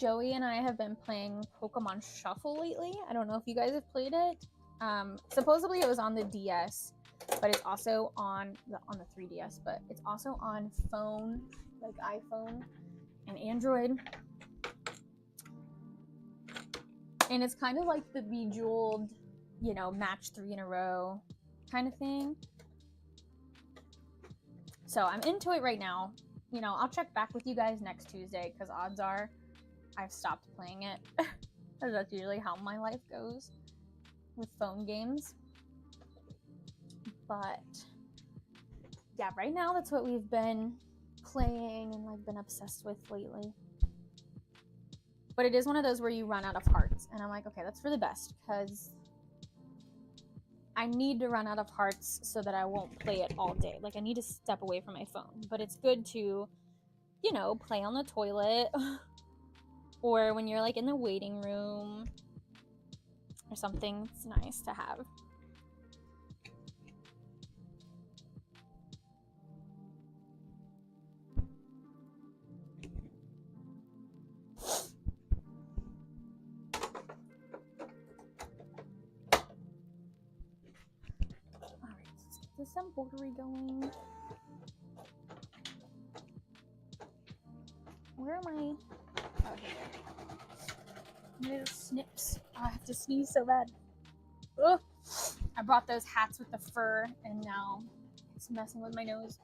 Joey and I have been playing Pokemon Shuffle lately. I don't know if you guys have played it. Supposedly it was on the DS, but it's also on the 3DS, but it's also on phone, like iPhone and Android. And it's kind of like the Bejeweled, you know, match 3 in a row kind of thing. So I'm into it right now. You know, I'll check back with you guys next Tuesday, because odds are I've stopped playing it. Because that's usually how my life goes with phone games. But yeah, right now that's what we've been playing and like been obsessed with lately. But it is one of those where you run out of hearts, and I'm like, okay, that's for the best, because I need to run out of hearts so that I won't play it all day. Like, I need to step away from my phone. But it's good to, you know, play on the toilet or when you're like in the waiting room or something. It's nice to have. Alright, let's get this embroidery going. Where am I? Oh, here. Little snips. Oh, I have to sneeze so bad. Ugh. I brought those hats with the fur, and now it's messing with my nose.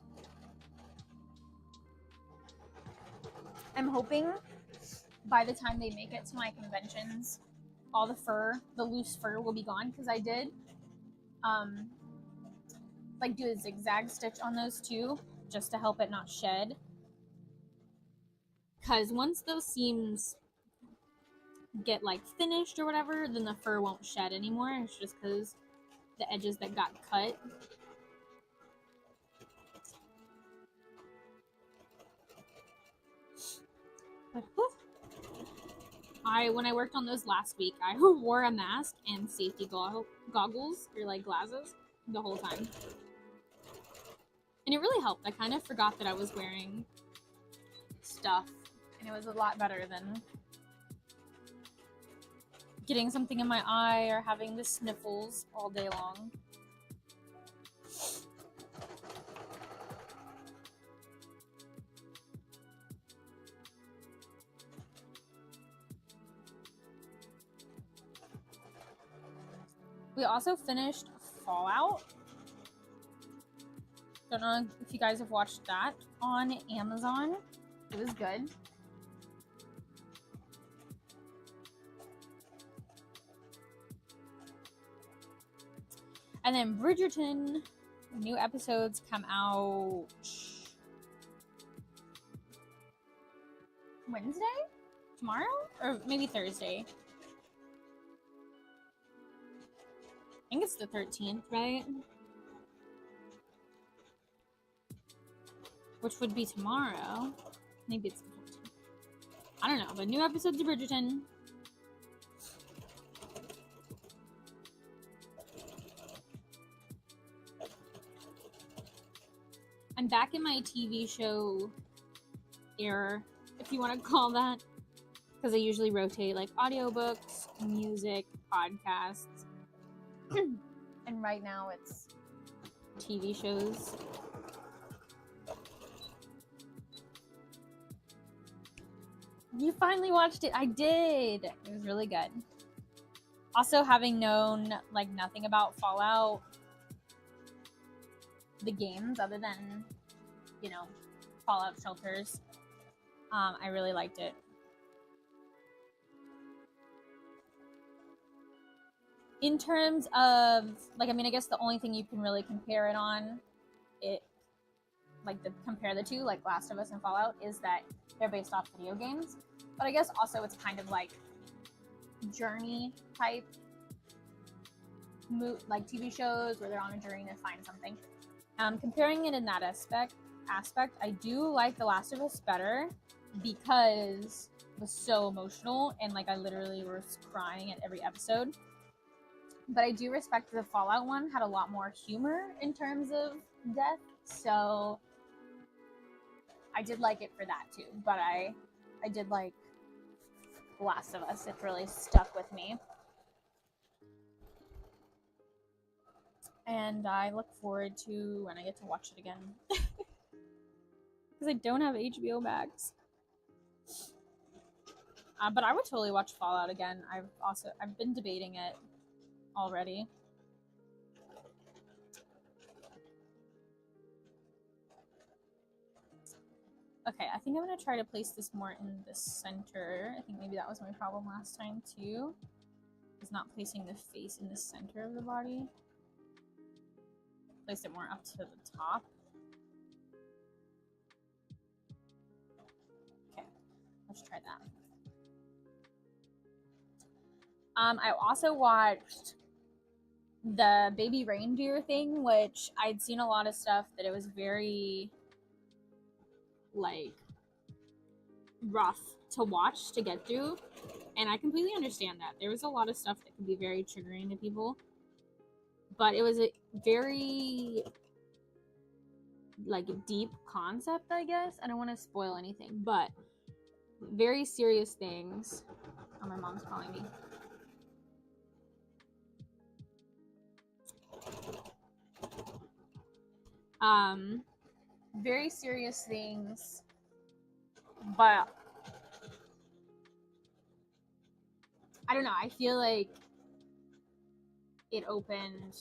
I'm hoping by the time they make it to my conventions, all the fur, the loose fur, will be gone, because I did like do a zigzag stitch on those too, just to help it not shed. Because once those seams get like finished or whatever, then the fur won't shed anymore. It's just because the edges that got cut. But when I worked on those last week, I wore a mask and safety goggles, or like glasses, the whole time. And it really helped. I kind of forgot that I was wearing stuff, and it was a lot better than getting something in my eye or having the sniffles all day long. We also finished Fallout. Don't know if you guys have watched that on Amazon. It was good. And then Bridgerton, new episodes come out Wednesday? Tomorrow? Or maybe Thursday. I think it's the 13th, right? Which would be tomorrow. Maybe it's the 14th. I don't know, but new episodes of Bridgerton. I'm back in my TV show era, if you want to call that, because I usually rotate like audiobooks, music, podcasts, and right now it's TV shows. You finally watched it. I did. It was really good. Also, having known like nothing about Fallout, the games, other than, you know, Fallout Shelters, I really liked it. In terms of, like, I mean, I guess the only thing you can really compare it on, compare the two, like Last of Us and Fallout, is that they're based off video games. But I guess also it's kind of like journey type, like TV shows where they're on a journey to find something. Comparing it in that aspect, I do like The Last of Us better because it was so emotional and like I literally was crying at every episode. But I do respect the Fallout one had a lot more humor in terms of death, so I did like it for that too. But I did like Last of Us. It really stuck with me. And I look forward to when I get to watch it again. Because I don't have HBO Max. But I would totally watch Fallout again. I've been debating it already. Okay, I think I'm going to try to place this more in the center. I think maybe that was my problem last time too. Is not placing the face in the center of the body. Place it more up to the top. Okay, let's try that. I also watched the baby reindeer thing, which I'd seen a lot of stuff that it was very like rough to watch to get through, and I completely understand that. There was a lot of stuff that could be very triggering to people, but it was a very like deep concept, I guess. I don't want to spoil anything, but very serious things. Oh, my mom's calling me. Very serious things, but I don't know, I feel like it opened,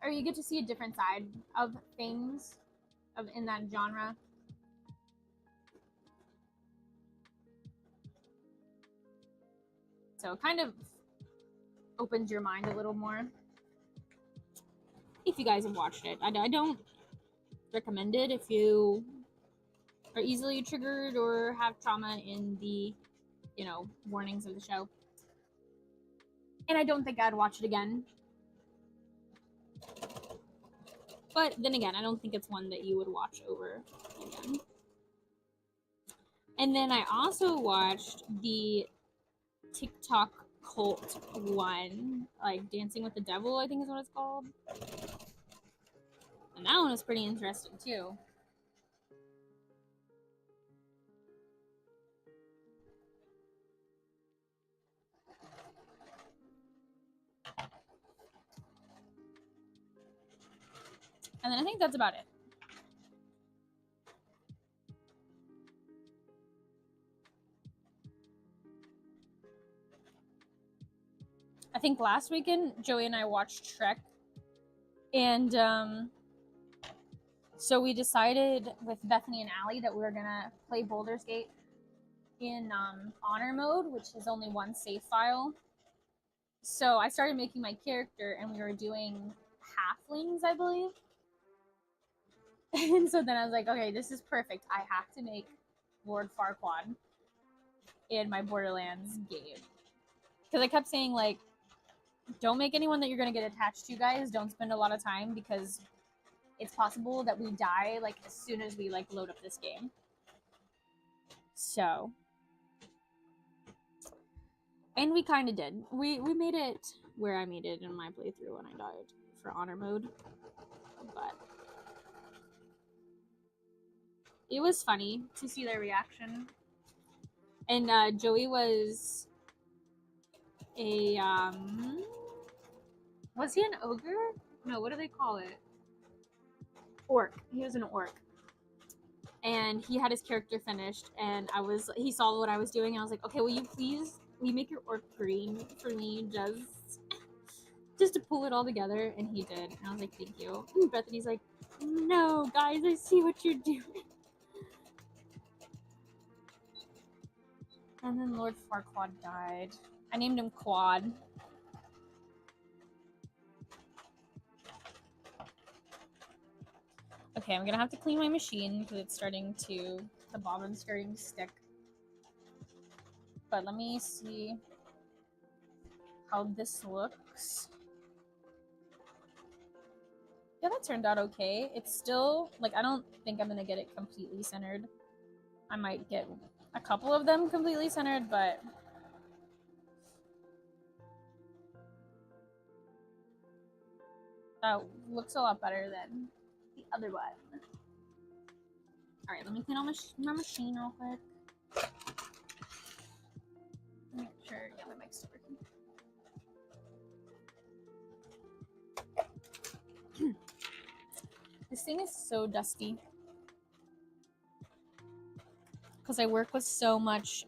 or you get to see a different side of things in that genre. So it kind of opens your mind a little more. If you guys have watched it, I don't recommend it if you are easily triggered or have trauma in the, warnings of the show. And I don't think I'd watch it again. But then again, I don't think it's one that you would watch over again. And then I also watched the TikTok cult one, like Dancing with the Devil, I think is what it's called. And that one was pretty interesting too. And then I think that's about it. I think last weekend, Joey and I watched Shrek. And so we decided with Bethany and Allie that we were going to play Baldur's Gate in honor mode, which is only one save file. So I started making my character, and we were doing halflings, I believe. And so then I was like, okay, this is perfect. I have to make Lord Farquaad in my Borderlands game. Because I kept saying, like, don't make anyone that you're going to get attached to, guys. Don't spend a lot of time, because it's possible that we die, like, as soon as we, like, load up this game. So. And we kind of did. We made it where I made it in my playthrough when I died for honor mode. But it was funny to see their reaction. And Joey was a, was he an ogre? No, what do they call it? Orc. He was an orc. And he had his character finished, and he saw what I was doing, and I was like, okay, will you make your orc green for me, just to pull it all together? And he did. And I was like, thank you. And Bethany's like, no, guys, I see what you're doing. And then Lord Farquaad died. I named him Quad. Okay, I'm gonna have to clean my machine because it's the bobbin's starting to stick. But let me see how this looks. Yeah, that turned out okay. It's still, like, I don't think I'm gonna get it completely centered. I might get a couple of them completely centered, but that looks a lot better than the other one. Alright, let me clean out my machine real quick. next to working. This thing is so dusty because I work with so much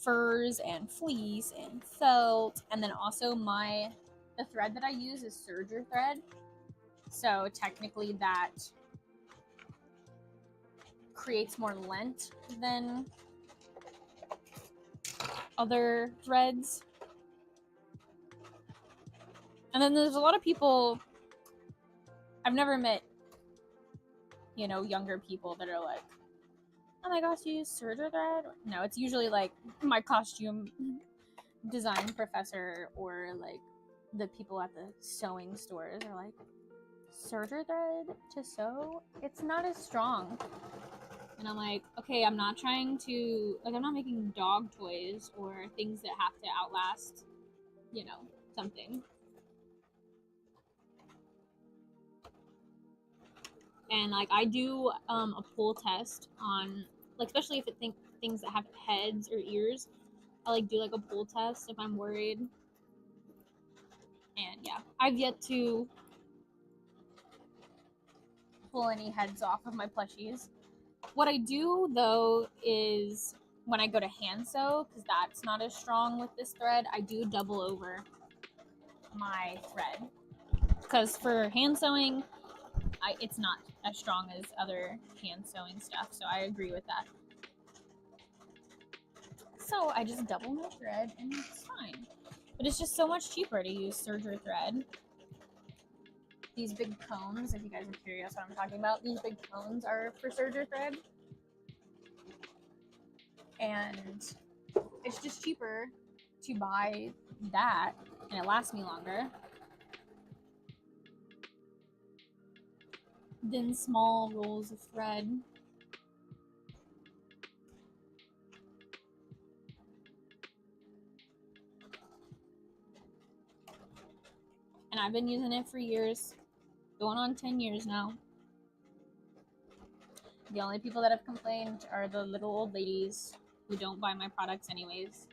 furs and fleece and felt, and then also the thread that I use is serger thread, so technically that creates more length than other threads. And then there's a lot of people, I've never met, you know, younger people that are like, oh my gosh, you use serger thread? No, it's usually like my costume design professor or like the people at the sewing stores are like, serger thread to sew? It's not as strong. And I'm like, okay, I'm not trying to, like, I'm not making dog toys or things that have to outlast, you know, something. And like I do a pull test on, like, especially if it things that have heads or ears, I like do like a pull test if I'm worried. And yeah, I've yet to pull any heads off of my plushies. What I do though is when I go to hand sew, because that's not as strong with this thread, I do double over my thread, because for hand sewing it's not as strong as other hand sewing stuff, so I agree with that. So I just double my thread and it's fine. But it's just so much cheaper to use serger thread. These big cones, if you guys are curious what I'm talking about, these big cones are for serger thread. And it's just cheaper to buy that, and it lasts me longer than small rolls of thread. And I've been using it for years, going on 10 years now. The only people that have complained are the little old ladies who don't buy my products anyways.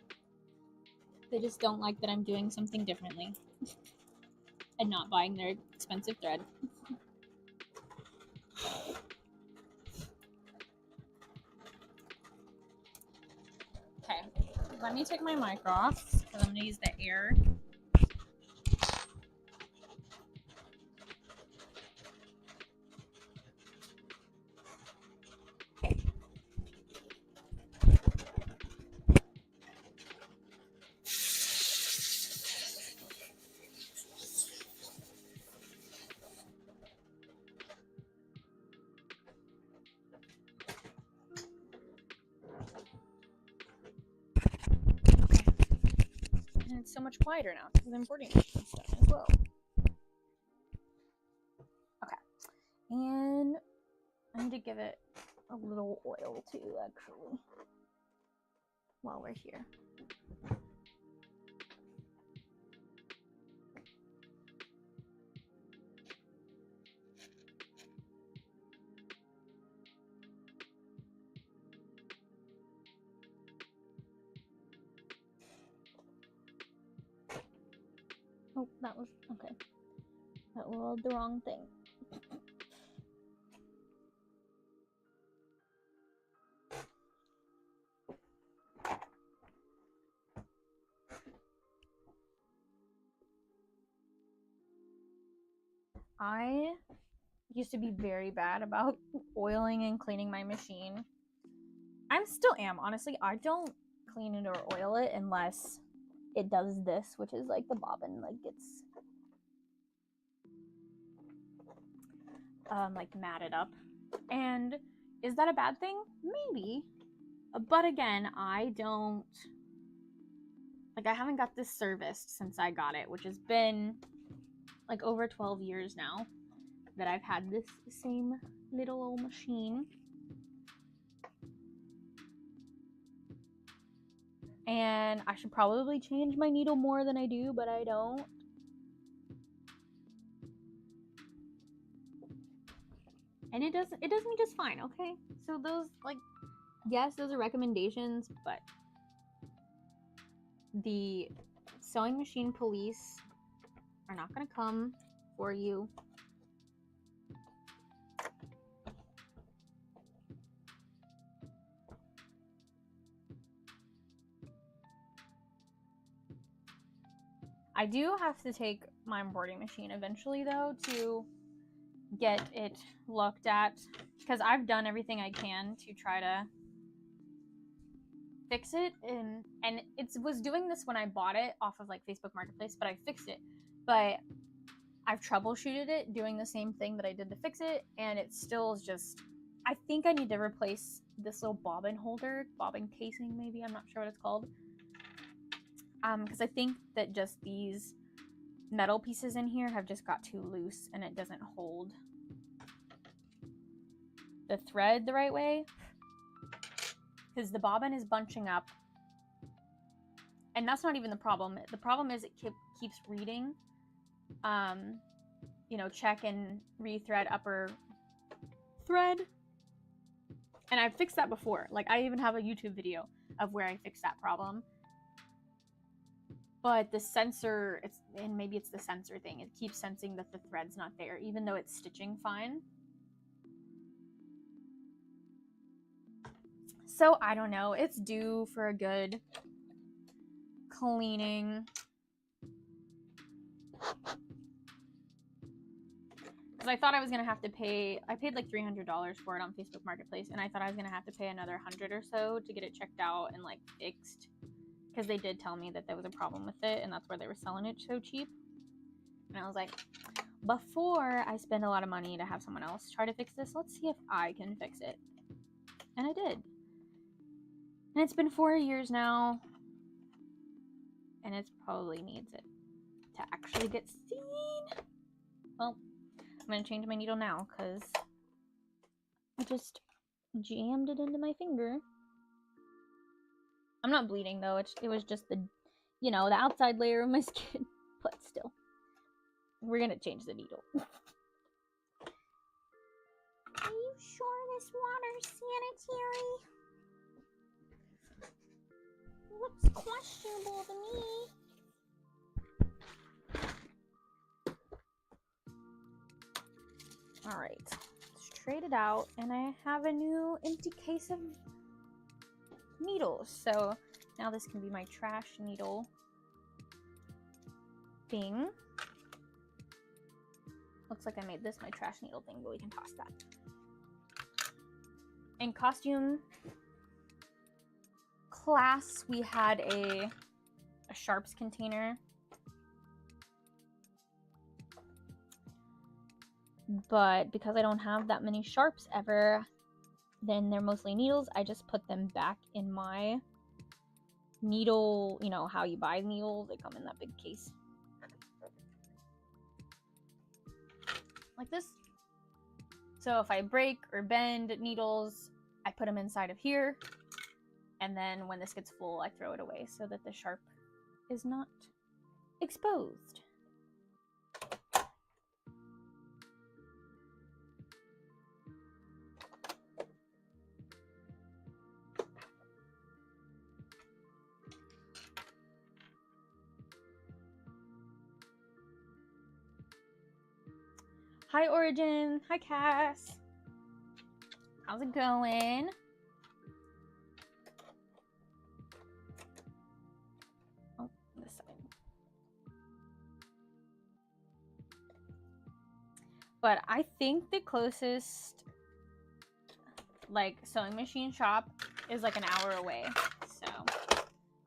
They just don't like that I'm doing something differently and not buying their expensive thread. Okay, let me take my mic off because I'm going to use the air. And it's so much quieter now because I'm boarding stuff as well. Okay, and I need to give it a little oil too, actually, while we're here. Oh, that was, okay. That was the wrong thing. I used to be very bad about oiling and cleaning my machine. I still am, honestly. I don't clean it or oil it unless it does this, which is like the bobbin like gets like matted up. And is that a bad thing? Maybe. But again, I don't, like, I haven't got this serviced since I got it, which has been like over 12 years now that I've had this same little old machine. And I should probably change my needle more than I do, but I don't. And it does me just fine, okay? So those, like, yes, those are recommendations, but the sewing machine police are not going to come for you. I do have to take my embroidery machine eventually, though, to get it looked at, because I've done everything I can to try to fix it, and it was doing this when I bought it off of like Facebook Marketplace, but I fixed it. But I've troubleshooted it doing the same thing that I did to fix it, and it still is just, I think I need to replace this little bobbin holder, bobbin casing maybe, I'm not sure what it's called. Because I think that just these metal pieces in here have just got too loose and it doesn't hold the thread the right way. Because the bobbin is bunching up. And that's not even the problem. The problem is it keeps reading. You know, check and rethread upper thread. And I've fixed that before. Like, I even have a YouTube video of where I fixed that problem. But the sensor, and maybe it's the sensor thing, it keeps sensing that the thread's not there, even though it's stitching fine. So, I don't know. It's due for a good cleaning. Because I thought I was going to have to pay, I paid like $300 for it on Facebook Marketplace, and I thought I was going to have to pay another $100 or so to get it checked out and like fixed. Because they did tell me that there was a problem with it, and that's where they were selling it so cheap. And I was like, before I spend a lot of money to have someone else try to fix this, let's see if I can fix it. And I did. And it's been 4 years now, and it probably needs it to actually get seen. Well, I'm going to change my needle now, because I just jammed it into my finger. I'm not bleeding, though. It was just the, you know, the outside layer of my skin. But still. We're gonna change the needle. Are you sure this water's sanitary? Looks questionable to me. Alright. Let's trade it out. And I have a new empty case of needles. So now this can be my trash needle thing. Looks like I made this my trash needle thing, but we can toss that. In costume class, we had a sharps container. But because I don't have that many sharps ever, then they're mostly needles. I just put them back in my needle, you know, how you buy needles. They come in that big case. Like this. So if I break or bend needles, I put them inside of here. And then when this gets full, I throw it away so that the sharp is not exposed. Hi, Origin. Hi, Cass. How's it going? Oh, this side. But I think the closest, like, sewing machine shop is like an hour away. So,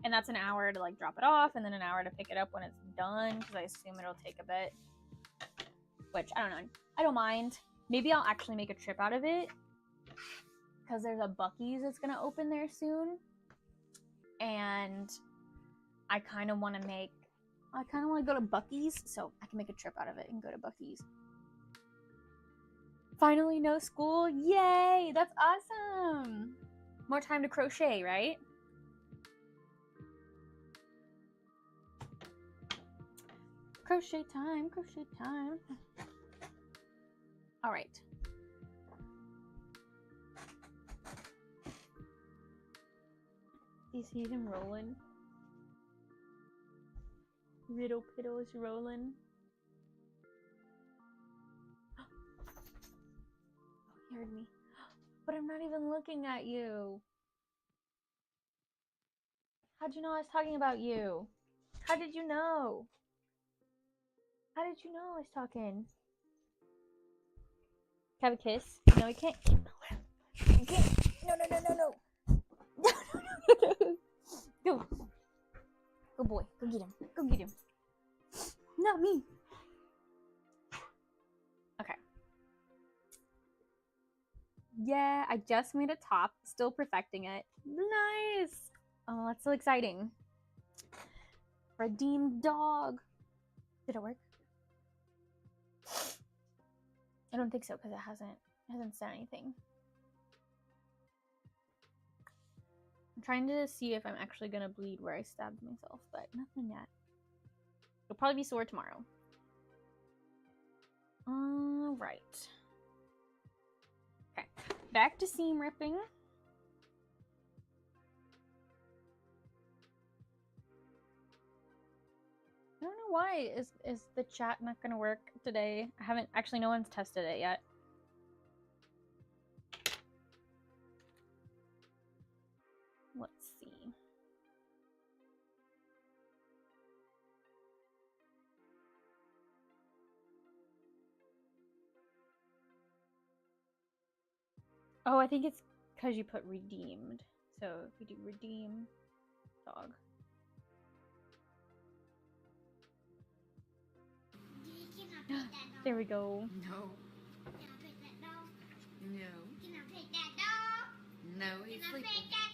and that's an hour to like drop it off, and then an hour to pick it up when it's done, because I assume it'll take a bit. Which, I don't know. I don't mind. Maybe I'll actually make a trip out of it. Because there's a Buc-ee's that's going to open there soon. And I kind of want to go to Buc-ee's. So I can make a trip out of it and go to Buc-ee's. Finally, no school. Yay! That's awesome! More time to crochet, right? Crochet time, crochet time. All right. Do you see them rolling? Riddle piddle is rolling. Oh, he heard me. But I'm not even looking at you. How'd you know I was talking about you? How did you know? How did you know I was talking? Can I have a kiss? No, we can't. You can't. No, no, no, no, no. No, no, no, no. Go. Go, boy. Go get him. Go get him. Not me. Okay. Yeah, I just made a top. Still perfecting it. Nice. Oh, that's so exciting. Redeemed dog. Did it work? I don't think so because it hasn't said anything. I'm trying to see if I'm actually gonna bleed where I stabbed myself, but nothing yet. It'll probably be sore tomorrow. Alright. Okay. Back to seam ripping. I don't know why is the chat not gonna work today. I haven't actually, no one's tested it yet. Let's see. Oh, I think it's because you put redeemed. So if we do redeem dog. There we go. No. Can I pet that dog? No. Can I pet that dog? No, he's sleeping. Can I pet that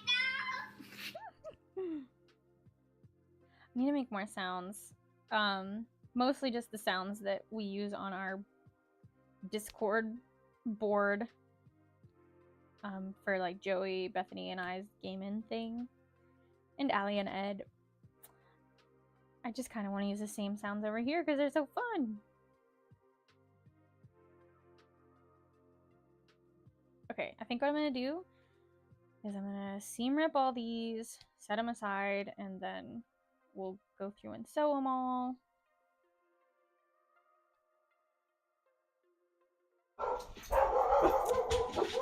dog? I need to make more sounds. Mostly just the sounds that we use on our Discord board. For like Joey, Bethany, and I's gaming thing. And Allie and Ed. I just kind of want to use the same sounds over here because they're so fun. Okay, I think what I'm going to do is I'm going to seam rip all these, set them aside, and then we'll go through and sew them all.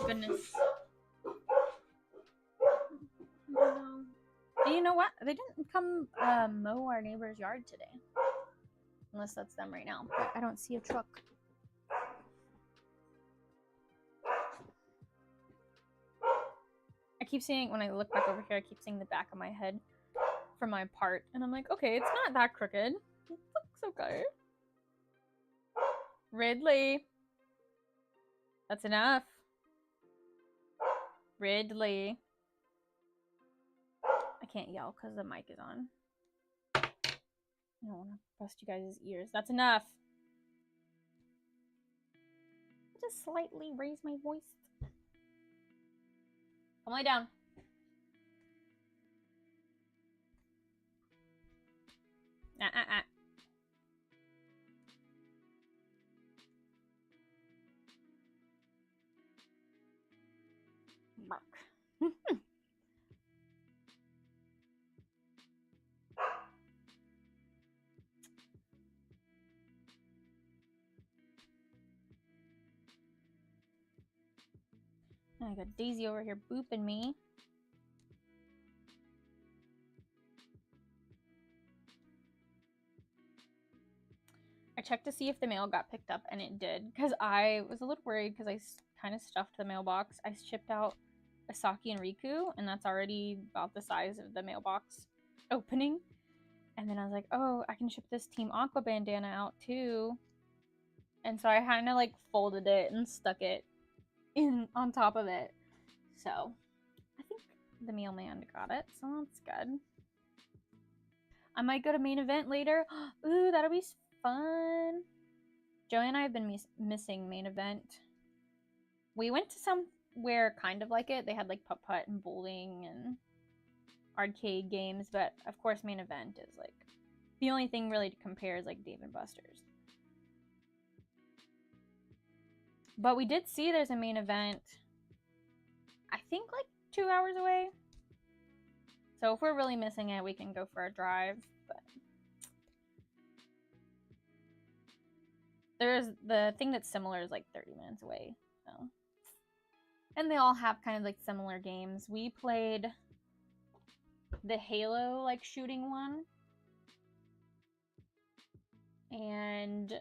Goodness. No. You know what? They didn't come mow our neighbor's yard today. Unless that's them right now. But I don't see a truck. I keep seeing, when I look back over here, I keep seeing the back of my head for my part. And I'm like, okay, it's not that crooked. It looks okay. Ridley. That's enough. Ridley. I can't yell because the mic is on. I don't want to bust you guys' ears. That's enough. Just slightly raise my voice. Come lay down. Bark. I got Daisy over here booping me. I checked to see if the mail got picked up, and it did. Because I was a little worried because I kind of stuffed the mailbox. I shipped out Asaki and Riku, and that's already about the size of the mailbox opening. And then I was like, oh, I can ship this Team Aqua bandana out too. And so I kind of like folded it and stuck it in on top of it. So I think the mailman got it, so that's good. I might go to main event later. Ooh, that'll be fun. Joey and I have been missing main event. We went to somewhere kind of like it. They had like putt-putt and bowling and arcade games, but of course main event is like the only thing really to compare is like Dave and Buster's. But we did see there's a main event, I think like 2 hours away. So if we're really missing it, we can go for a drive. But There's the thing that's similar is like 30 minutes away. So, and they all have kind of like similar games. We played the Halo like shooting one, and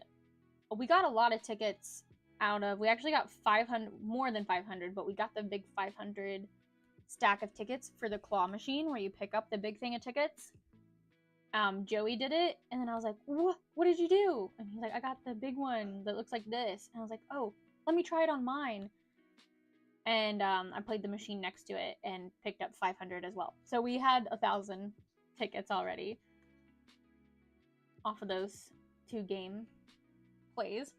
we got a lot of tickets out of. We actually got 500, more than 500, but we got the big 500 stack of tickets for the claw machine where you pick up the big thing of tickets. Joey did it, and then I was like, what did you do? And he's like, I got the big one that looks like this. And I was like, oh, let me try it on mine. And I played the machine next to it and picked up 500 as well. So we had 1,000 tickets already off of those 2 game plays.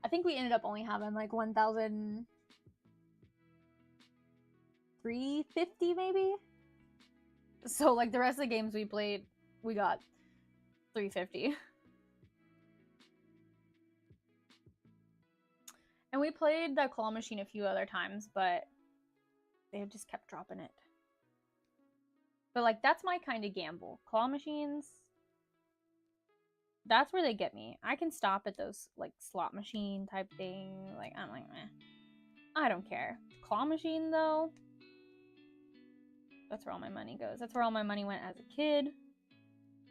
I think we ended up only having like 1,350 maybe. So like the rest of the games we played, we got 350. And we played the claw machine a few other times, but they just kept dropping it. But like that's my kind of gamble. Claw machines, that's where they get me. I can stop at those like slot machine type thing. Like I'm like, meh. I don't care. Claw machine though, that's where all my money goes. That's where all my money went as a kid.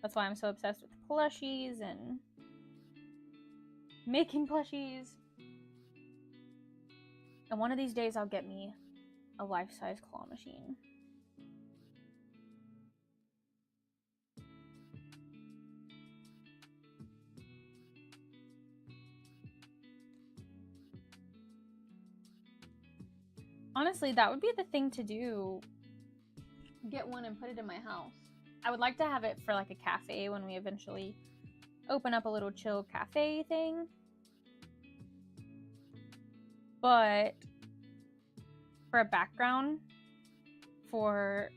That's why I'm so obsessed with plushies and making plushies. And one of these days I'll get me a life-size claw machine. Honestly, that would be the thing to do. Get one and put it in my house. I would like to have it for like a cafe when we eventually open up a little chill cafe thing. But for a background for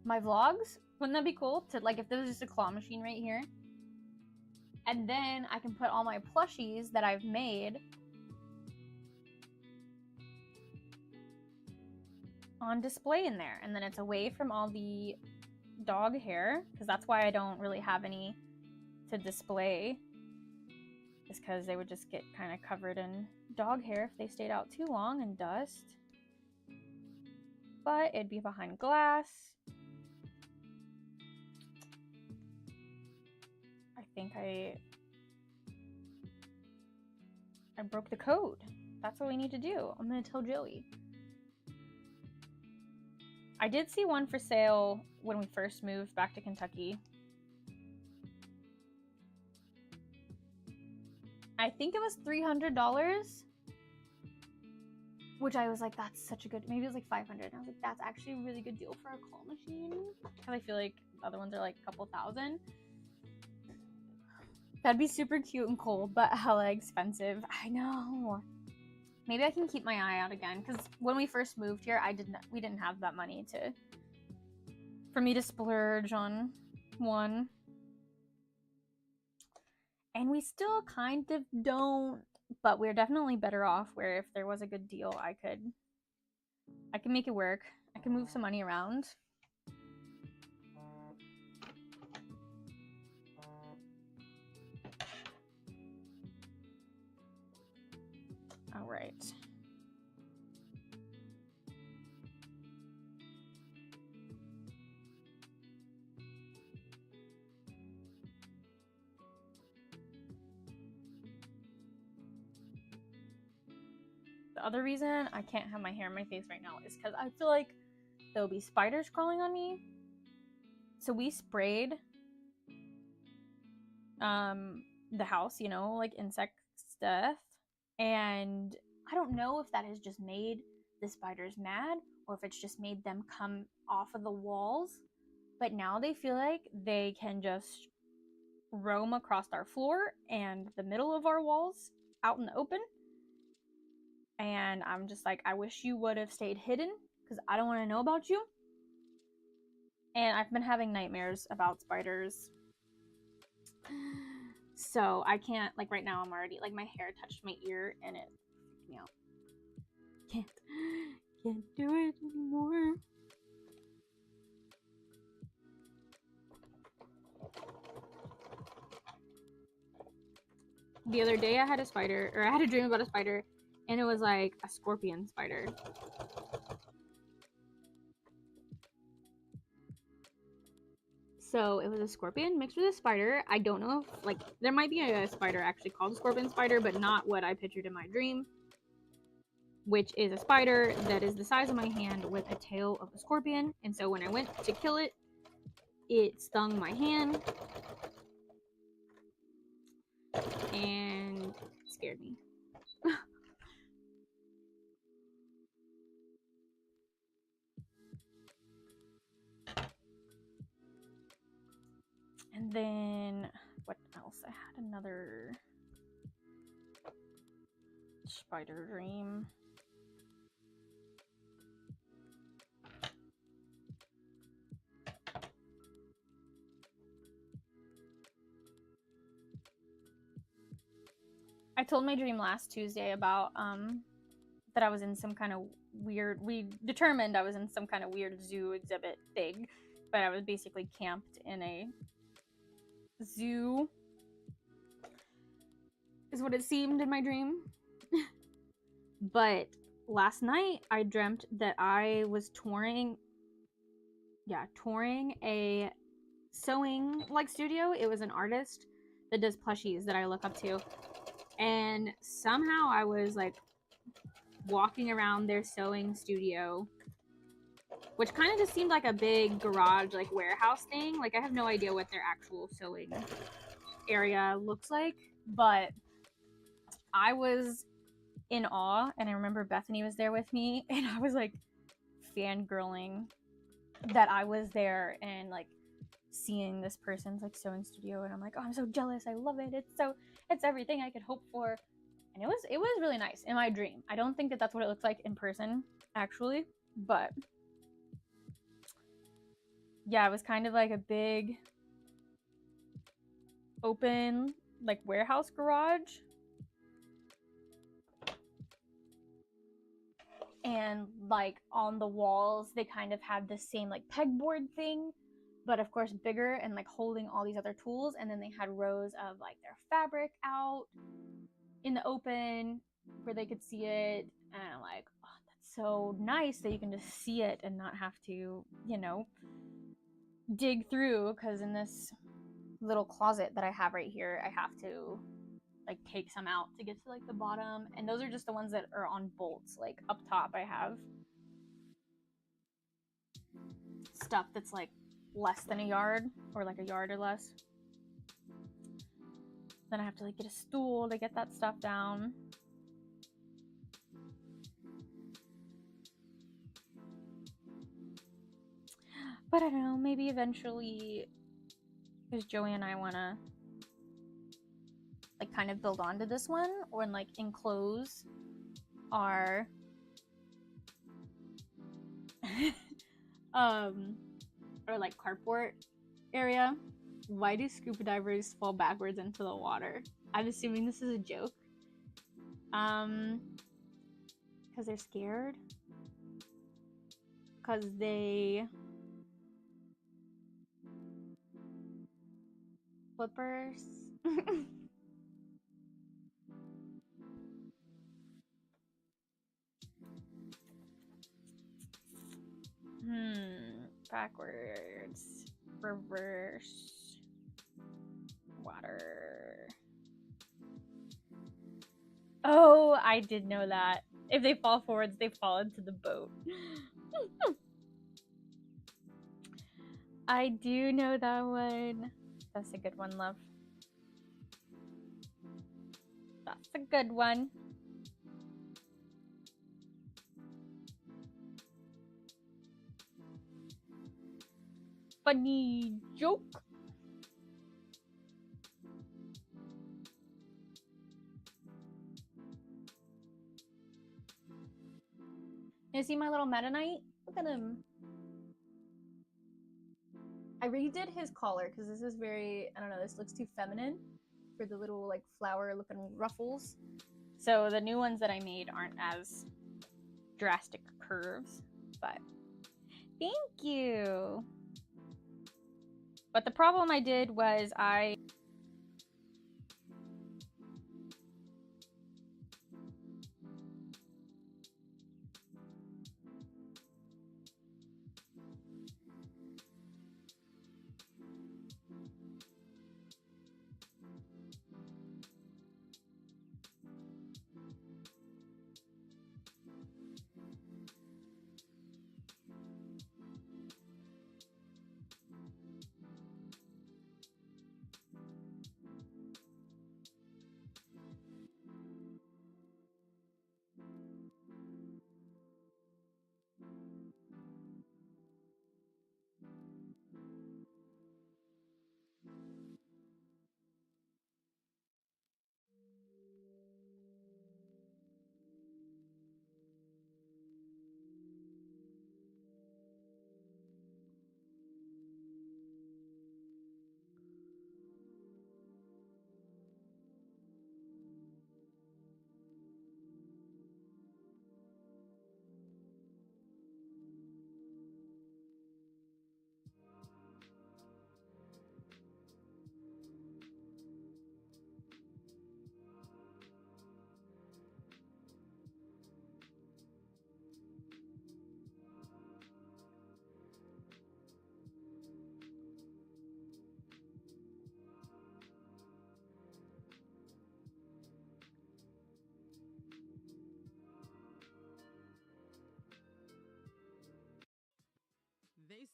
my vlogs, wouldn't that be cool? To like if there was just a claw machine right here. And then I can put all my plushies that I've made on display in there, and then it's away from all the dog hair, because that's why I don't really have any to display, is because they would just get kind of covered in dog hair if they stayed out too long and dust. But it'd be behind glass. I think I broke the code. That's what we need to do. I'm gonna tell Joey. I did see one for sale when we first moved back to Kentucky. I think it was $300, which I was like, that's such a good, maybe it was like 500. And I was like, that's actually a really good deal for a claw machine. Because I feel like the other ones are like a couple thousand. That'd be super cute and cool, but hella expensive. I know. Maybe I can keep my eye out again, because when we first moved here, we didn't have that money for me to splurge on one. And we still kind of don't, but we're definitely better off where if there was a good deal, I could make it work. I can move some money around. All right. The other reason I can't have my hair in my face right now is because I feel like there'll be spiders crawling on me. So we sprayed the house, you know, like insect stuff. And I don't know if that has just made the spiders mad or if it's just made them come off of the walls. But now they feel like they can just roam across our floor and the middle of our walls out in the open. And I'm just like, I wish you would have stayed hidden because I don't want to know about you. And I've been having nightmares about spiders. So I can't, like right now I'm already, like my hair touched my ear and it freaked me out. Can't do it anymore. the other day I had a spider, or I had a dream about a spider, and it was like a scorpion spider. So it was a scorpion mixed with a spider. I don't know if, like, there might be a spider actually called a scorpion spider, but not what I pictured in my dream, which is a spider that is the size of my hand with a tail of a scorpion. And so when I went to kill it, it stung my hand and scared me. And then what else? I had another spider dream. I told my dream last Tuesday about that I was in some kind of weird, we determined I was in some kind of weird zoo exhibit thing, but I was basically camped in a zoo is what it seemed in my dream. But last night I dreamt that I was touring a sewing like studio. It was an artist that does plushies that I look up to, and somehow I was like walking around their sewing studio, which kind of just seemed like a big garage, like warehouse thing. Like I have no idea what their actual sewing area looks like, but I was in awe, and I remember Bethany was there with me, and I was like fangirling that I was there and like seeing this person's like sewing studio, and I'm like, oh, I'm so jealous. I love it. It's everything I could hope for. And it was really nice in my dream. I don't think that that's what it looks like in person actually, but yeah, it was kind of like a big open like warehouse garage, and like on the walls they kind of had the same like pegboard thing, but of course bigger and like holding all these other tools. And then they had rows of like their fabric out in the open where they could see it, and I'm like, oh, that's so nice that you can just see it and not have to, you know, dig through, because in this little closet that I have right here I have to like take some out to get to like the bottom, and those are just the ones that are on bolts. Like up top I have stuff that's like less than a yard, or like a yard or less. Then I have to like get a stool to get that stuff down. But I don't know, maybe eventually, because Joey and I want to like kind of build onto this one, or like enclose our or like carport area. Why do scuba divers fall backwards into the water? I'm assuming this is a joke. Because they're scared. Because they flippers. Backwards, reverse, water. Oh, I did know that. If they fall forwards, they fall into the boat. I do know that one. That's a good one, love. That's a good one. Funny joke. You see my little Meta Knight? Look at him. I redid his collar because this is very, I don't know, this looks too feminine for the little like flower looking ruffles. So the new ones that I made aren't as drastic curves, but thank you. But the problem I did was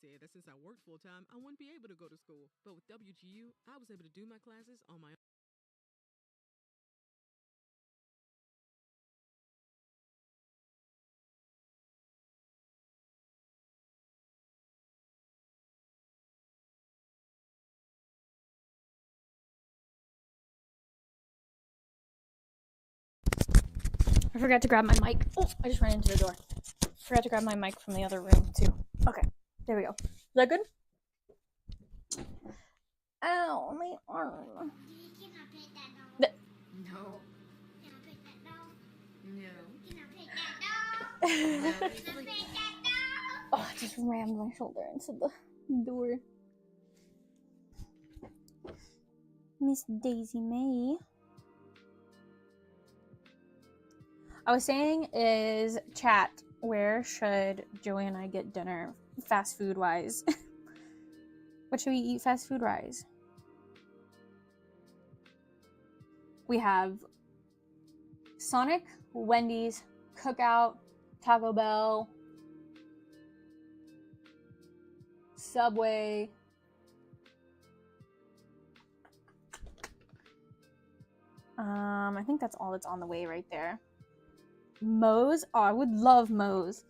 said that since I worked full-time, I wouldn't be able to go to school. But with WGU, I was able to do my classes on my own. I forgot to grab my mic. Oh, I just ran into the door. Forgot to grab my mic from the other room, too. Okay, there we go. Is that good? Ow, my arm. Can I pet that dog? No. Can I pet that dog? No. Can I pet that dog? Can I pet that dog? Oh, I just rammed my shoulder into the door. Miss Daisy May. I was saying is chat, where should Joey and I get dinner fast food wise? What should we eat fast food wise? We have Sonic, Wendy's, Cookout, Taco Bell, Subway. I think that's all that's on the way right there. Moe's? Oh, I would love Moe's.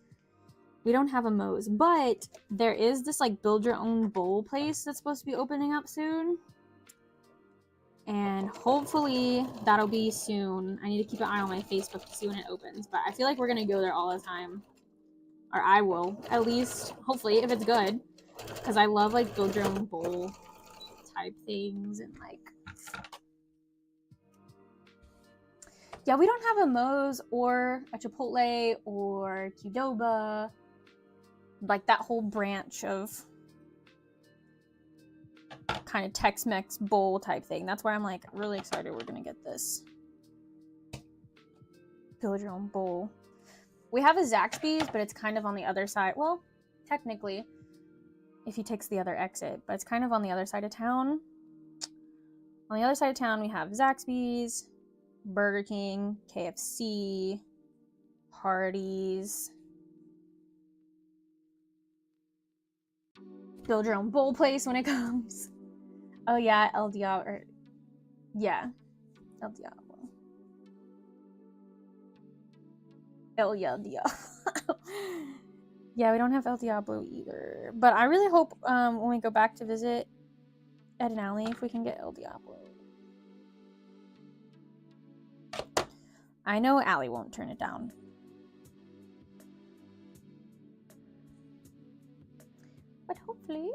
We don't have a Moe's, but there is this like build your own bowl place that's supposed to be opening up soon. And hopefully that'll be soon. I need to keep an eye on my Facebook to see when it opens, but I feel like we're gonna go there all the time. Or I will, at least, hopefully, if it's good. Because I love like build your own bowl type things and like... Yeah, we don't have a Moe's or a Chipotle or Qdoba. Like that whole branch of kind of Tex-Mex bowl type thing. That's why I'm like really excited we're gonna get this. Build your own bowl. We have a Zaxby's, but it's kind of on the other side. Well, technically, if he takes the other exit, but it's kind of on the other side of town. On the other side of town, we have Zaxby's, Burger King, KFC, Hardee's. Build your own bowl place when it comes. Oh yeah, El Diablo. Yeah, El Diablo. El Diablo. Yeah, we don't have El Diablo either. But I really hope when we go back to visit Ed and Allie, if we can get El Diablo. I know Allie won't turn it down. But hopefully.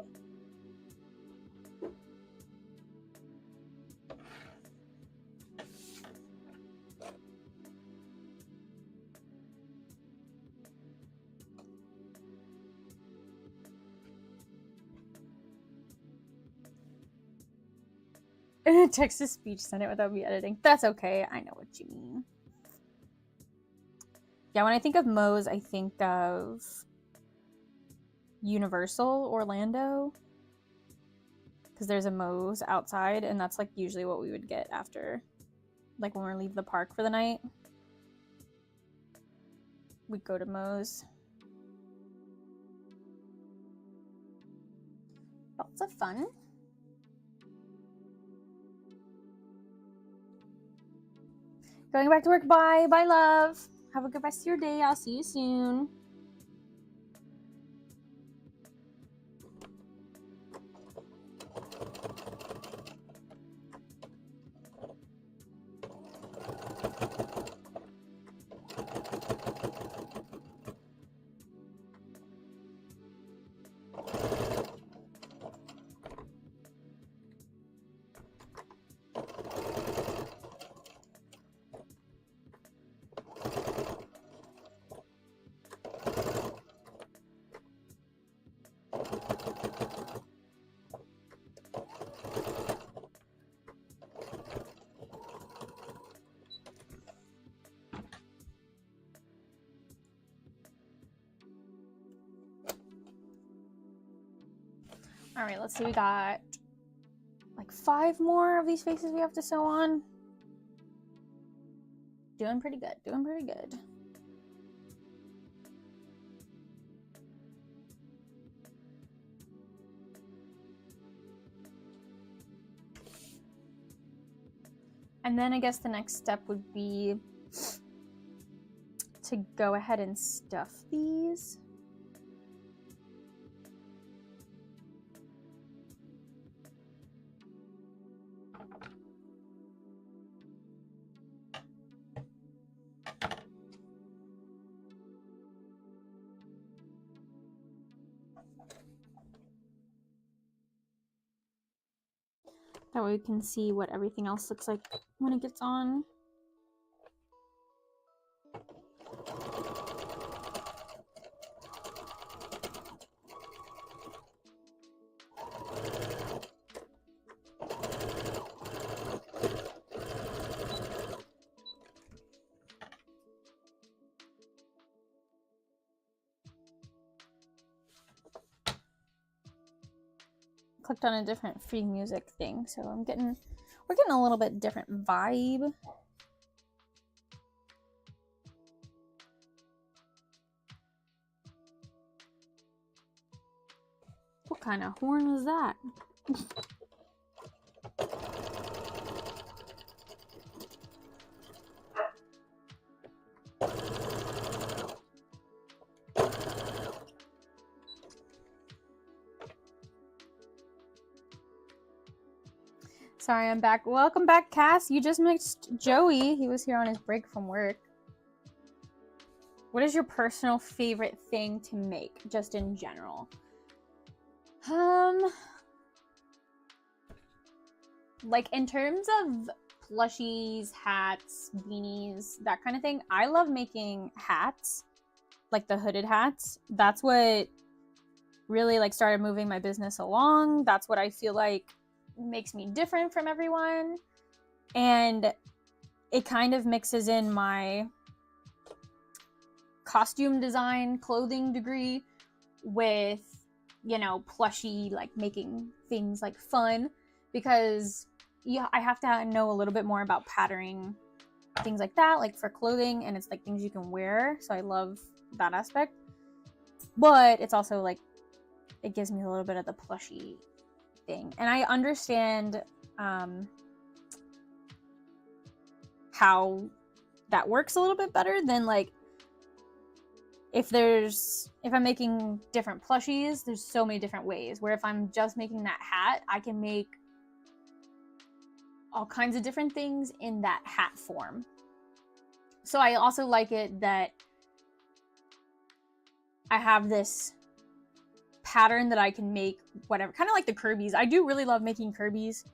Text to speech, send it without me editing. That's okay. I know what you mean. Yeah, when I think of Moe's, I think of Universal Orlando. Because there's a Moe's outside, and that's like usually what we would get after, like when we leave the park for the night. We'd go to Moe's. Lots of fun. Going back to work. Bye. Bye, love. Have a good rest of your day. I'll see you soon. All right, let's see. We got like 5 more of these faces we have to sew on. Doing pretty good. Doing pretty good. And then I guess the next step would be to go ahead and stuff these. That way we can see what everything else looks like when it gets on. Clicked on a different free music thing, so we're getting a little bit different vibe. What kind of horn was that? Sorry, I'm back. Welcome back, Cass. You just mixed Joey. He was here on his break from work. What is your personal favorite thing to make, just in general? Like in terms of plushies, hats, beanies, that kind of thing, I love making hats, like the hooded hats. That's what really like started moving my business along. That's what I feel like makes me different from everyone, and it kind of mixes in my costume design clothing degree with, you know, plushy, like making things like fun, because yeah, I have to know a little bit more about patterning, things like that, like for clothing, and it's like things you can wear, so I love that aspect. But it's also like it gives me a little bit of the plushy thing, and I understand how that works a little bit better than like if I'm making different plushies, there's so many different ways, where if I'm just making that hat, I can make all kinds of different things in that hat form. So I also like it that I have this pattern that I can make whatever, kind of like the Kirby's. I do really love making Kirby's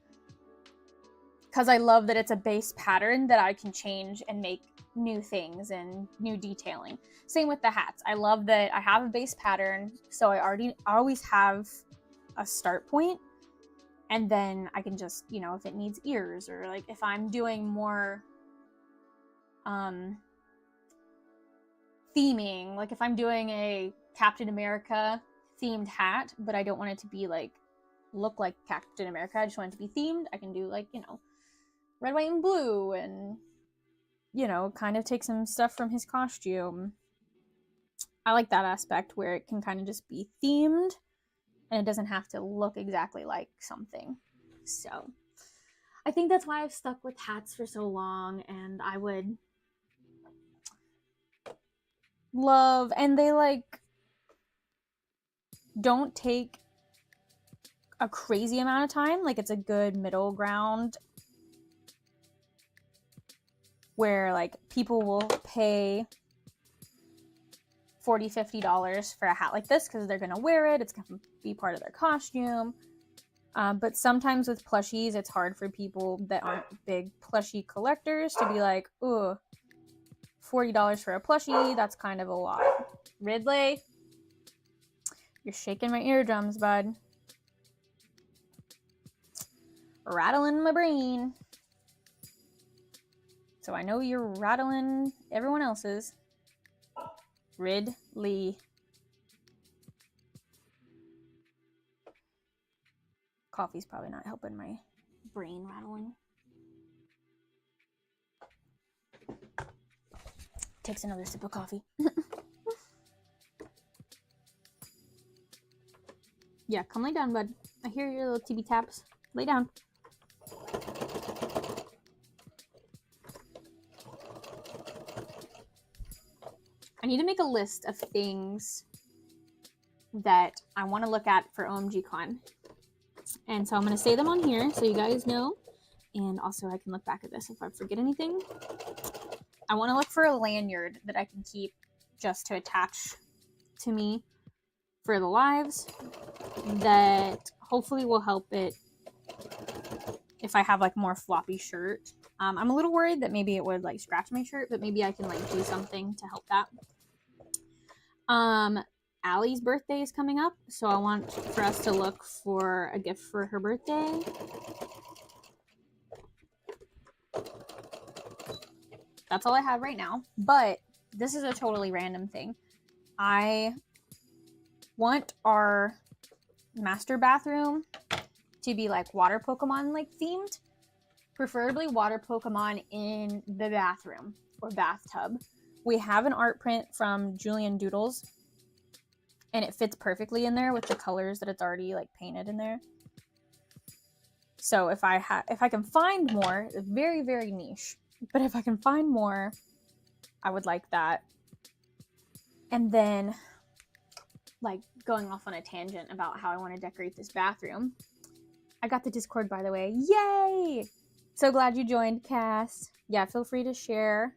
because I love that it's a base pattern that I can change and make new things and new detailing. Same with the hats. I love that I have a base pattern, so I always have a start point, and then I can just, you know, if it needs ears, or like if I'm doing more theming, like if I'm doing a Captain America themed hat, but I don't want it to be like look like Captain America, I just want it to be themed, I can do like, you know, red, white, and blue, and, you know, kind of take some stuff from his costume. I like that aspect where it can kind of just be themed and it doesn't have to look exactly like something. So I think that's why I've stuck with hats for so long, and I would love, and they like don't take a crazy amount of time. Like it's a good middle ground where like people will pay $40-$50 for a hat like this because they're gonna wear it, it's gonna be part of their costume. But sometimes with plushies, it's hard for people that aren't big plushie collectors to be like, ooh, $40 for a plushie, that's kind of a lot. Ridley, you're shaking my eardrums, bud. Rattling my brain. So I know you're rattling everyone else's. Ridley. Coffee's probably not helping my brain rattling. Takes another sip of coffee. Yeah, come lay down, bud. I hear your little TB taps. Lay down. I need to make a list of things that I want to look at for OMGCon. And so I'm going to say them on here so you guys know. And also I can look back at this if I forget anything. I want to look for a lanyard that I can keep just to attach to me for the lives that hopefully will help it if I have like more floppy shirt. I'm a little worried that maybe it would like scratch my shirt, but maybe I can like do something to help that. Allie's birthday is coming up, so I want for us to look for a gift for her birthday. That's all I have right now, but this is a totally random thing. I want our master bathroom to be like water Pokemon like themed, preferably water Pokemon in the bathroom or bathtub. We have an art print from Julian Doodles, and it fits perfectly in there with the colors that it's already like painted in there. So if I can find more, very, very niche, but if I can find more, I would like that. And then, like, going off on a tangent about how I want to decorate this bathroom. I got the Discord, by the way. Yay! So glad you joined, Cass. Yeah, feel free to share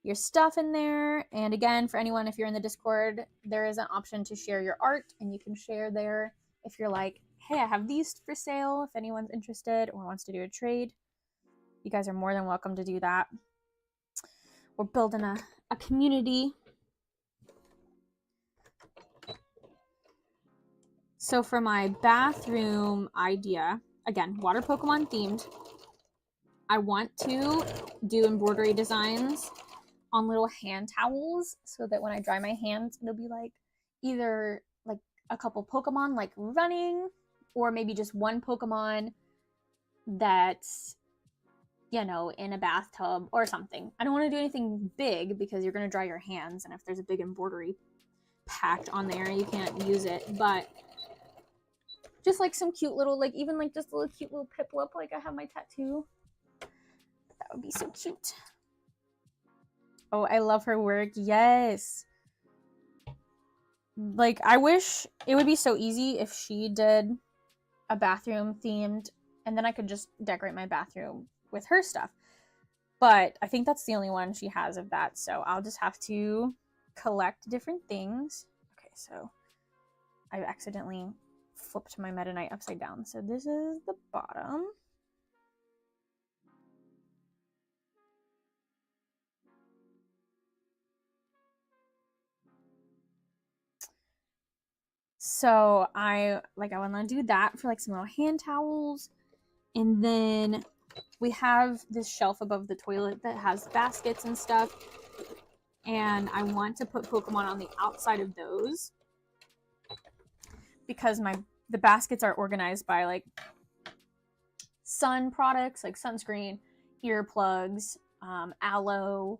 your stuff in there. And again, for anyone, if you're in the Discord, there is an option to share your art, and you can share there if you're like, hey, I have these for sale, if anyone's interested or wants to do a trade. You guys are more than welcome to do that. We're building a community. So for my bathroom idea, again, water Pokemon themed, I want to do embroidery designs on little hand towels so that when I dry my hands, it'll be like either like a couple Pokemon like running, or maybe just one Pokemon that's, you know, in a bathtub or something. I don't want to do anything big because you're going to dry your hands, and if there's a big embroidery packed on there, you can't use it. But just like some cute little, like even like just a little cute little Piplup, like I have my tattoo. That would be so cute. Oh, I love her work. Yes. Like, I wish it would be so easy if she did a bathroom themed, and then I could just decorate my bathroom with her stuff. But I think that's the only one she has of that, so I'll just have to collect different things. Okay, so I accidentally flipped my Meta Knight upside down. So this is the bottom. So I want to do that for like some little hand towels. And then we have this shelf above the toilet that has baskets and stuff. And I want to put Pokemon on the outside of those because the baskets are organized by like sun products, like sunscreen, earplugs, aloe.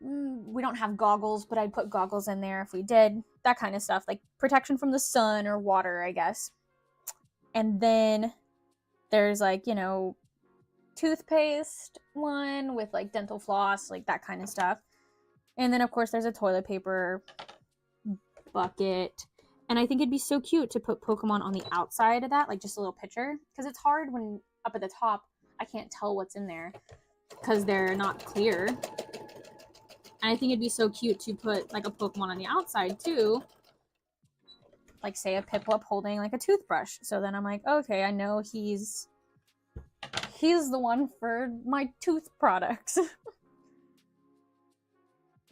We don't have goggles, but I'd put goggles in there if we did. That kind of stuff, like protection from the sun or water, I guess. And then there's like, you know, toothpaste one with like dental floss, like that kind of stuff. And then of course there's a toilet paper bucket. And I think it'd be so cute to put Pokemon on the outside of that, like just a little picture. Because it's hard when up at the top, I can't tell what's in there because they're not clear. And I think it'd be so cute to put like a Pokemon on the outside too. Like say a Piplup holding like a toothbrush. So then I'm like, okay, I know he's the one for my tooth products.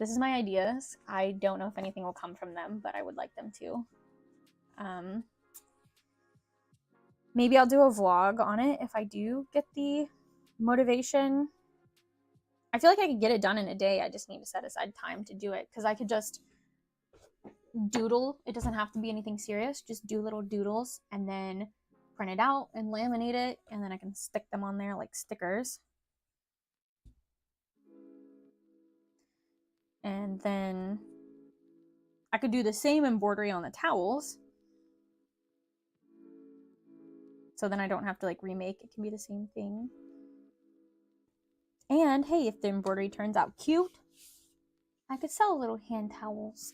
This is my ideas. I don't know if anything will come from them, but I would like them to. Maybe I'll do a vlog on it if I do get the motivation. I feel like I could get it done in a day. I just need to set aside time to do it because I could just doodle. It doesn't have to be anything serious. Just do little doodles and then print it out and laminate it, and then I can stick them on there like stickers. And then I could do the same embroidery on the towels. So then I don't have to like remake. It can be the same thing. And hey, if the embroidery turns out cute, I could sell little hand towels.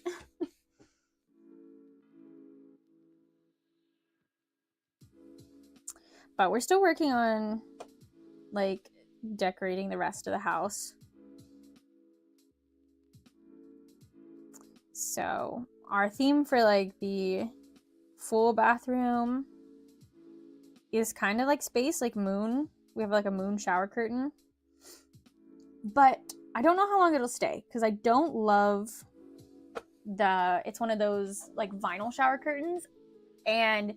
But we're still working on like decorating the rest of the house. So our theme for like the full bathroom is kind of like space, like moon. We have like a moon shower curtain. But I don't know how long it'll stay because I don't love it's one of those like vinyl shower curtains and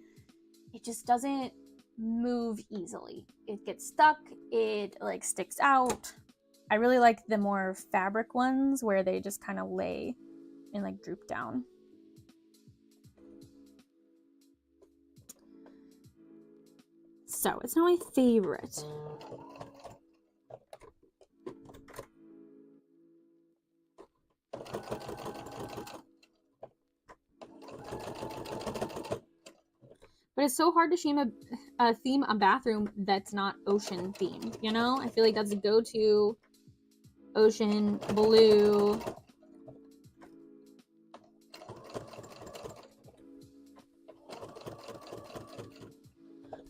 it just doesn't move easily. It gets stuck, it like sticks out. I really like the more fabric ones where they just kind of lay and like droop down. So it's not my favorite. But it's so hard to theme a bathroom that's not ocean themed, you know? I feel like that's a go-to ocean blue.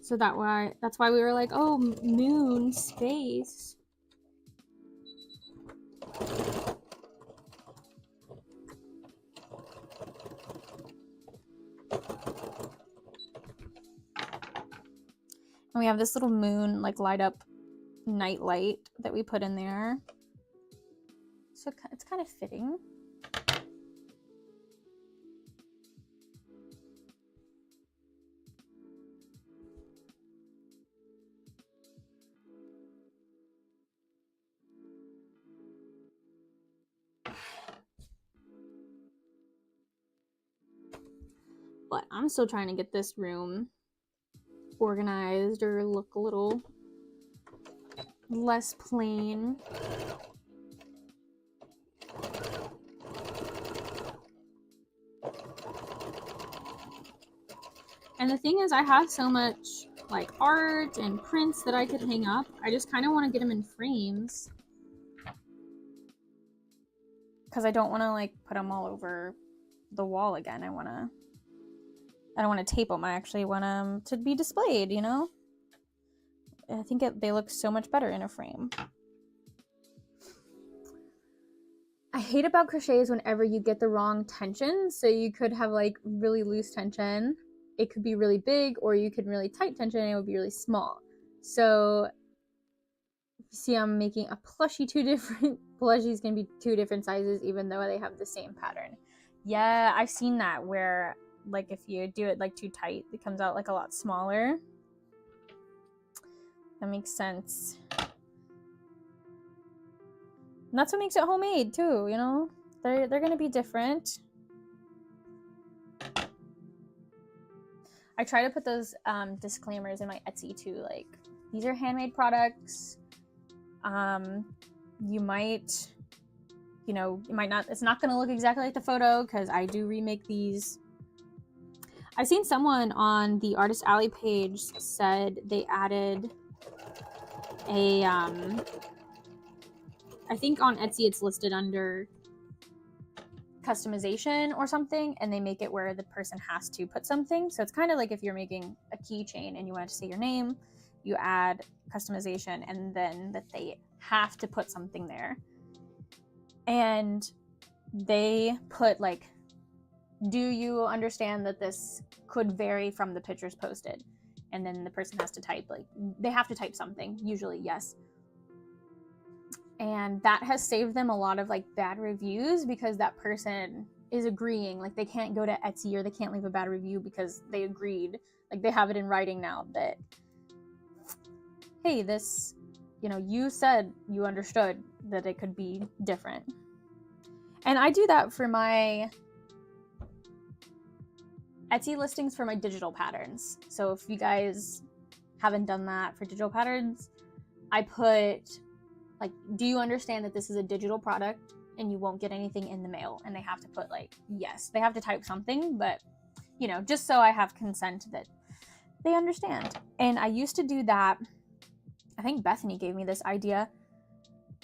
So that's why we were like, oh, moon, space. And we have this little moon like light up night light that we put in there. So it's kind of fitting. But I'm still trying to get this room organized or look a little less plain. And the thing is, I have so much like art and prints that I could hang up. I just kind of want to get them in frames because I don't want to like put them all over the wall again. I don't want to tape them. I actually want them to be displayed, you know? I think they look so much better in a frame. I hate about crochet is whenever you get the wrong tension. So you could have like really loose tension. It could be really big, or you could really tight tension and it would be really small. So you see I'm making a plushie plushies can be two different sizes even though they have the same pattern. Yeah, I've seen that where like if you do it like too tight, it comes out like a lot smaller. That makes sense. And that's what makes it homemade too, you know? They're gonna be different. I try to put those disclaimers in my Etsy too, like these are handmade products. You might, you know, it's not gonna look exactly like the photo because I do remake these. I've seen someone on the Artist Alley page said they added a, I think on Etsy it's listed under customization or something, and they make it where the person has to put something. So it's kind of like if you're making a keychain and you want to say your name, you add customization and then that they have to put something there. And they put like, do you understand that this could vary from the pictures posted? And then the person has to type, like, they have to type something, usually yes. And that has saved them a lot of like bad reviews because that person is agreeing, like they can't go to Etsy or they can't leave a bad review because they agreed, like they have it in writing now that, hey, this, you know, you said you understood that it could be different. And I do that for my Etsy listings for my digital patterns. So if you guys haven't done that for digital patterns, I put like, do you understand that this is a digital product and you won't get anything in the mail? And they have to put like, yes, they have to type something, but you know, just so I have consent that they understand. And I used to do that. I think Bethany gave me this idea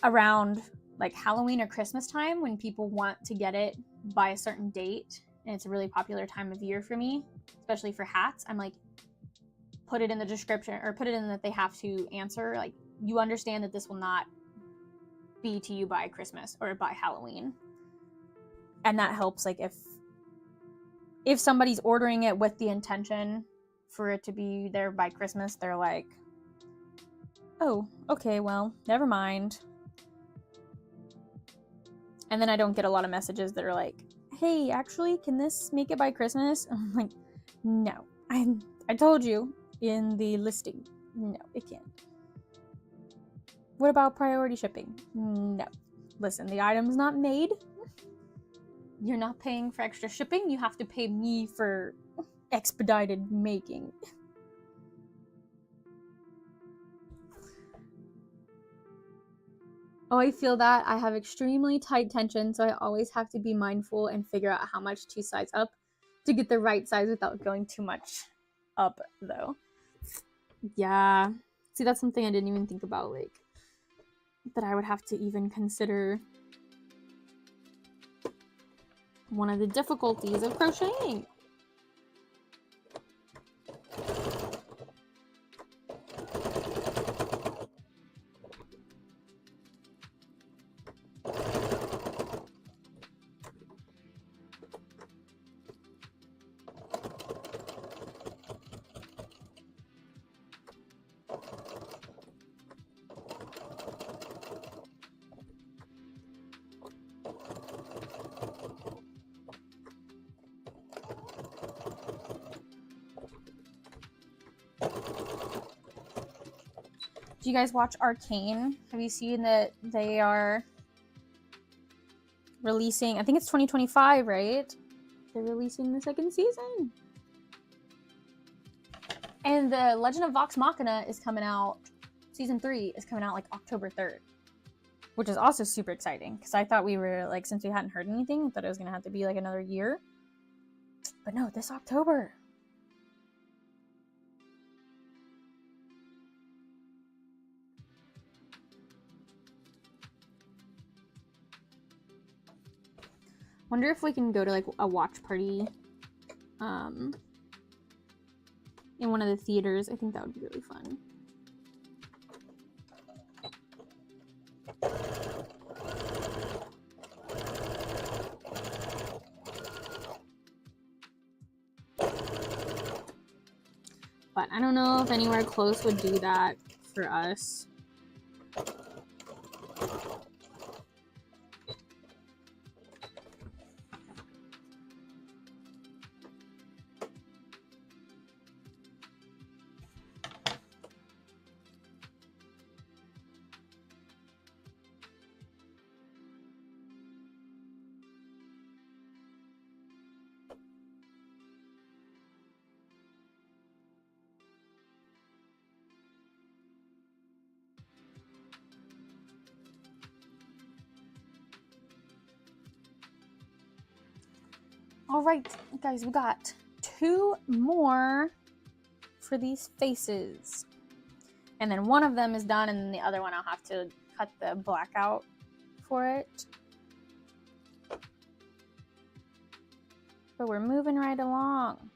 around like Halloween or Christmas time when people want to get it by a certain date, and it's a really popular time of year for me, especially for hats. I'm like, put it in the description, or put it in that they have to answer, like, you understand that this will not be to you by Christmas or by Halloween. And that helps, like, if somebody's ordering it with the intention for it to be there by Christmas, they're like, oh, okay, well, never mind. And then I don't get a lot of messages that are like, hey, actually, can this make it by Christmas? I'm like, no. I told you in the listing. No, it can't. What about priority shipping? No. Listen, the item's not made. You're not paying for extra shipping. You have to pay me for expedited making. Oh, I feel that. I have extremely tight tension, so I always have to be mindful and figure out how much to size up to get the right size without going too much up, though. Yeah. See, that's something I didn't even think about, like, that I would have to even consider. One of the difficulties of crocheting. Do you guys watch Arcane? Have you seen that they are releasing, I think it's 2025, right? They're releasing the second season. And the Legend of Vox Machina is coming out, season 3 is coming out like October 3rd. Which is also super exciting, because I thought we were, like, since we hadn't heard anything, I thought it was going to have to be like another year. But no, this October. Wonder if we can go to, like, a watch party in one of the theaters. I think that would be really fun. But I don't know if anywhere close would do that for us. All right, guys, we got 2 more for these faces. And then one of them is done, and then the other one I'll have to cut the black out for it. But we're moving right along.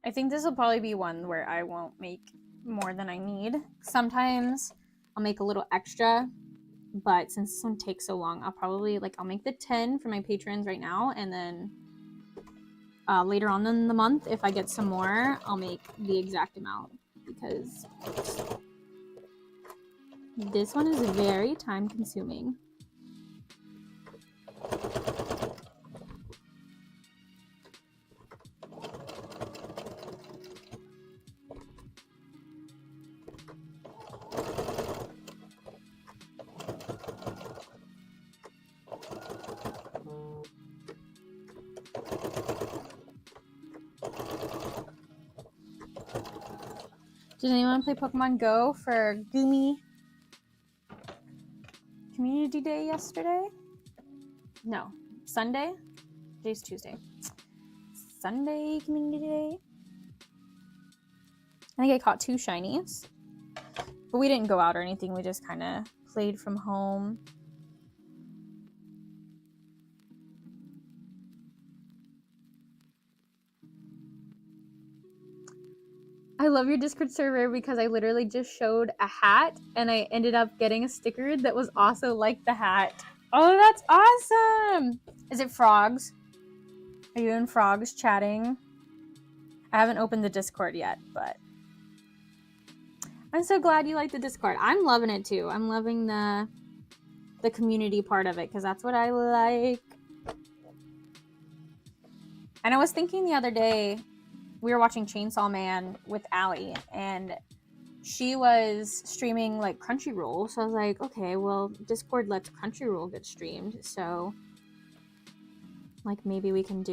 I think this will probably be one where I won't make more than I need. Sometimes I'll make a little extra, but since this one takes so long, I'll probably, like, I'll make the 10 for my patrons right now, and then later on in the month, if I get some more, I'll make the exact amount, because this one is very time consuming. Did anyone play Pokemon Go for Gumi Community Day yesterday? No, Sunday? Today's Tuesday. Sunday community day. I think I caught 2 shinies. But we didn't go out or anything. We just kind of played from home. I love your Discord server because I literally just showed a hat and I ended up getting a sticker that was also like the hat. Oh, that's awesome! Is it Frogs? Are you and Frogs chatting? I haven't opened the Discord yet, but I'm so glad you like the Discord. I'm loving it too. I'm loving the community part of it because that's what I like. And I was thinking the other day, we were watching Chainsaw Man with Allie, and she was streaming like Crunchyroll. So I was like, okay, well, Discord lets Crunchyroll get streamed, so like maybe we can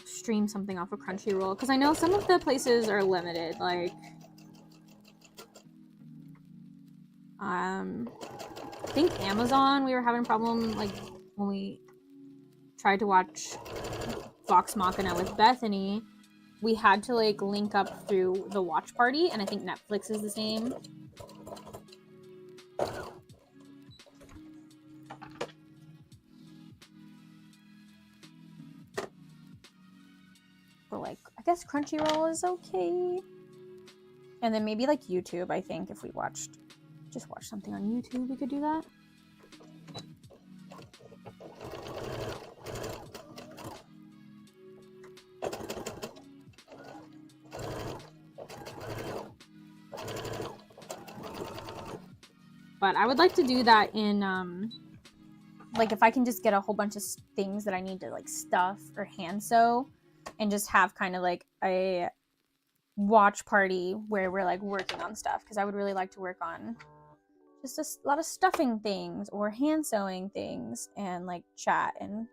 stream something off of Crunchyroll, because I know some of the places are limited. Like, I think Amazon, we were having a problem like when we tried to watch Vox Machina with Bethany. We had to like link up through the watch party, and I think Netflix is the same. But like, I guess Crunchyroll is okay. And then maybe like YouTube, I think if we just watch something on YouTube, we could do that. But I would like to do that in, like, if I can just get a whole bunch of things that I need to, like, stuff or hand sew, and just have kind of, like, a watch party where we're, like, working on stuff. Because I would really like to work on just a lot of stuffing things or hand sewing things and, like, chat and,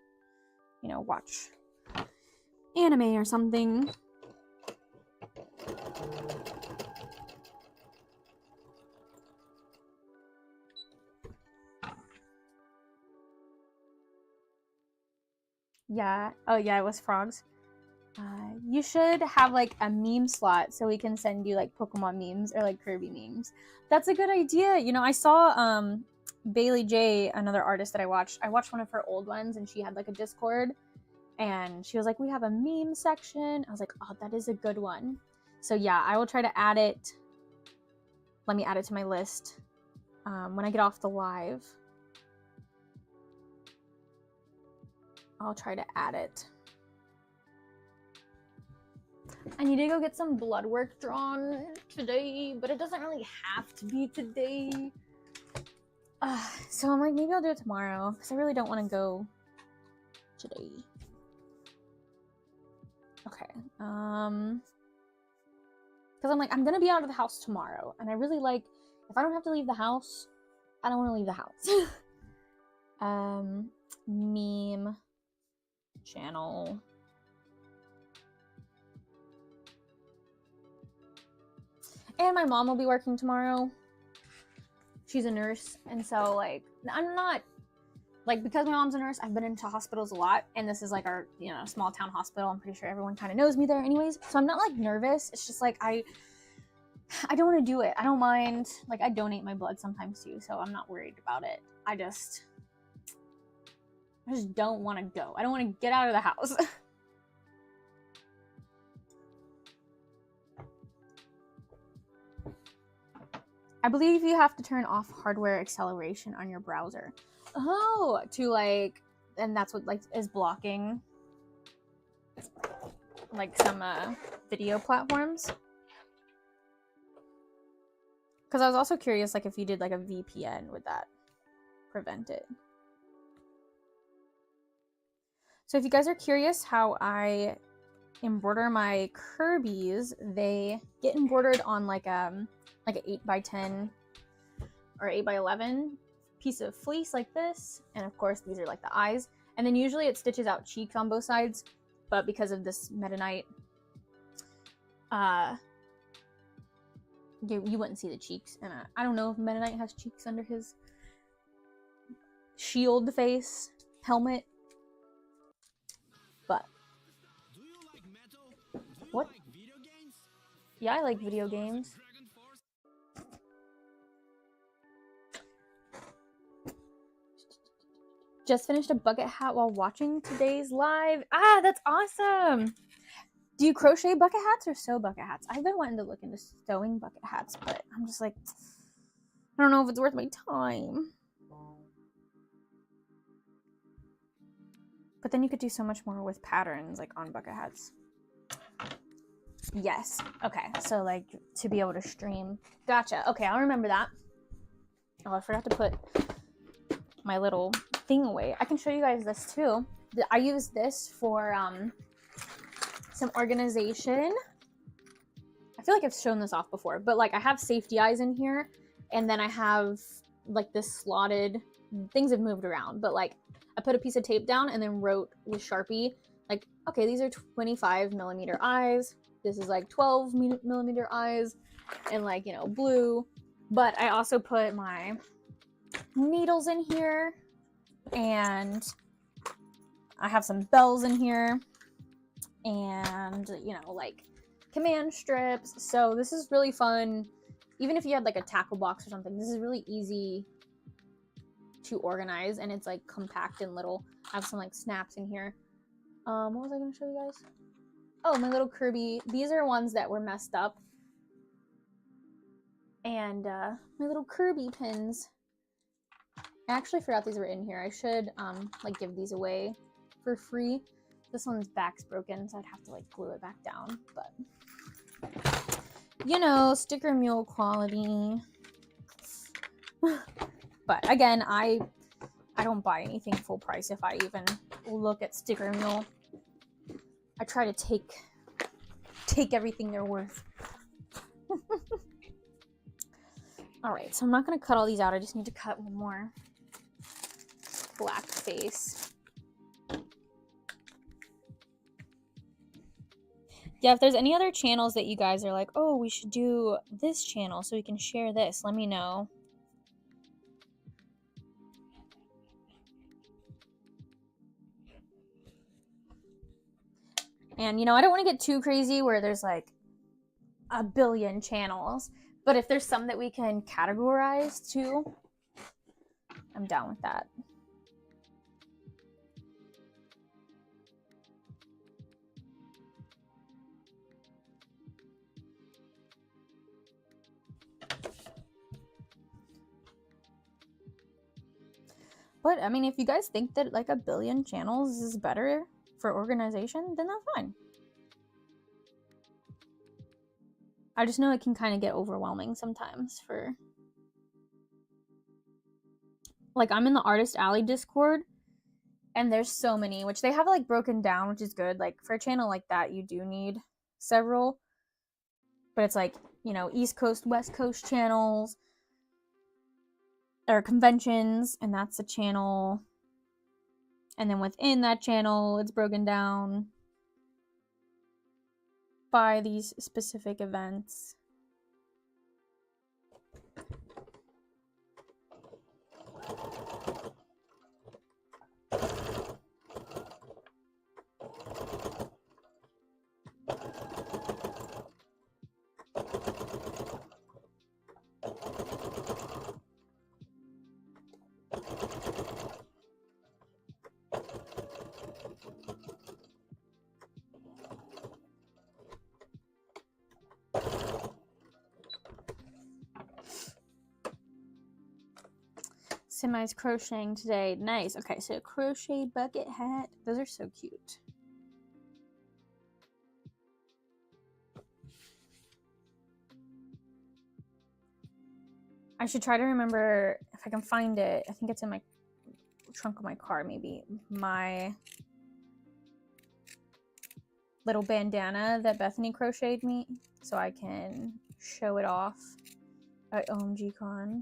you know, watch anime or something. Yeah. Oh, yeah, it was Frogs. You should have, like, a meme slot so we can send you, like, Pokemon memes or, like, Kirby memes. That's a good idea. You know, I saw Bailey J, another artist that I watched one of her old ones, and she had, like, a Discord, and she was like, we have a meme section. I was like, oh, that is a good one. So, yeah, I will try to add it. Let me add it to my list when I get off the live. I'll try to add it. I need to go get some blood work drawn today, but it doesn't really have to be today. So I'm like, maybe I'll do it tomorrow, because I really don't want to go today. Okay. Because I'm like, I'm going to be out of the house tomorrow, and I really like, if I don't have to leave the house, I don't want to leave the house. Meme channel. And my mom will be working tomorrow. She's a nurse, and so like I'm not like, because my mom's a nurse, I've been into hospitals a lot, and this is like our, you know, small town hospital. I'm pretty sure everyone kind of knows me there anyways, so I'm not like nervous. It's just like I don't want to do it. I don't mind, like I donate my blood sometimes too, so I'm not worried about it. I just don't want to go. I don't want to get out of the house. I believe you have to turn off hardware acceleration on your browser. Oh, to like, and that's what like is blocking like some video platforms. Because I was also curious, like if you did like a VPN, would that prevent it? So if you guys are curious how I embroider my Kirby's, they get embroidered on like an 8x10 or 8x11 piece of fleece like this, and of course these are like the eyes, and then usually it stitches out cheeks on both sides, but because of this Meta Knight, you wouldn't see the cheeks, and I don't know if Meta Knight has cheeks under his shield face helmet. But Do you like metal? Do you what? like video games? Yeah, I like video games. Dragon Force? Just finished a bucket hat while watching today's live. Ah, that's awesome. Do you crochet bucket hats or sew bucket hats? I've been wanting to look into sewing bucket hats, but I'm just like, I don't know if it's worth my time. But then you could do so much more with patterns, like on bucket hats. Yes. Okay. So like to be able to stream. Gotcha. Okay, I'll remember that. Oh, I forgot to put my little thing away. I can show you guys this too. I use this for some organization. I feel like I've shown this off before, but like I have safety eyes in here, and then I have like this slotted, things have moved around, but like I put a piece of tape down and then wrote with Sharpie, like, okay, these are 25 millimeter eyes. This is like 12 millimeter eyes, and like, you know, blue. But I also put my needles in here, and I have some bells in here, and, you know, like command strips. So this is really fun. Even if you had like a tackle box or something, this is really easy to organize, and it's like compact and little. I have some like snaps in here. What was I gonna show you guys? Oh, my little Kirby. These are ones that were messed up. And my little Kirby pins. I actually forgot these were in here. I should like give these away for free. This one's back's broken, so I'd have to like glue it back down. But you know, sticker mule quality. But again, I don't buy anything full price if I even look at sticker mule. I try to take everything they're worth. All right, so I'm not gonna cut all these out. I just need to cut one more black face. Yeah, if there's any other channels that you guys are like, oh, we should do this channel so we can share this, let me know. And, you know, I don't want to get too crazy where there's like a billion channels. But if there's some that we can categorize too, I'm down with that. But, I mean, if you guys think that like a billion channels is better for organization, then that's fine. I just know it can kind of get overwhelming sometimes for... Like, I'm in the Artist Alley Discord, and there's so many, which they have like broken down, which is good. Like, for a channel like that, you do need several. But it's like, you know, East Coast, West Coast channels, or conventions, and that's a channel. And then within that channel, it's broken down by these specific events. Semi's crocheting today. Nice. Okay, so crochet bucket hat. Those are so cute. I should try to remember if I can find it. I think it's in my trunk of my car, maybe. My little bandana that Bethany crocheted me, so I can show it off at OMGCon.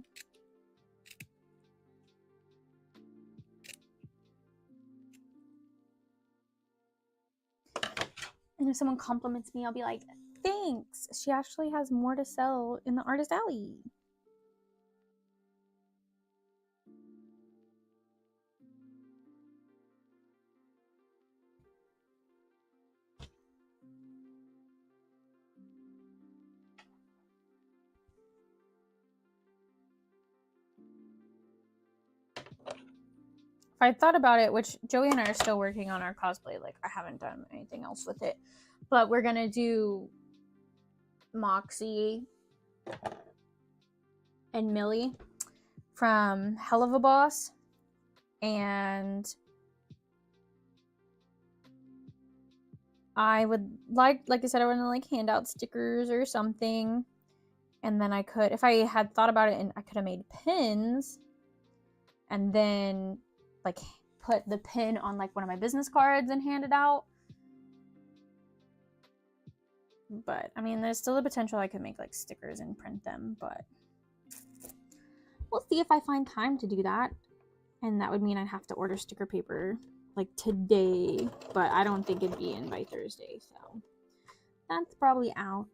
And if someone compliments me, I'll be like, thanks. She actually has more to sell in the Artist Alley. I thought about it, which Joey and I are still working on our cosplay. Like, I haven't done anything else with it. But we're going to do Moxie and Millie from Hell of a Boss. And I would like I said, I want to like hand out stickers or something. And then I could, if I had thought about it, and I could have made pins and then like put the pin on like one of my business cards and hand it out. But I mean, there's still the potential I could make like stickers and print them, but we'll see if I find time to do that. And that would mean I'd have to order sticker paper like today, but I don't think it'd be in by Thursday, so that's probably out.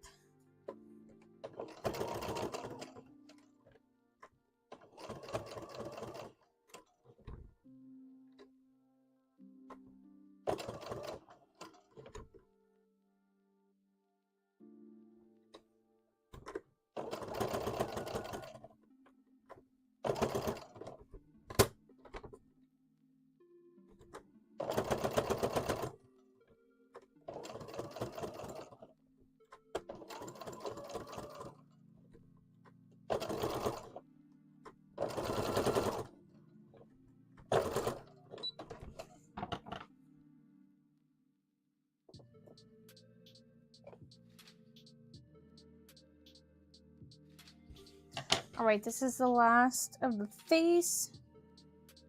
All right, this is the last of the face.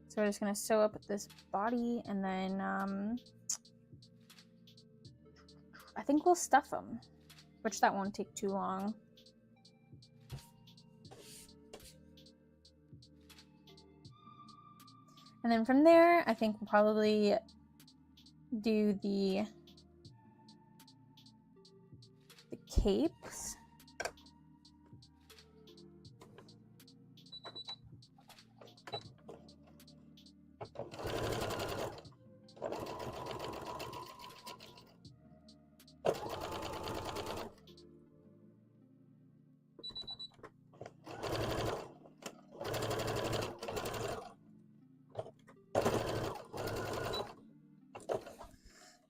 So we're just gonna sew up this body, and then I think we'll stuff them, which that won't take too long. And then from there, I think we'll probably do the capes.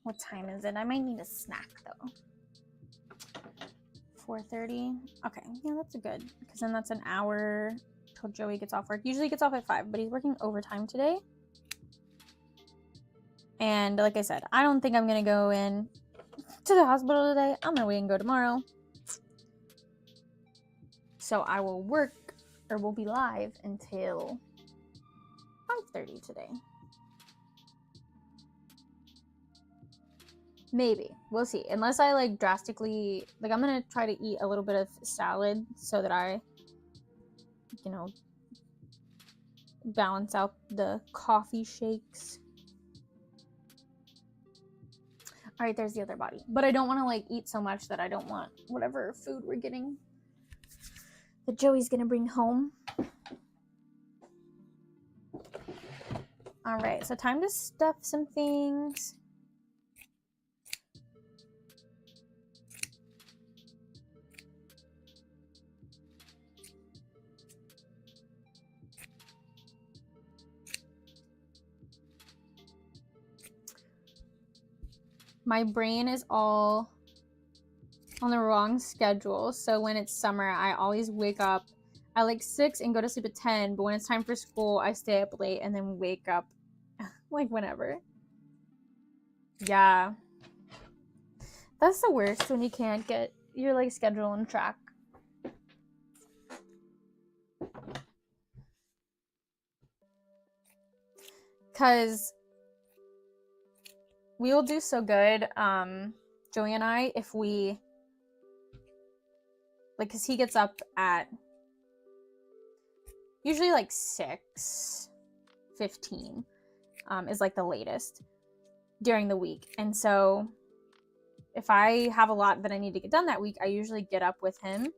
What time is it? I might need a snack though. 4:30. Okay, yeah, that's a good, because then that's an hour till Joey gets off work. Usually he gets off at 5, but he's working overtime today. And like I said, I don't think I'm gonna go in to the hospital today. I'm gonna wait and go tomorrow. So I will work, or will be live until 5:30 today. Maybe. We'll see. Unless I like drastically, like I'm gonna try to eat a little bit of salad so that I, you know, balance out the coffee shakes. All right, there's the other body. But I don't want to like eat so much that I don't want whatever food we're getting that Joey's gonna bring home. All right, so time to stuff some things. My brain is all on the wrong schedule. So when it's summer, I always wake up at like 6 and go to sleep at 10. But when it's time for school, I stay up late and then wake up like whenever. Yeah. That's the worst, when you can't get your like schedule on track. Because we will do so good, Joey and I, if we, like, because he gets up at usually like 6:15 is like the latest during the week. And so if I have a lot that I need to get done that week, I usually get up with him,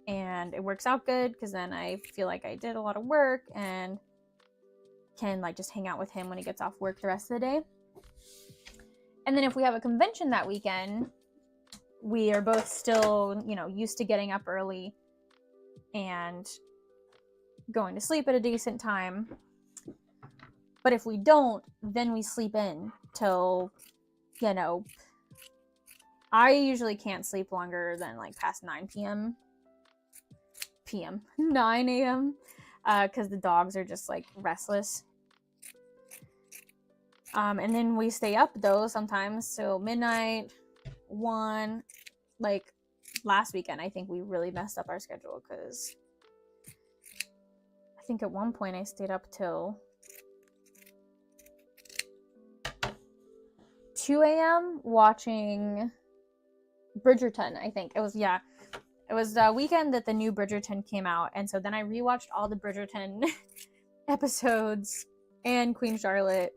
and it works out good because then I feel like I did a lot of work and can like just hang out with him when he gets off work the rest of the day. And then if we have a convention that weekend, we are both still, you know, used to getting up early and going to sleep at a decent time. But if we don't, then we sleep in till, you know, I usually can't sleep longer than like past 9 p.m. 9 a.m. Because the dogs are just like restless. And then we stay up though sometimes till midnight, 1. Like last weekend, I think we really messed up our schedule because I think at one point I stayed up till 2 a.m. watching Bridgerton. I think it was, yeah, it was the weekend that the new Bridgerton came out, and so then I rewatched all the Bridgerton episodes and Queen Charlotte.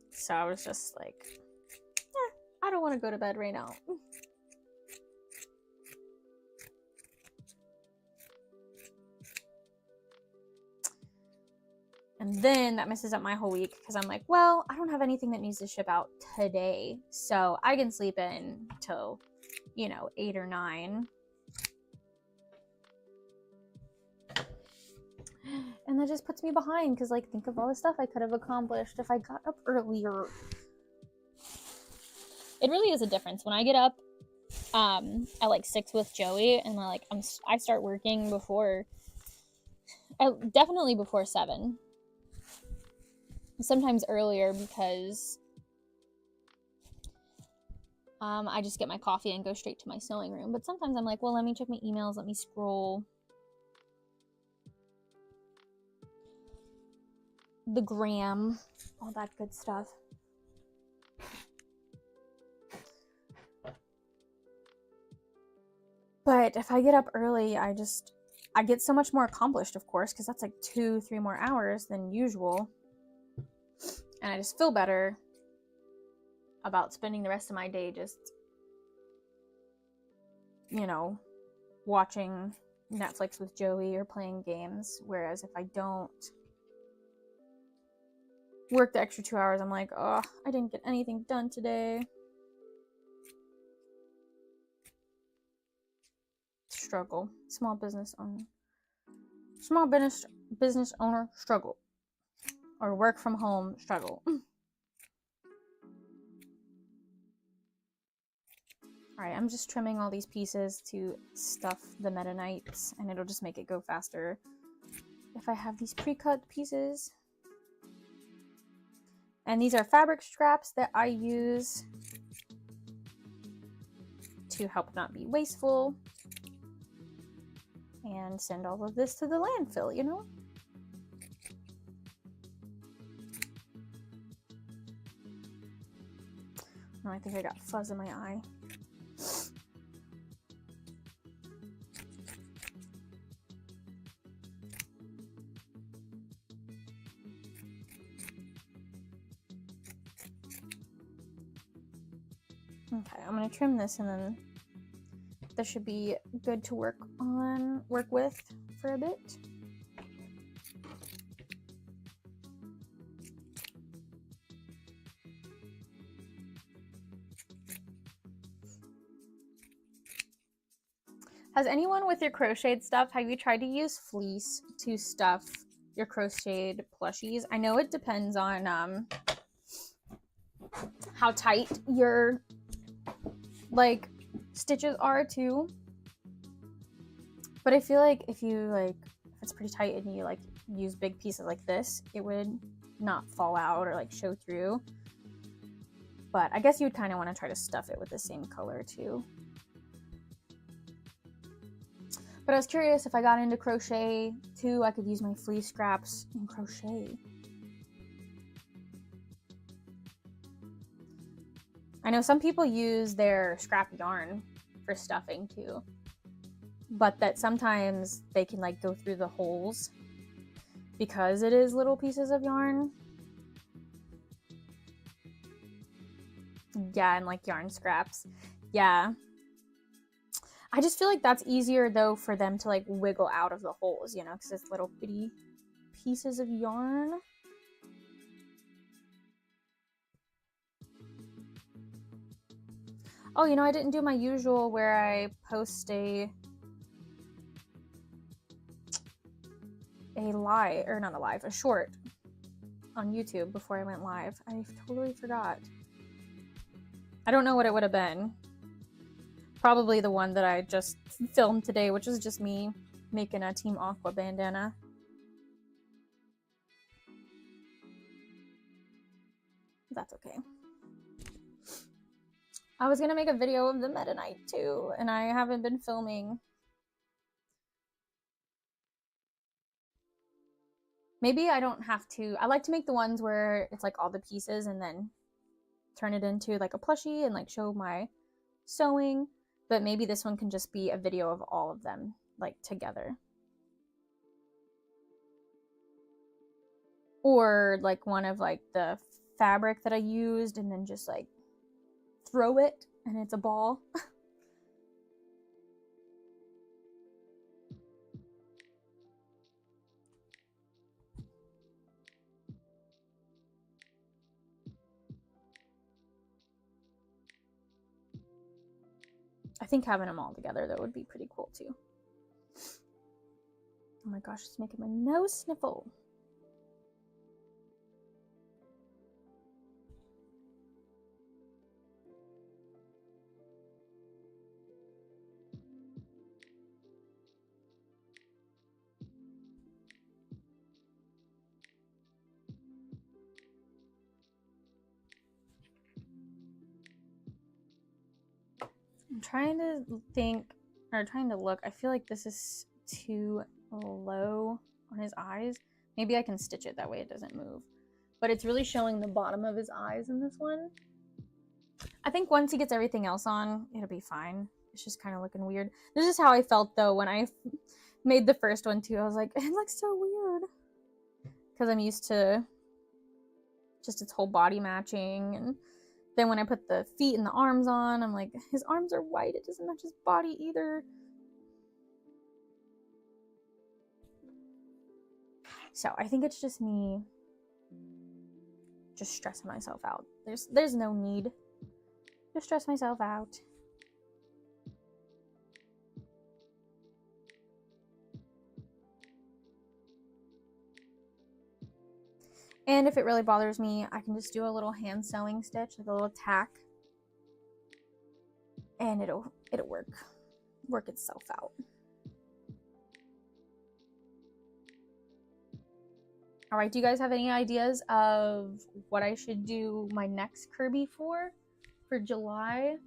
So I was just like, I don't want to go to bed right now. And then that messes up my whole week because I'm like, well, I don't have anything that needs to ship out today. So I can sleep in till, you know, 8 or 9. And that just puts me behind because, like, think of all the stuff I could have accomplished if I got up earlier. It really is a difference. When I get up at like 6 with Joey and like I start working before, definitely before 7. Sometimes earlier because I just get my coffee and go straight to my sewing room. But sometimes I'm like, well, let me check my emails, let me scroll the gram, all that good stuff. But if I get up early, I get so much more accomplished, of course, because that's like 2-3 more hours than usual. And I just feel better about spending the rest of my day just, you know, watching Netflix with Joey or playing games. Whereas if I don't work the extra 2 hours, I'm like, oh, I didn't get anything done today. Struggle. Small business owner struggle. Or work from home struggle. Alright, I'm just trimming all these pieces to stuff the Meta Knights, and it'll just make it go faster if I have these pre-cut pieces. And these are fabric scraps that I use to help not be wasteful and send all of this to the landfill, you know? No, I think I got fuzz in my eye. Okay, I'm gonna trim this and then this should be good to work with for a bit. Has anyone with your crocheted stuff, have you tried to use fleece to stuff your crocheted plushies? I know it depends on how tight your like stitches are too. But I feel like if it's pretty tight and you like use big pieces like this, it would not fall out or like show through. But I guess you would kind of want to try to stuff it with the same color too. But I was curious if I got into crochet too, I could use my fleece scraps and crochet. I know some people use their scrap yarn for stuffing too, but that sometimes they can like go through the holes because it is little pieces of yarn. Yeah, and like yarn scraps. Yeah. I just feel like that's easier though for them to like wiggle out of the holes, you know, because it's little bitty pieces of yarn. Oh, you know, I didn't do my usual where I post a a short on YouTube before I went live. I totally forgot. I don't know what it would have been. Probably the one that I just filmed today, which is just me making a Team Aqua bandana. That's okay. I was gonna make a video of the Meta Knight too, and I haven't been filming. Maybe I don't have to. I like to make the ones where it's like all the pieces and then turn it into like a plushie and like show my sewing. But maybe this one can just be a video of all of them like together. Or like one of like the fabric that I used and then just like throw it and it's a ball. I think having them all together though would be pretty cool too. Oh my gosh, it's making my nose sniffle. I'm trying to think, or trying to look. I feel like this is too low on his eyes. Maybe I can stitch it that way it doesn't move. But it's really showing the bottom of his eyes in this one. I think once he gets everything else on, it'll be fine. It's just kind of looking weird. This is how I felt though when I made the first one too. I was like, it looks so weird. Because I'm used to just its whole body matching, and then when I put the feet and the arms on, I'm like, his arms are white. It doesn't match his body either. So I think it's just me just stressing myself out. There's no need to stress myself out. And if it really bothers me, I can just do a little hand sewing stitch, like a little tack, and it'll work itself out. All right, do you guys have any ideas of what I should do my next Kirby for July?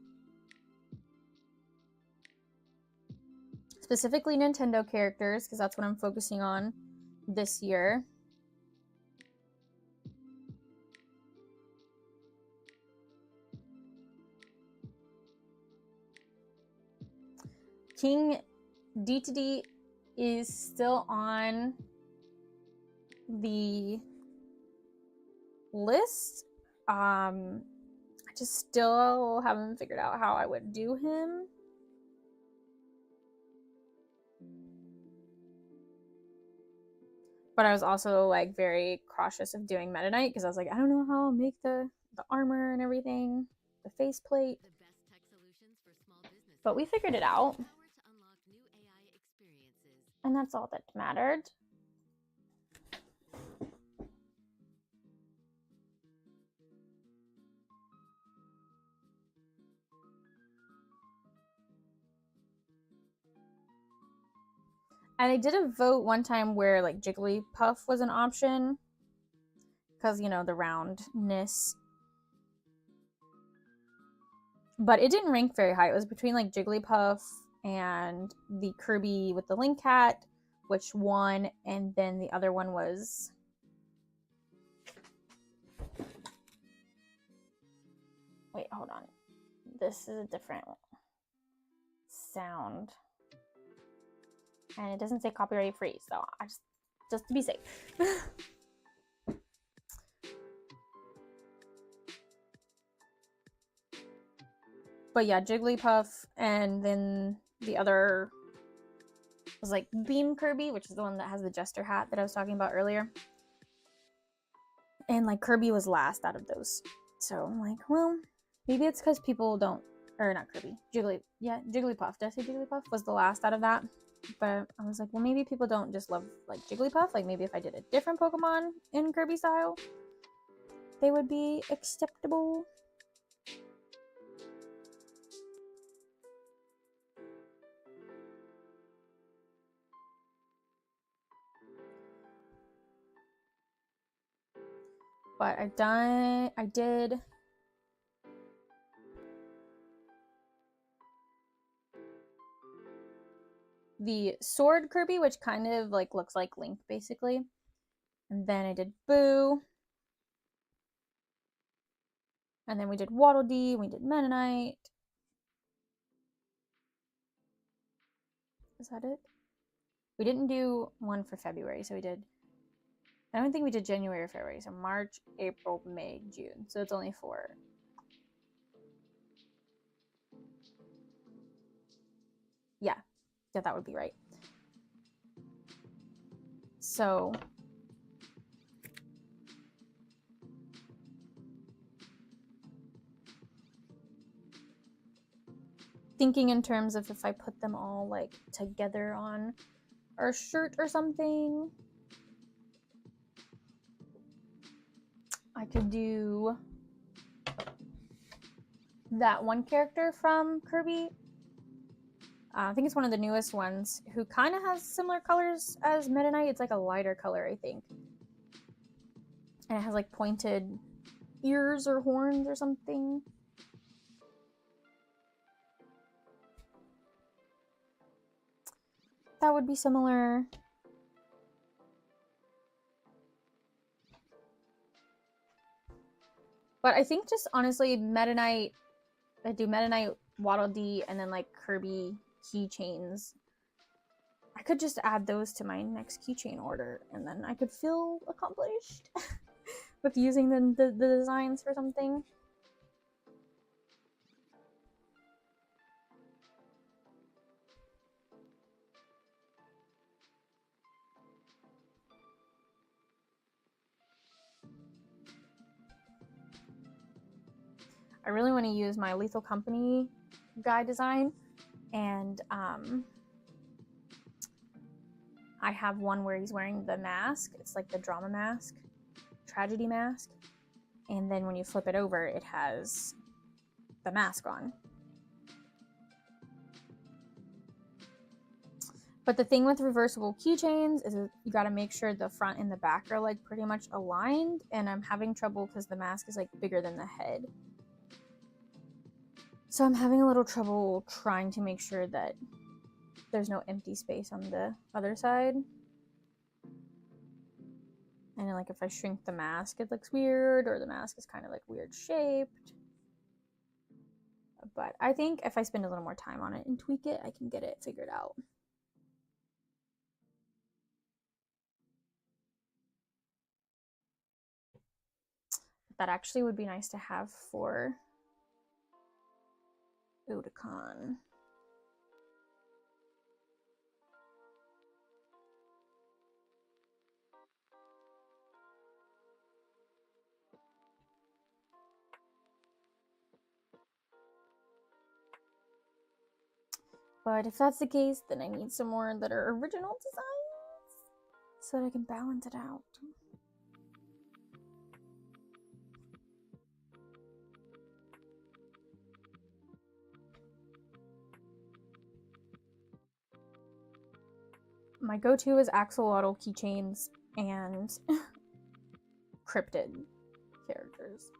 Specifically Nintendo characters, because that's what I'm focusing on this year. King D2D is still on the list. I just still haven't figured out how I would do him. But I was also like very cautious of doing Meta Knight because I was like, I don't know how I'll make the armor and everything, the faceplate. But we figured it out. And that's all that mattered. And I did a vote one time where like Jigglypuff was an option. Because, you know, the roundness. But it didn't rank very high. It was between like Jigglypuff and the Kirby with the Link Hat, which won, and then the other one was wait, hold on. This is a different sound. And it doesn't say copyright free, so I just to be safe. But yeah, Jigglypuff, and then the other was like Beam Kirby, which is the one that has the jester hat that I was talking about earlier. And like Kirby was last out of those. So I'm like, well, maybe it's because people don't, or not Kirby, Jigglypuff. Did I say Jigglypuff was the last out of that? but I was like, well, maybe people don't just love like Jigglypuff. Like maybe if I did a different Pokemon in Kirby style, they would be acceptable. But I did the Sword Kirby, which kind of like looks like Link basically. And then I did Boo. And then we did Waddle Dee, we did Mennonite. Is that it? We didn't do one for February, so we did, I don't think we did January or February, so March, April, May, June. So it's only 4. Yeah, that would be right. So thinking in terms of if I put them all like together on a shirt or something, I could do that one character from Kirby. I think it's one of the newest ones who kind of has similar colors as Meta Knight. It's like a lighter color, I think. And it has like pointed ears or horns or something. That would be similar. But I think just honestly, Meta Knight, I do Meta Knight, Waddle Dee, and then like Kirby keychains. I could just add those to my next keychain order, and then I could feel accomplished with using the designs for something. I really want to use my Lethal Company guy design, and I have one where he's wearing the mask. It's like the drama mask, tragedy mask, and then when you flip it over, it has the mask on. But the thing with reversible keychains is you got to make sure the front and the back are like pretty much aligned, and I'm having trouble because the mask is like bigger than the head. So I'm having a little trouble trying to make sure that there's no empty space on the other side. And like if I shrink the mask, it looks weird, or the mask is kind of like weird shaped. But I think if I spend a little more time on it and tweak it, I can get it figured out. That actually would be nice to have for Otakon. But if that's the case, then I need some more that are original designs so that I can balance it out. My go-to is axolotl keychains and cryptid characters.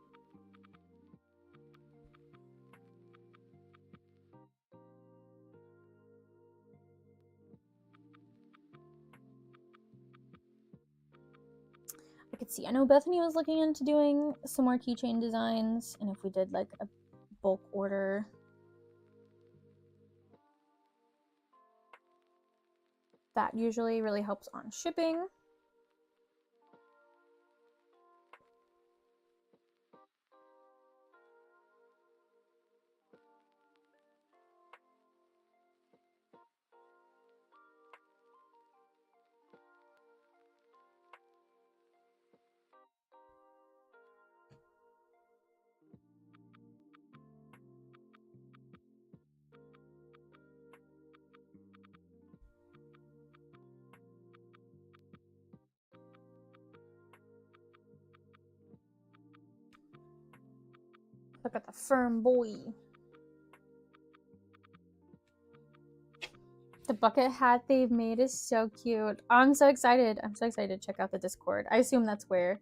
I could see. I know Bethany was looking into doing some more keychain designs, and if we did like a bulk order, that usually really helps on shipping. Look at the firm boy. The bucket hat they've made is so cute. I'm so excited. I'm so excited to check out the Discord. I assume that's where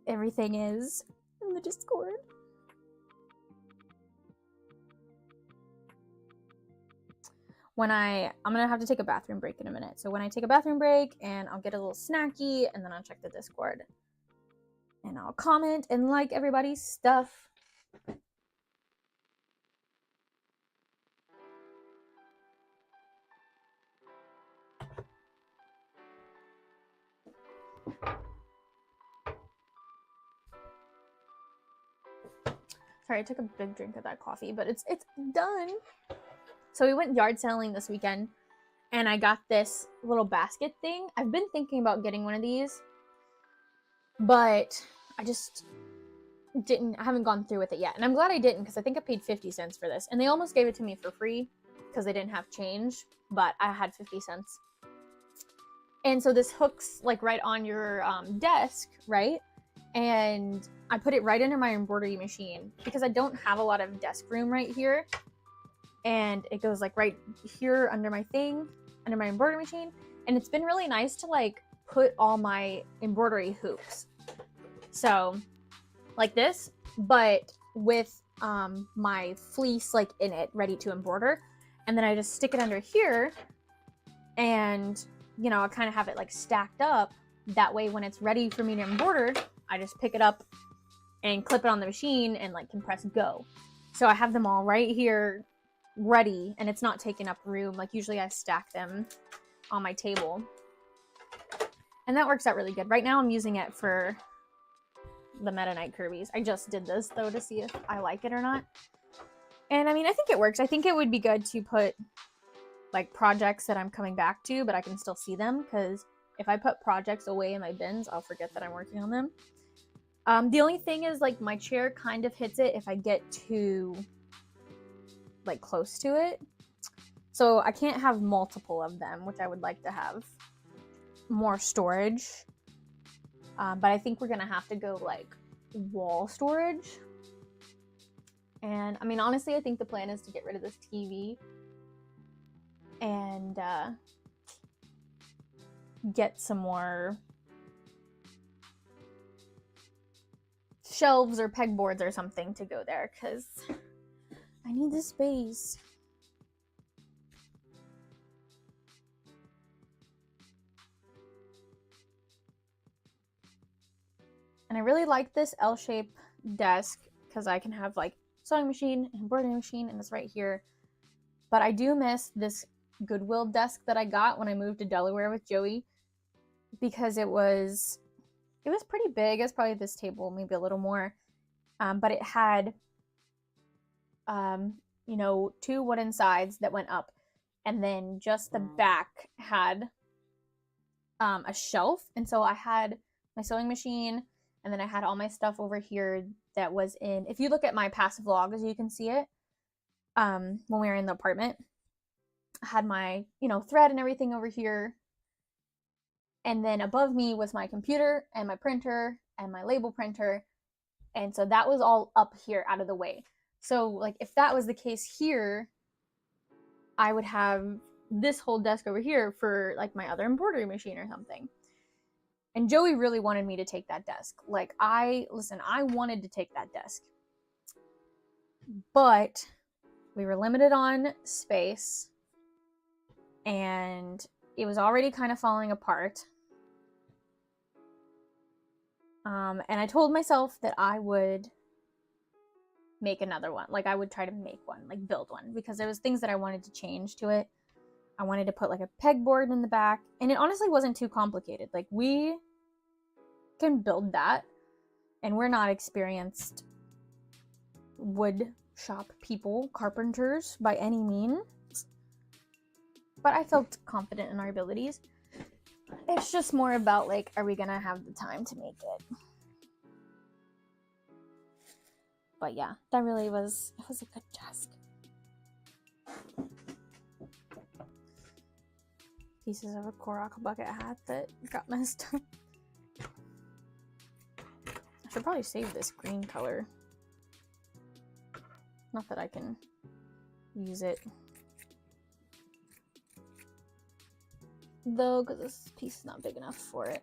everything is, in the Discord. I'm gonna have to take a bathroom break in a minute. So when I take a bathroom break, and I'll get a little snacky, and then I'll check the Discord. And I'll comment and like everybody's stuff. Sorry, I took a big drink of that coffee, but it's done. So we went yard selling this weekend, and I got this little basket thing. I've been thinking about getting one of these, but I just I haven't gone through with it yet. And I'm glad I didn't, because I think I paid 50 cents for this. And they almost gave it to me for free because they didn't have change, but I had 50 cents. And so this hooks like right on your desk, right? And I put it right under my embroidery machine because I don't have a lot of desk room right here. And it goes like right here under my embroidery machine. And it's been really nice to like put all my embroidery hoops. So like this, but with my fleece like in it, ready to embroider. And then I just stick it under here, and you know, I kind of have it like stacked up. That way when it's ready for me to embroider, I just pick it up and clip it on the machine and like can press go. So I have them all right here ready, and it's not taking up room. Like usually I stack them on my table, and that works out really good. Right now I'm using it for the Meta Knight Kirby's. I just did this though to see if I like it or not. And I mean, I think it works. I think it would be good to put like projects that I'm coming back to, but I can still see them, because if I put projects away in my bins, I'll forget that I'm working on them. The only thing is like my chair kind of hits it if I get too like close to it. So I can't have multiple of them, which I would like to have more storage. But I think we're gonna have to go like wall storage. And I mean, honestly, I think the plan is to get rid of this TV and get some more shelves or pegboards or something to go there, because I need the space. And I really like this L-shaped desk because I can have like sewing machine and embroidery machine, and it's right here. But I do miss this Goodwill desk that I got when I moved to Delaware with Joey, because it was pretty big. It's probably this table, maybe a little more. But it had, you know, 2 wooden sides that went up, and then just the back had a shelf. And so I had my sewing machine, and then I had all my stuff over here that was in, if you look at my past vlogs, you can see it, when we were in the apartment. I had my, you know, thread and everything over here. And then above me was my computer and my printer and my label printer. And so that was all up here out of the way. So like if that was the case here, I would have this whole desk over here for like my other embroidery machine or something. And Joey really wanted me to take that desk. Like I wanted to take that desk. But we were limited on space, and it was already kind of falling apart. And I told myself that I would make another one. Like I would try to make one, like build one, because there was things that I wanted to change to it. I wanted to put like a pegboard in the back, and it honestly wasn't too complicated. Like we can build that, and we're not experienced wood shop people, carpenters by any means, but I felt confident in our abilities. It's just more about like, are we gonna have the time to make it? But yeah, that really was, it was a good desk. Pieces of a Korok bucket hat that got messed up. I should probably save this green color. Not that I can use it. Though, because this piece is not big enough for it.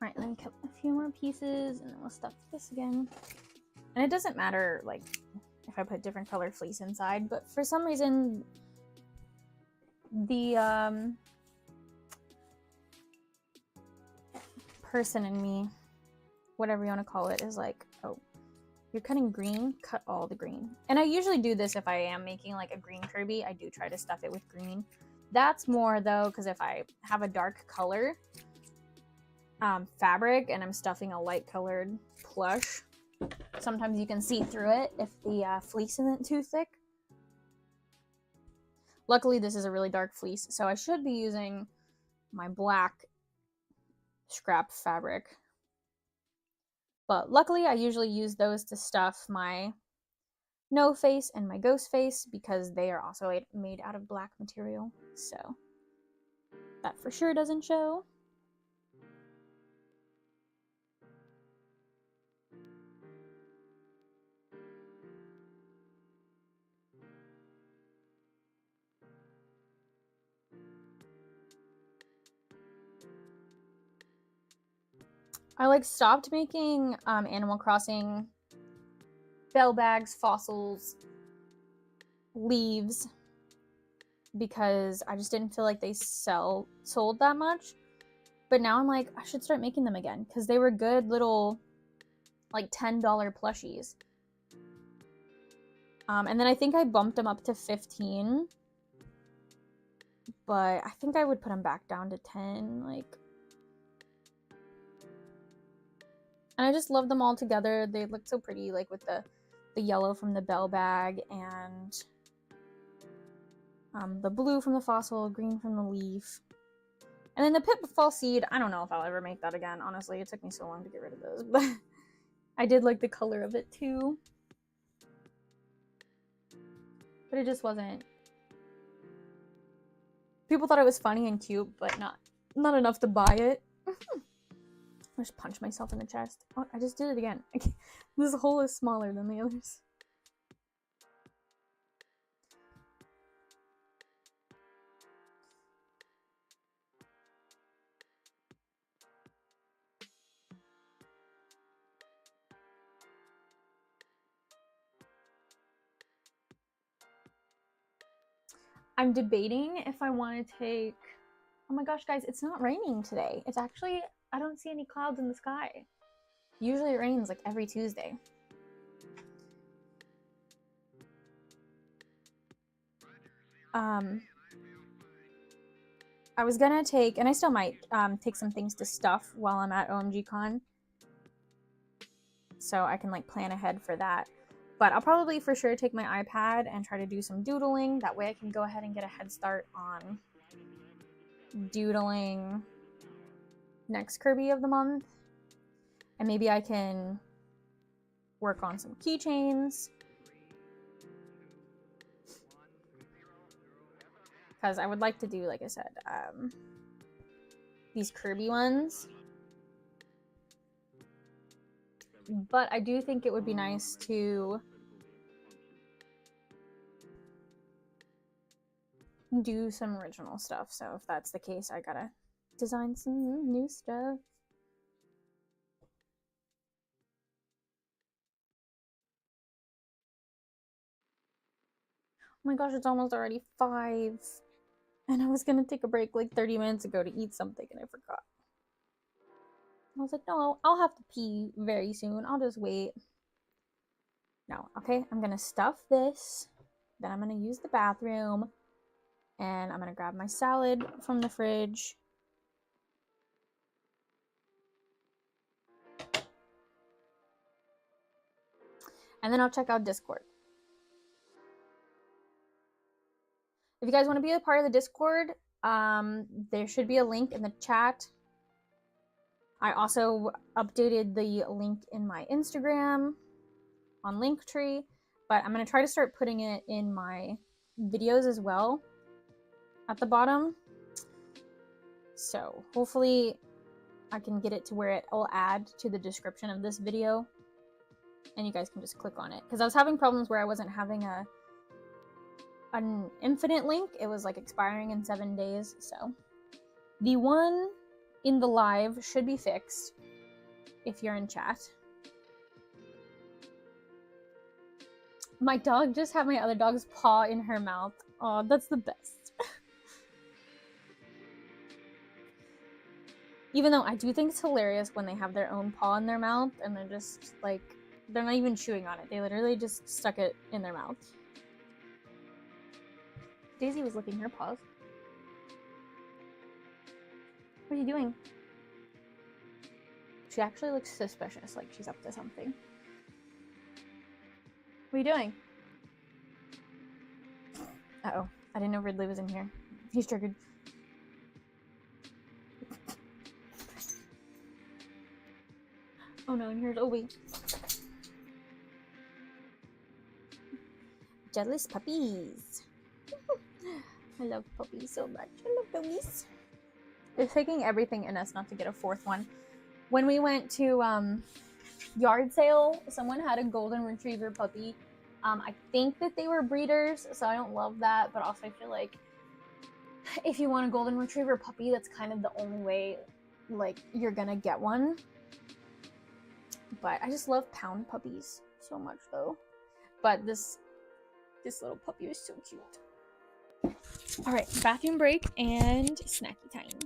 Alright, let me cut a few more pieces and then we'll stuff this again. And it doesn't matter, like, if I put different colored fleece inside, but for some reason, the, person in me, whatever you want to call it, is like, oh, you're cutting green, cut all the green. And I usually do this if I am making, like, a green Kirby. I do try to stuff it with green. That's more, though, because if I have a dark color fabric and I'm stuffing a light colored plush, sometimes you can see through it if the fleece isn't too thick. Luckily, this is a really dark fleece, so I should be using my black scrap fabric. But luckily, I usually use those to stuff my No Face and my Ghost Face because they are also made out of black material, so that for sure doesn't show. I like stopped making Animal Crossing bell bags, fossils, leaves because I just didn't feel like they sold that much. But now I'm like, I should start making them again because they were good little like $10 plushies. And then I think I bumped them up to 15, but I think I would put them back down to 10, like. And I just love them all together. They look so pretty, like with the yellow from the bell bag and the blue from the fossil, green from the leaf. And then the pitfall seed, I don't know if I'll ever make that again. Honestly, it took me so long to get rid of those, but I did like the color of it too. But it just wasn't. People thought it was funny and cute, but not enough to buy it. I just punched myself in the chest. Oh, I just did it again. This hole is smaller than the others. I'm debating if I want to take... Oh my gosh, guys, it's not raining today. It's actually... I don't see any clouds in the sky. Usually it rains like every Tuesday. I was gonna take, and I still might, take some things to stuff while I'm at OMGCon. So I can like plan ahead for that. But I'll probably for sure take my iPad and try to do some doodling. That way I can go ahead and get a head start on doodling next Kirby of the month. And maybe I can work on some keychains. Because I would like to do, like I said, these Kirby ones. But I do think it would be nice to do some original stuff. So if that's the case, I gotta design some new stuff. my gosh, it's almost already 5. And I was gonna take a break like 30 minutes ago to eat something and I forgot. I was like, no, I'll have to pee very soon. I'll just wait. No, okay, I'm gonna stuff this. Then I'm gonna use the bathroom. And I'm gonna grab my salad from the fridge. And then I'll check out Discord. If you guys want to be a part of the Discord, there should be a link in the chat. I also updated the link in my Instagram on Linktree, but I'm going to try to start putting it in my videos as well at the bottom. So hopefully I can get it to where it will add to the description of this video and you guys can just click on it. Because I was having problems where I wasn't having an infinite link. It was like expiring in 7 days. So the one in the live should be fixed if you're in chat. My dog just had my other dog's paw in her mouth. Oh, that's the best. Even though I do think it's hilarious when they have their own paw in their mouth and they're just like, they're not even chewing on it. They literally just stuck it in their mouth. Daisy was licking her paws. What are you doing? She actually looks suspicious, like she's up to something. What are you doing? Uh-oh. I didn't know Ridley was in here. He's triggered. Oh no, and here's Obi. Jealous puppies. I love puppies so much. I love puppies. It's taking everything in us not to get a 4th one. When we went to yard sale, someone had a golden retriever puppy. I think that they were breeders, so I don't love that, but also I feel like if you want a golden retriever puppy, that's kind of the only way like you're gonna get one. But I just love pound puppies so much though. But this little puppy is so cute. All right, bathroom break and snacky time.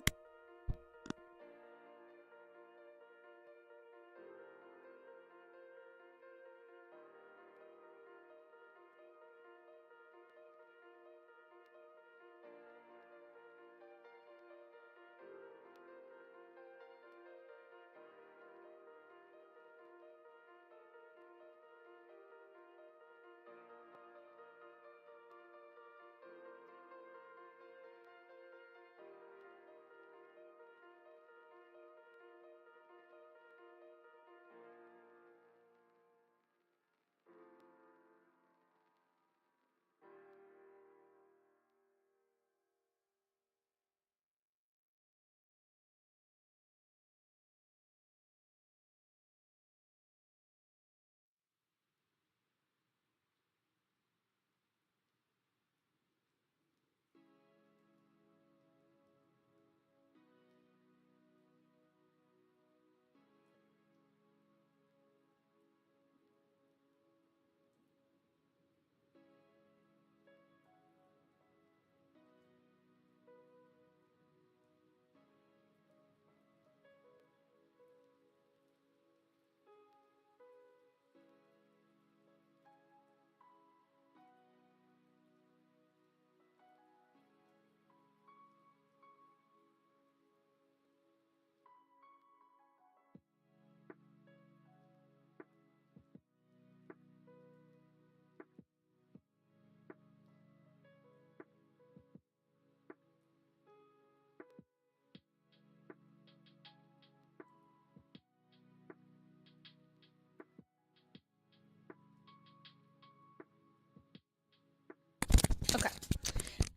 Okay,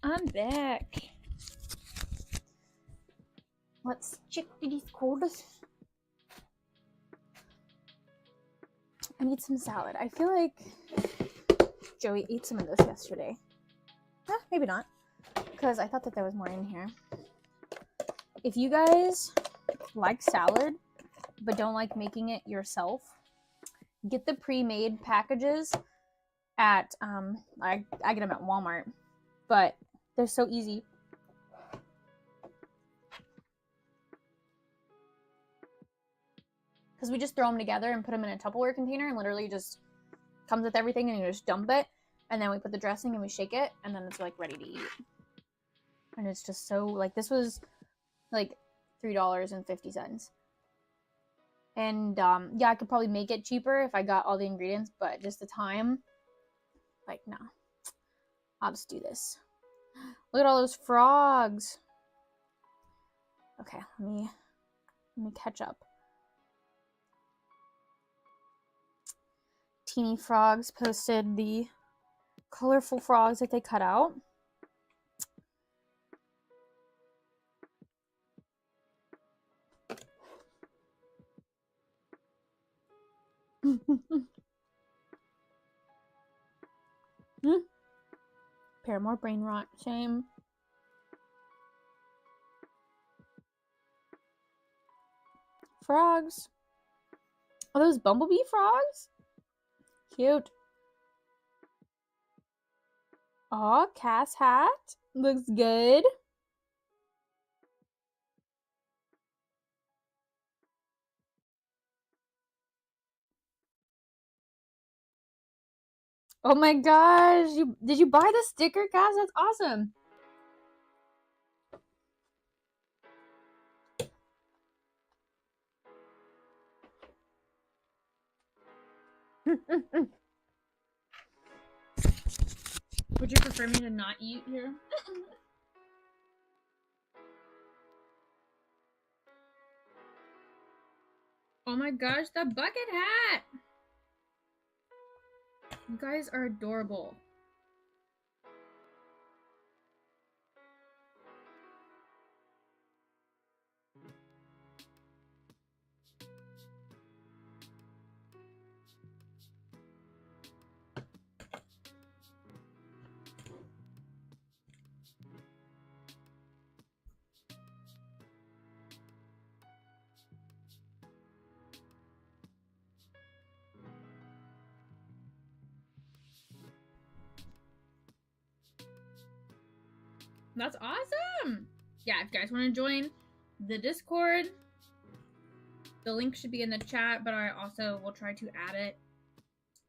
I'm back. Let's check these codes. I need some salad. I feel like Joey ate some of this yesterday. Maybe not, because I thought that there was more in here. If you guys like salad, but don't like making it yourself, get the pre-made packages at I get them at Walmart, but they're so easy. Because we just throw them together and put them in a Tupperware container, and literally just comes with everything, and you just dump it, and then we put the dressing and we shake it, and then it's like ready to eat. And it's just so, like, this was like $3.50. And yeah, I could probably make it cheaper if I got all the ingredients, but just the time, like, no. I'll just do this. Look at all those frogs. Okay, let me catch up. Teeny Frogs posted the colorful frogs that they cut out. Paramore brain rot. Shame. Frogs. Are those bumblebee frogs? Cute. Aw, Cass hat. Looks good. Oh my gosh. Did you buy the sticker, Cass? That's awesome. Would you prefer me to not eat here? Oh my gosh, the bucket hat! You guys are adorable. That's awesome! Yeah, if you guys want to join the Discord, the link should be in the chat, but I also will try to add it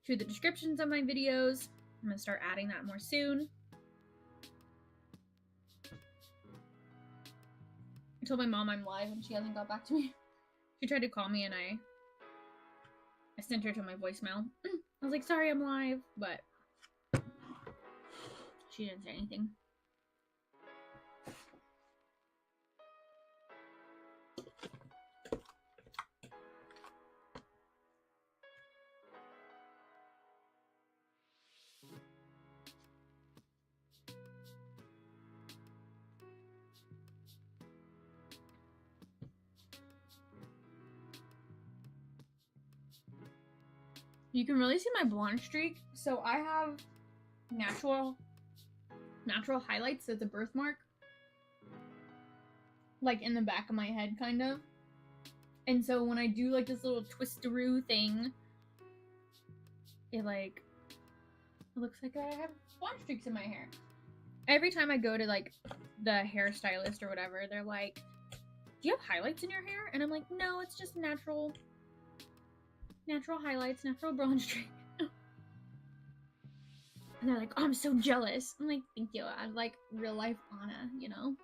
to the descriptions of my videos. I'm going to start adding that more soon. I told my mom I'm live and she hasn't got back to me. She tried to call me and I sent her to my voicemail. I was like, sorry, I'm live, but she didn't say anything. You can really see my blonde streak. So I have natural highlights. So it's a birthmark, like in the back of my head, kind of. And so when I do like this little twisteroo thing, it looks like I have blonde streaks in my hair. Every time I go to like the hairstylist or whatever, they're like, "Do you have highlights in your hair?" And I'm like, "No, it's just natural highlights, natural blonde streak." And they're like, "Oh, I'm so jealous." I'm like, "Thank you." I'm like real life Anna, you know?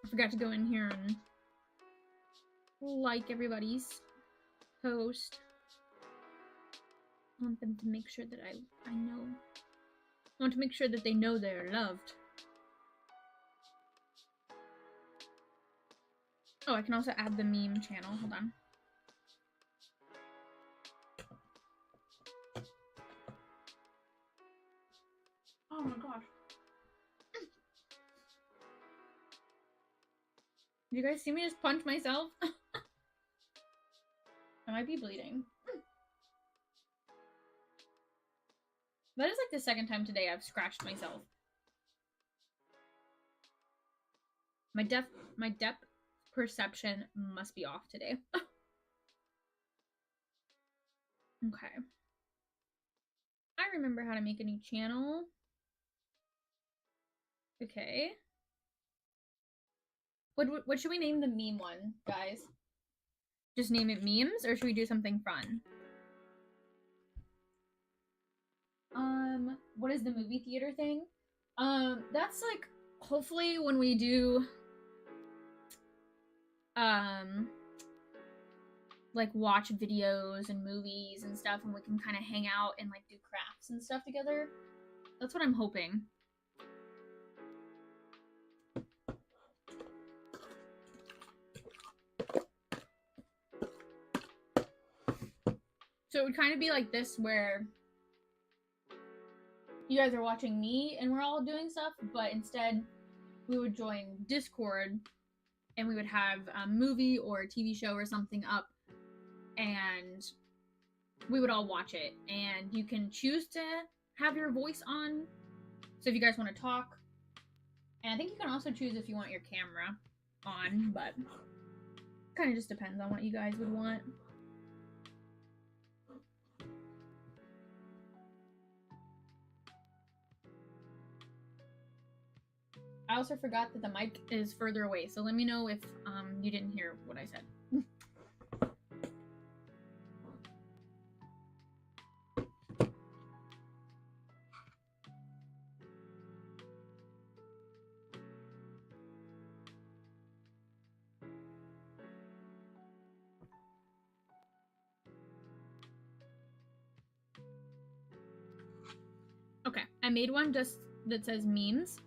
I forgot to go in here and like everybody's post. I want them to make sure that I know. I want to make sure that they know they're loved. Oh, I can also add the meme channel. Hold on. Oh my gosh. Did you guys see me just punch myself? might be bleeding. That is like the second time today I've scratched myself. My depth perception must be off today. Okay. I remember how to make a new channel. Okay. What should we name the meme one, guys? Just name it memes, or should we do something fun? What is the movie theater thing? That's like hopefully when we do like watch videos and movies and stuff, and we can kind of hang out and like do crafts and stuff together. That's what I'm hoping. So it would kind of be like this, where you guys are watching me and we're all doing stuff, but instead we would join Discord and we would have a movie or a TV show or something up, and we would all watch it. And you can choose to have your voice on, so if you guys want to talk. And I think you can also choose if you want your camera on, but kind of just depends on what you guys would want. I also forgot that the mic is further away, so let me know if you didn't hear what I said. Okay, I made one just that says memes,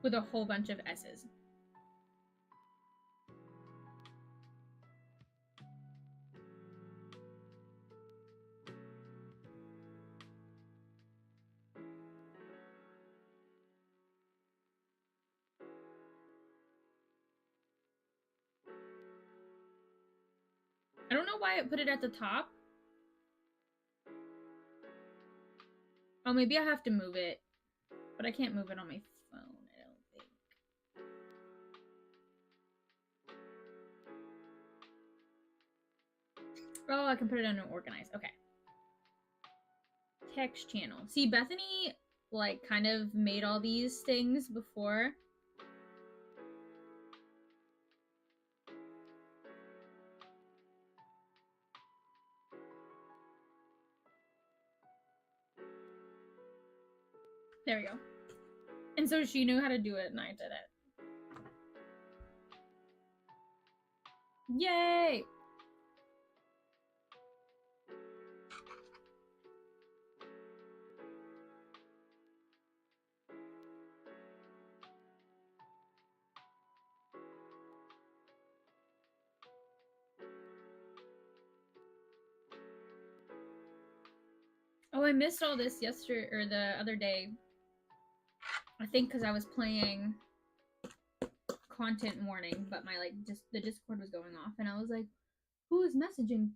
with a whole bunch of S's. I don't know why I put it at the top. Oh, maybe I have to move it, but I can't move it on my phone, I don't think. Oh, I can put it under organized. Okay. Text channel. See, Bethany, like, kind of made all these things before. There we go. And so she knew how to do it, and I did it. Yay! Oh, I missed all this yesterday, or the other day. I think because I was playing content morning, but my, like, just the Discord was going off, and I was like, who is messaging?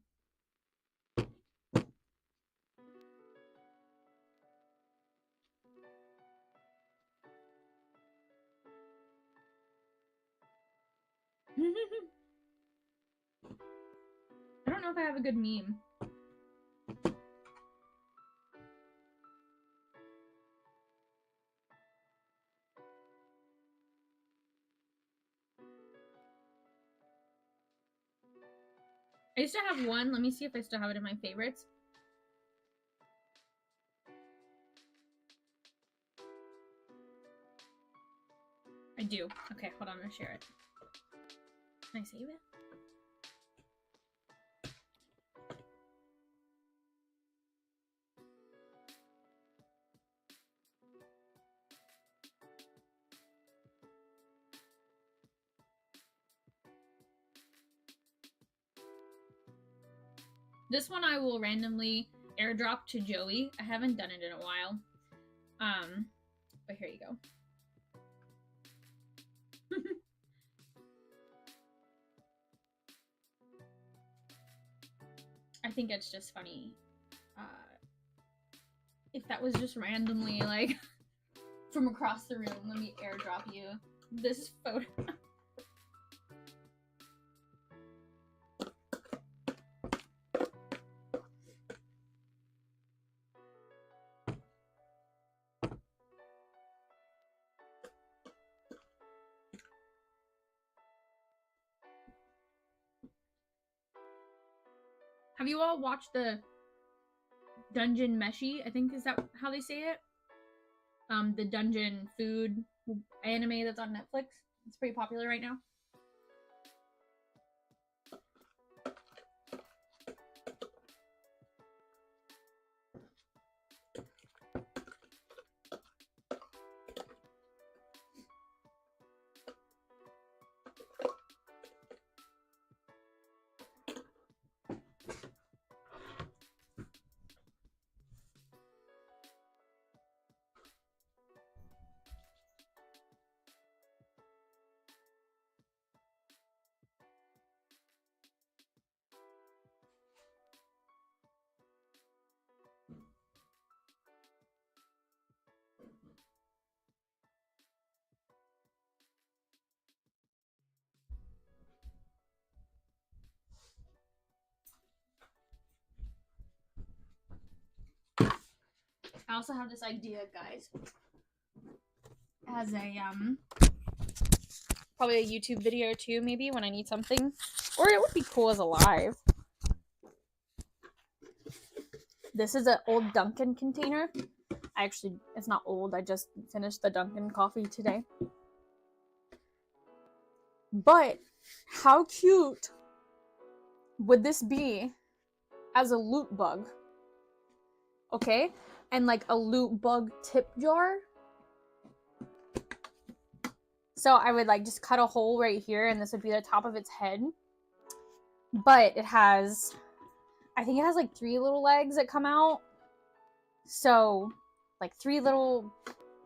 I don't know if I have a good meme. I used to have one. Let me see if I still have it in my favorites. I do. Okay, hold on, I'm gonna share it. Can I save it? This one I will randomly airdrop to Joey. I haven't done it in a while. But here you go. I think it's just funny. If that was just randomly, like, from across the room, let me airdrop you this photo. Have you all watched the Dungeon Meshi? I think is that how they say it? The Dungeon food anime that's on Netflix. It's pretty popular right now. I also have this idea, guys, as a probably a YouTube video too, maybe when I need something, or it would be cool as a live. This is an old Dunkin' container. It's not old. I just finished the Dunkin' coffee today. But how cute would this be as a loot bug? Okay, and like a loot bug tip jar. So I would like just cut a hole right here, and this would be the top of its head. But it has, I think it has like 3 little legs that come out. So like 3 little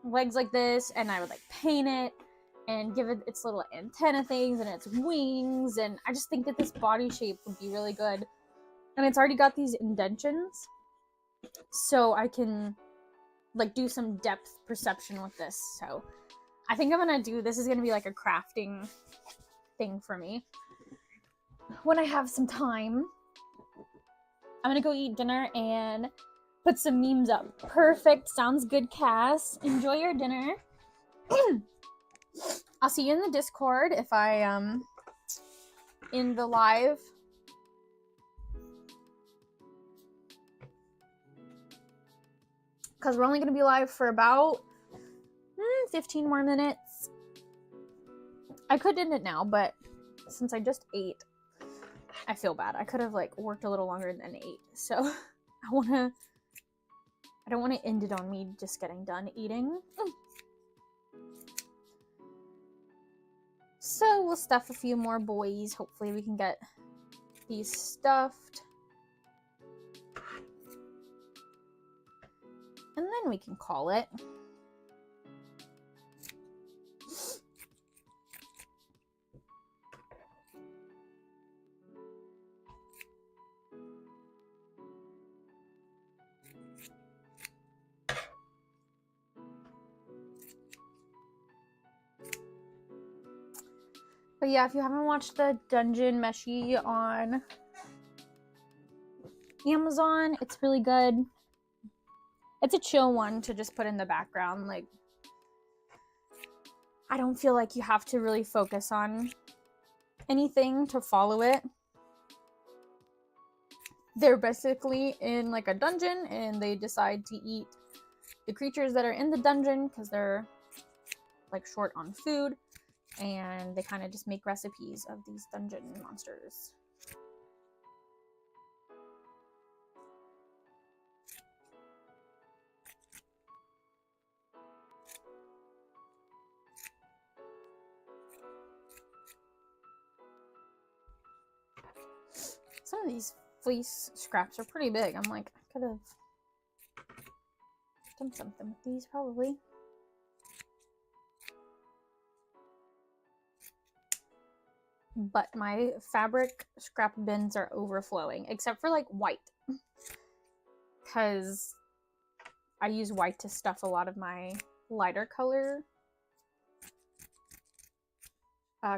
legs like this, and I would like paint it and give it its little antenna things and its wings, and I just think that this body shape would be really good. And it's already got these indentions, so I can like do some depth perception with this. So I think I'm gonna do, this is gonna be like a crafting thing for me when I have some time. I'm gonna go eat dinner and put some memes up. Perfect, sounds good, Cass. Enjoy your dinner. I'll see you in the Discord if I in the live. Because we're only going to be live for about 15 more minutes. I could end it now, but since I just ate, I feel bad. I could have like worked a little longer than 8. So I don't want to end it on me just getting done eating. So we'll stuff a few more boys. Hopefully we can get these stuffed. And then we can call it. But yeah, if you haven't watched the Dungeon Meshi on Amazon, it's really good. It's a chill one to just put in the background. Like, I don't feel like you have to really focus on anything to follow it. They're basically in like a dungeon, and they decide to eat the creatures that are in the dungeon because they're like short on food. And they kind of just make recipes of these dungeon monsters. Some of these fleece scraps are pretty big. I'm like, I could have done something with these probably. but my fabric scrap bins are overflowing, except for like white, because I use white to stuff a lot of my lighter color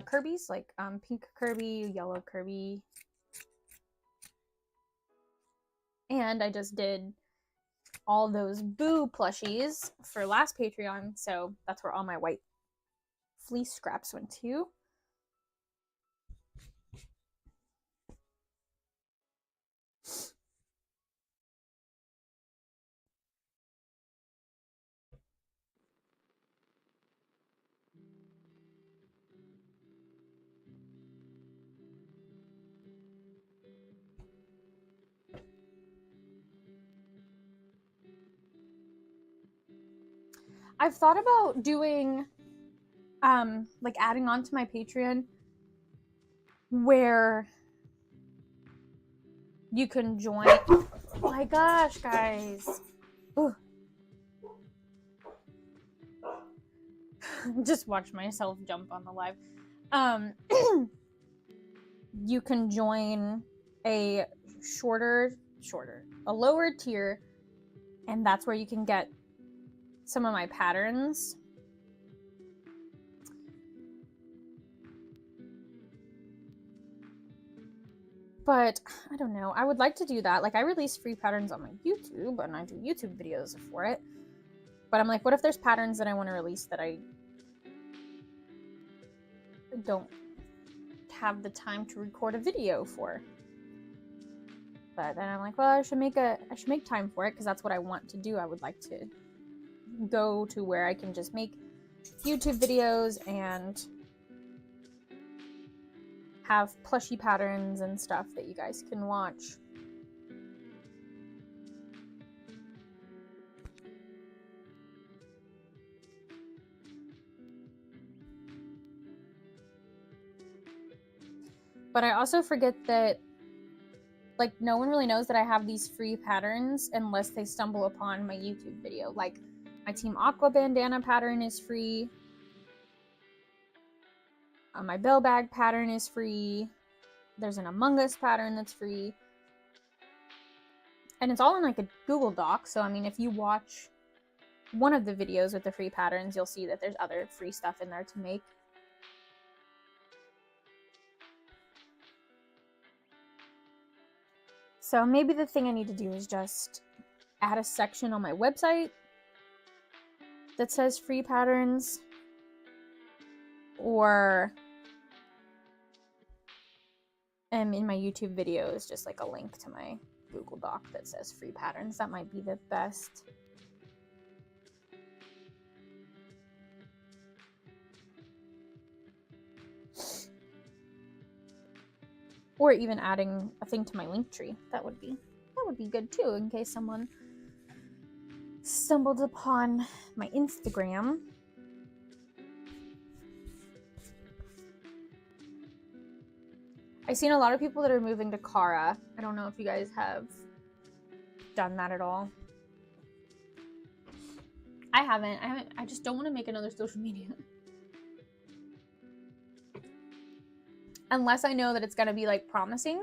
Kirby's, like pink Kirby, yellow Kirby. And I just did all those Boo plushies for last Patreon, so that's where all my white fleece scraps went to. I've thought about doing like adding on to my Patreon where you can join. Oh my gosh, guys. Just watch myself jump on the live. You can join a a lower tier, and that's where you can get some of my patterns. But I don't know. I would like to do that. Like, I release free patterns on my YouTube, and I do YouTube videos for it. But I'm like, what if there's patterns that I want to release that I don't have the time to record a video for? But then I'm like, well, I should make time for it, because that's what I want to do. I would like to go to where I can just make YouTube videos and have plushie patterns and stuff that you guys can watch. But I also forget that, like, no one really knows that I have these free patterns unless they stumble upon my YouTube video. Like, my Team Aqua bandana pattern is free. My bell bag pattern is free. There's an Among Us pattern that's free. And it's all in like a Google Doc. So, I mean, if you watch one of the videos with the free patterns, you'll see that there's other free stuff in there to make. So maybe the thing I need to do is just add a section on my website that says free patterns, or in my YouTube videos, just like a link to my Google Doc that says free patterns. That might be the best. Or even adding a thing to my link tree. That would be good too, in case someone stumbled upon my Instagram. I've seen a lot of people that are moving to Kara. I don't know if you guys have done that at all. I haven't. I just don't want to make another social media. Unless I know that it's going to be, like, promising.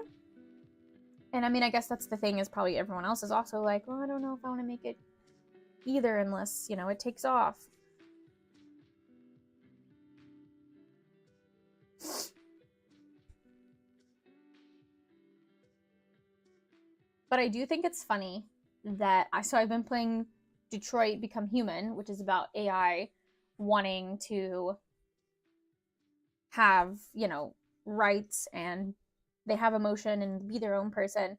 And, I mean, I guess that's the thing, is probably everyone else is also like, well, I don't know if I want to make it either unless, you know, it takes off. But I do think it's funny that I've been playing Detroit Become Human, which is about AI wanting to have, you know, rights, and they have emotion and be their own person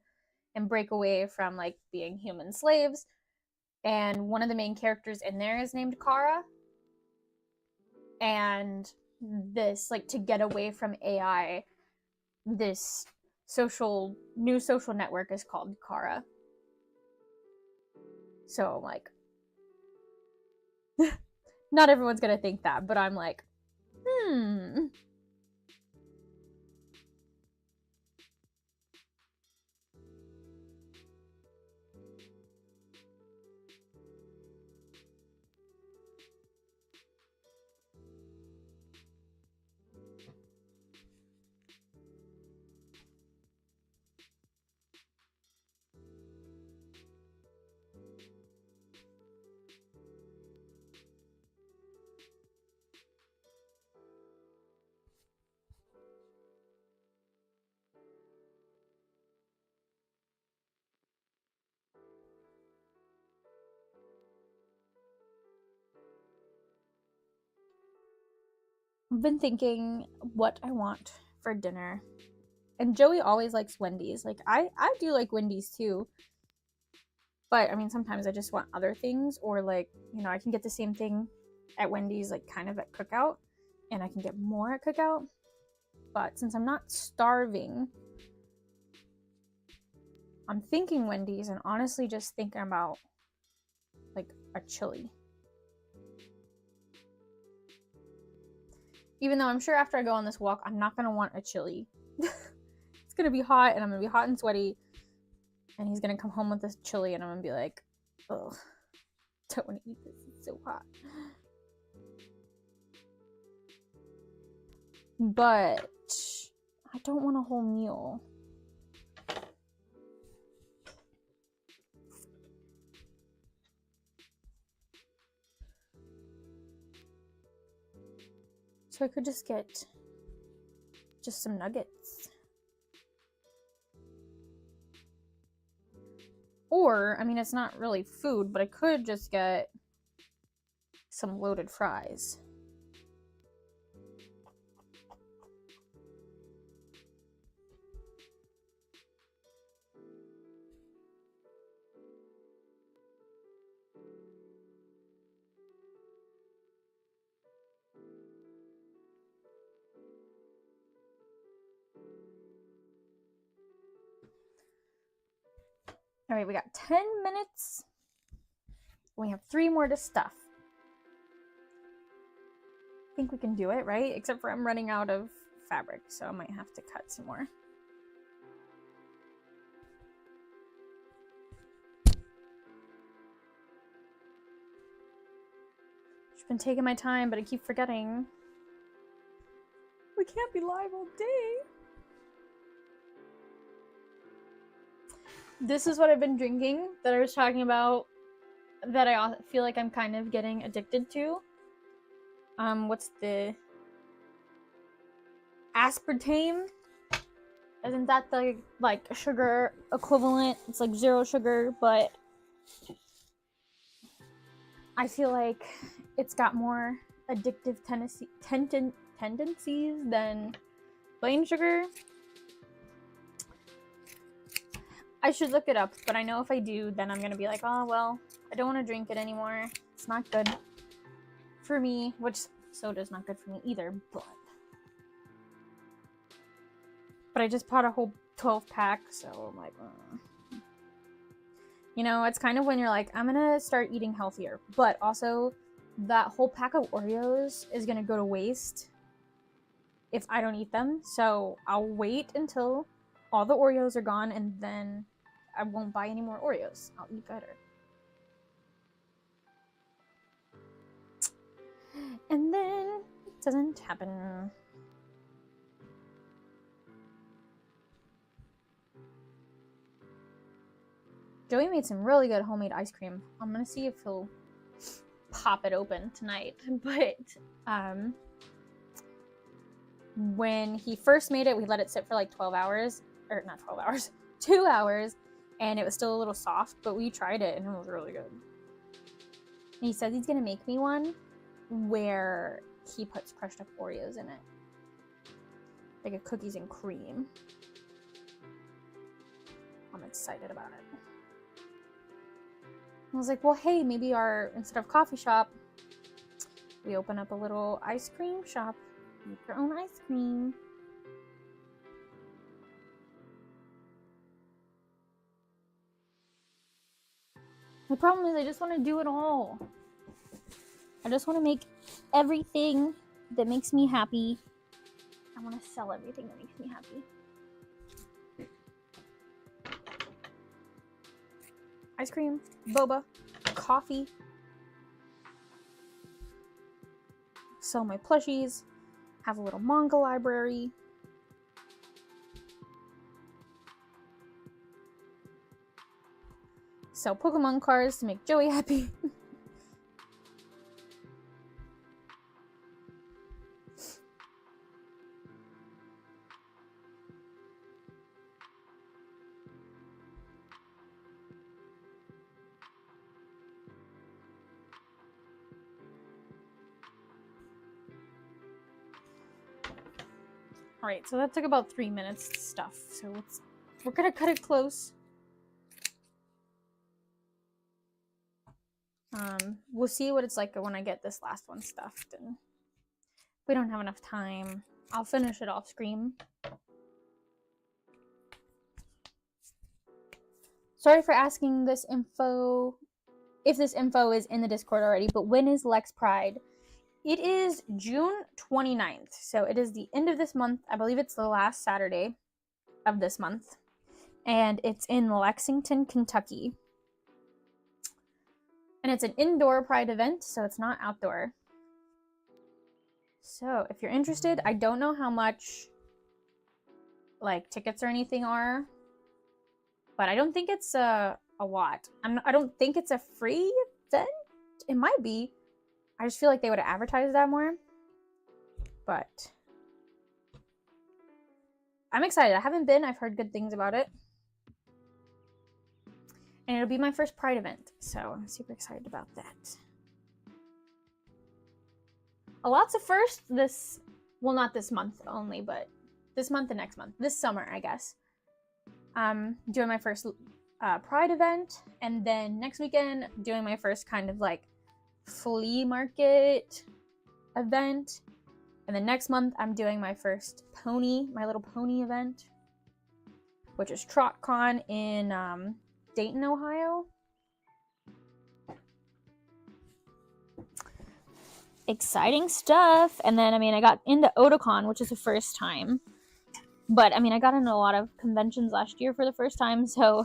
and break away from, like, being human slaves. And one of the main characters in there is named Kara. And this, like, to get away from AI, this new social network is called Kara. So, like, not everyone's gonna think that, but I'm like, I've been thinking what I want for dinner. And Joey always likes Wendy's. Like, I do like Wendy's too. But, I mean, sometimes I just want other things. Or, like, you know, I can get the same thing at Wendy's, like, kind of at Cookout. And I can get more at Cookout. But since I'm not starving, I'm thinking Wendy's and honestly just thinking about, like, a chili. Even though I'm sure after I go on this walk, I'm not going to want a chili. It's going to be hot, and I'm going to be hot and sweaty. And he's going to come home with this chili, and I'm going to be like, ugh, don't want to eat this. It's so hot. But I don't want a whole meal. So I could just get just some nuggets. Or, I mean, it's not really food, but I could just get some loaded fries. All right, we got 10 minutes. We have 3 more to stuff. I think we can do it, right? Except for I'm running out of fabric, so I might have to cut some more. I've been taking my time, but I keep forgetting. We can't be live all day. This is what I've been drinking that I was talking about that I feel like I'm kind of getting addicted to. What's the aspartame? Isn't that the like sugar equivalent? It's like 0 sugar, but I feel like it's got more addictive tendencies than plain sugar. I should look it up, but I know if I do, then I'm gonna be like, oh, well, I don't want to drink it anymore. It's not good for me, which soda's not good for me either, but I just bought a whole 12 pack, so I'm like, you know, it's kind of when you're like, I'm gonna start eating healthier, but also that whole pack of Oreos is gonna go to waste if I don't eat them, so I'll wait until all the Oreos are gone, and then I won't buy any more Oreos. I'll eat better. And then it doesn't happen. Joey made some really good homemade ice cream. I'm gonna see if he'll pop it open tonight. But when he first made it, we let it sit for like 12 hours. Or not 12 hours. 2 hours. And it was still a little soft. But we tried it and it was really good. And he says he's gonna make me one where he puts crushed up Oreos in it. Like a cookies and cream. I'm excited about it. I was like, well, hey, maybe instead of coffee shop, we open up a little ice cream shop. Make your own ice cream. The problem is I just want to do it all. I just want to make everything that makes me happy. I want to sell everything that makes me happy. Ice cream, boba, coffee. Sell my plushies. Have a little manga library. Sell Pokemon cards to make Joey happy. Alright, so that took about 3 minutes stuff. So we're gonna cut it close. We'll see what it's like when I get this last one stuffed. And if we don't have enough time, I'll finish it off screen. Sorry for asking this info, if this info is in the Discord already, but when is Lex Pride? It is June 29th, so it is the end of this month. I believe it's the last Saturday of this month, and it's in Lexington, Kentucky. And it's an indoor Pride event, so it's not outdoor. So if you're interested, I don't know how much like tickets or anything are, but I don't think it's a lot. I don't think it's a free event. It might be. I just feel like they would have advertised that more. But I'm excited. I haven't been. I've heard good things about it. And it'll be my first Pride event, so I'm super excited about that. Lots of firsts this, well, not this month only, but this month and next month. This summer, I guess. Doing my first Pride event, and then next weekend doing my first kind of like flea market event, and then next month I'm doing my first My Little Pony event, which is TrotCon in Dayton, Ohio. Exciting stuff. And then, I mean, I got into Otakon, which is the first time. But, I mean, I got into a lot of conventions last year for the first time, so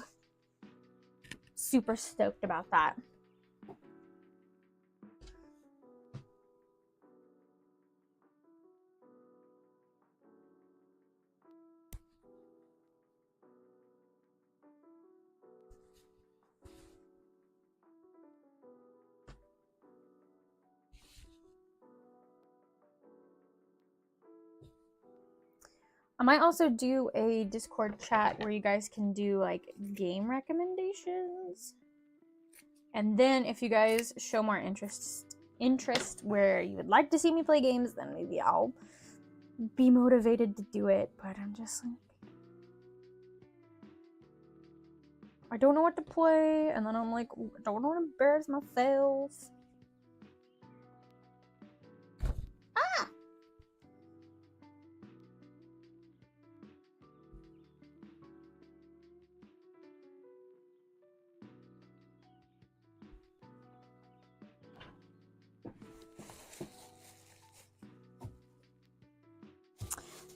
super stoked about that. I might also do a Discord chat where you guys can do like game recommendations. And then if you guys show more interest where you would like to see me play games, then maybe I'll be motivated to do it. But I'm just like, I don't know what to play, and then I'm like, I don't want to embarrass myself.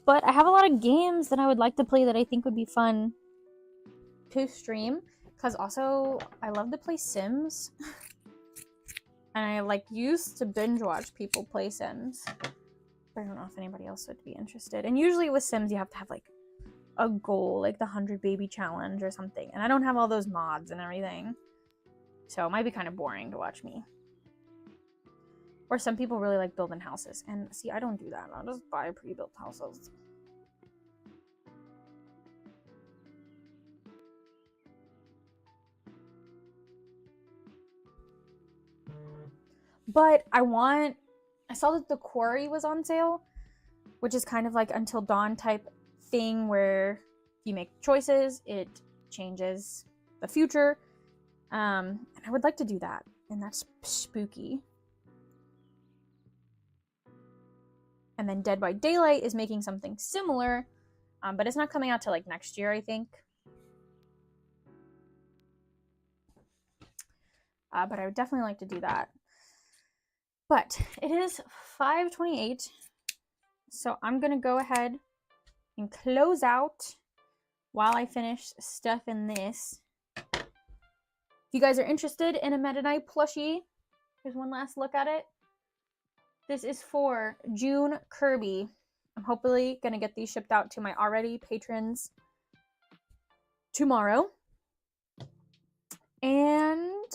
But I have a lot of games that I would like to play that I think would be fun to stream. Because also, I love to play Sims. And I like used to binge watch people play Sims. But I don't know if anybody else would be interested. And usually with Sims, you have to have like a goal, like the 100 baby challenge or something. And I don't have all those mods and everything. So it might be kind of boring to watch me. Or some people really like building houses. And see, I don't do that. I'll just buy pre-built houses. But I saw that the Quarry was on sale, which is kind of like Until Dawn type thing where you make choices, it changes the future. And I would like to do that. And that's spooky. And then Dead by Daylight is making something similar, but it's not coming out till like next year, I think. But I would definitely like to do that. But it is 5:28, so I'm going to go ahead and close out while I finish stuffing this. If you guys are interested in a Meta Knight plushie, here's one last look at it. This is for June Kirby. I'm hopefully going to get these shipped out to my already patrons tomorrow. And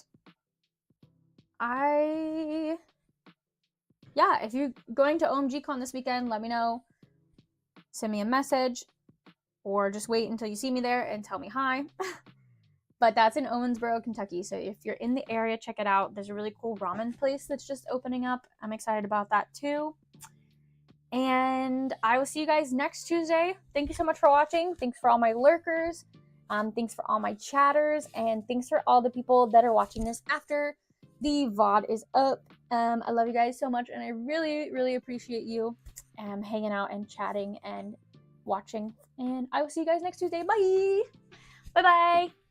yeah, if you're going to OMGCon this weekend, let me know. Send me a message or just wait until you see me there and tell me hi. But that's in Owensboro, Kentucky. So if you're in the area, check it out. There's a really cool ramen place that's just opening up. I'm excited about that too. And I will see you guys next Tuesday. Thank you so much for watching. Thanks for all my lurkers. Thanks for all my chatters. And thanks for all the people that are watching this after the VOD is up. I love you guys so much. And I really, really appreciate you hanging out and chatting and watching. And I will see you guys next Tuesday. Bye. Bye-bye.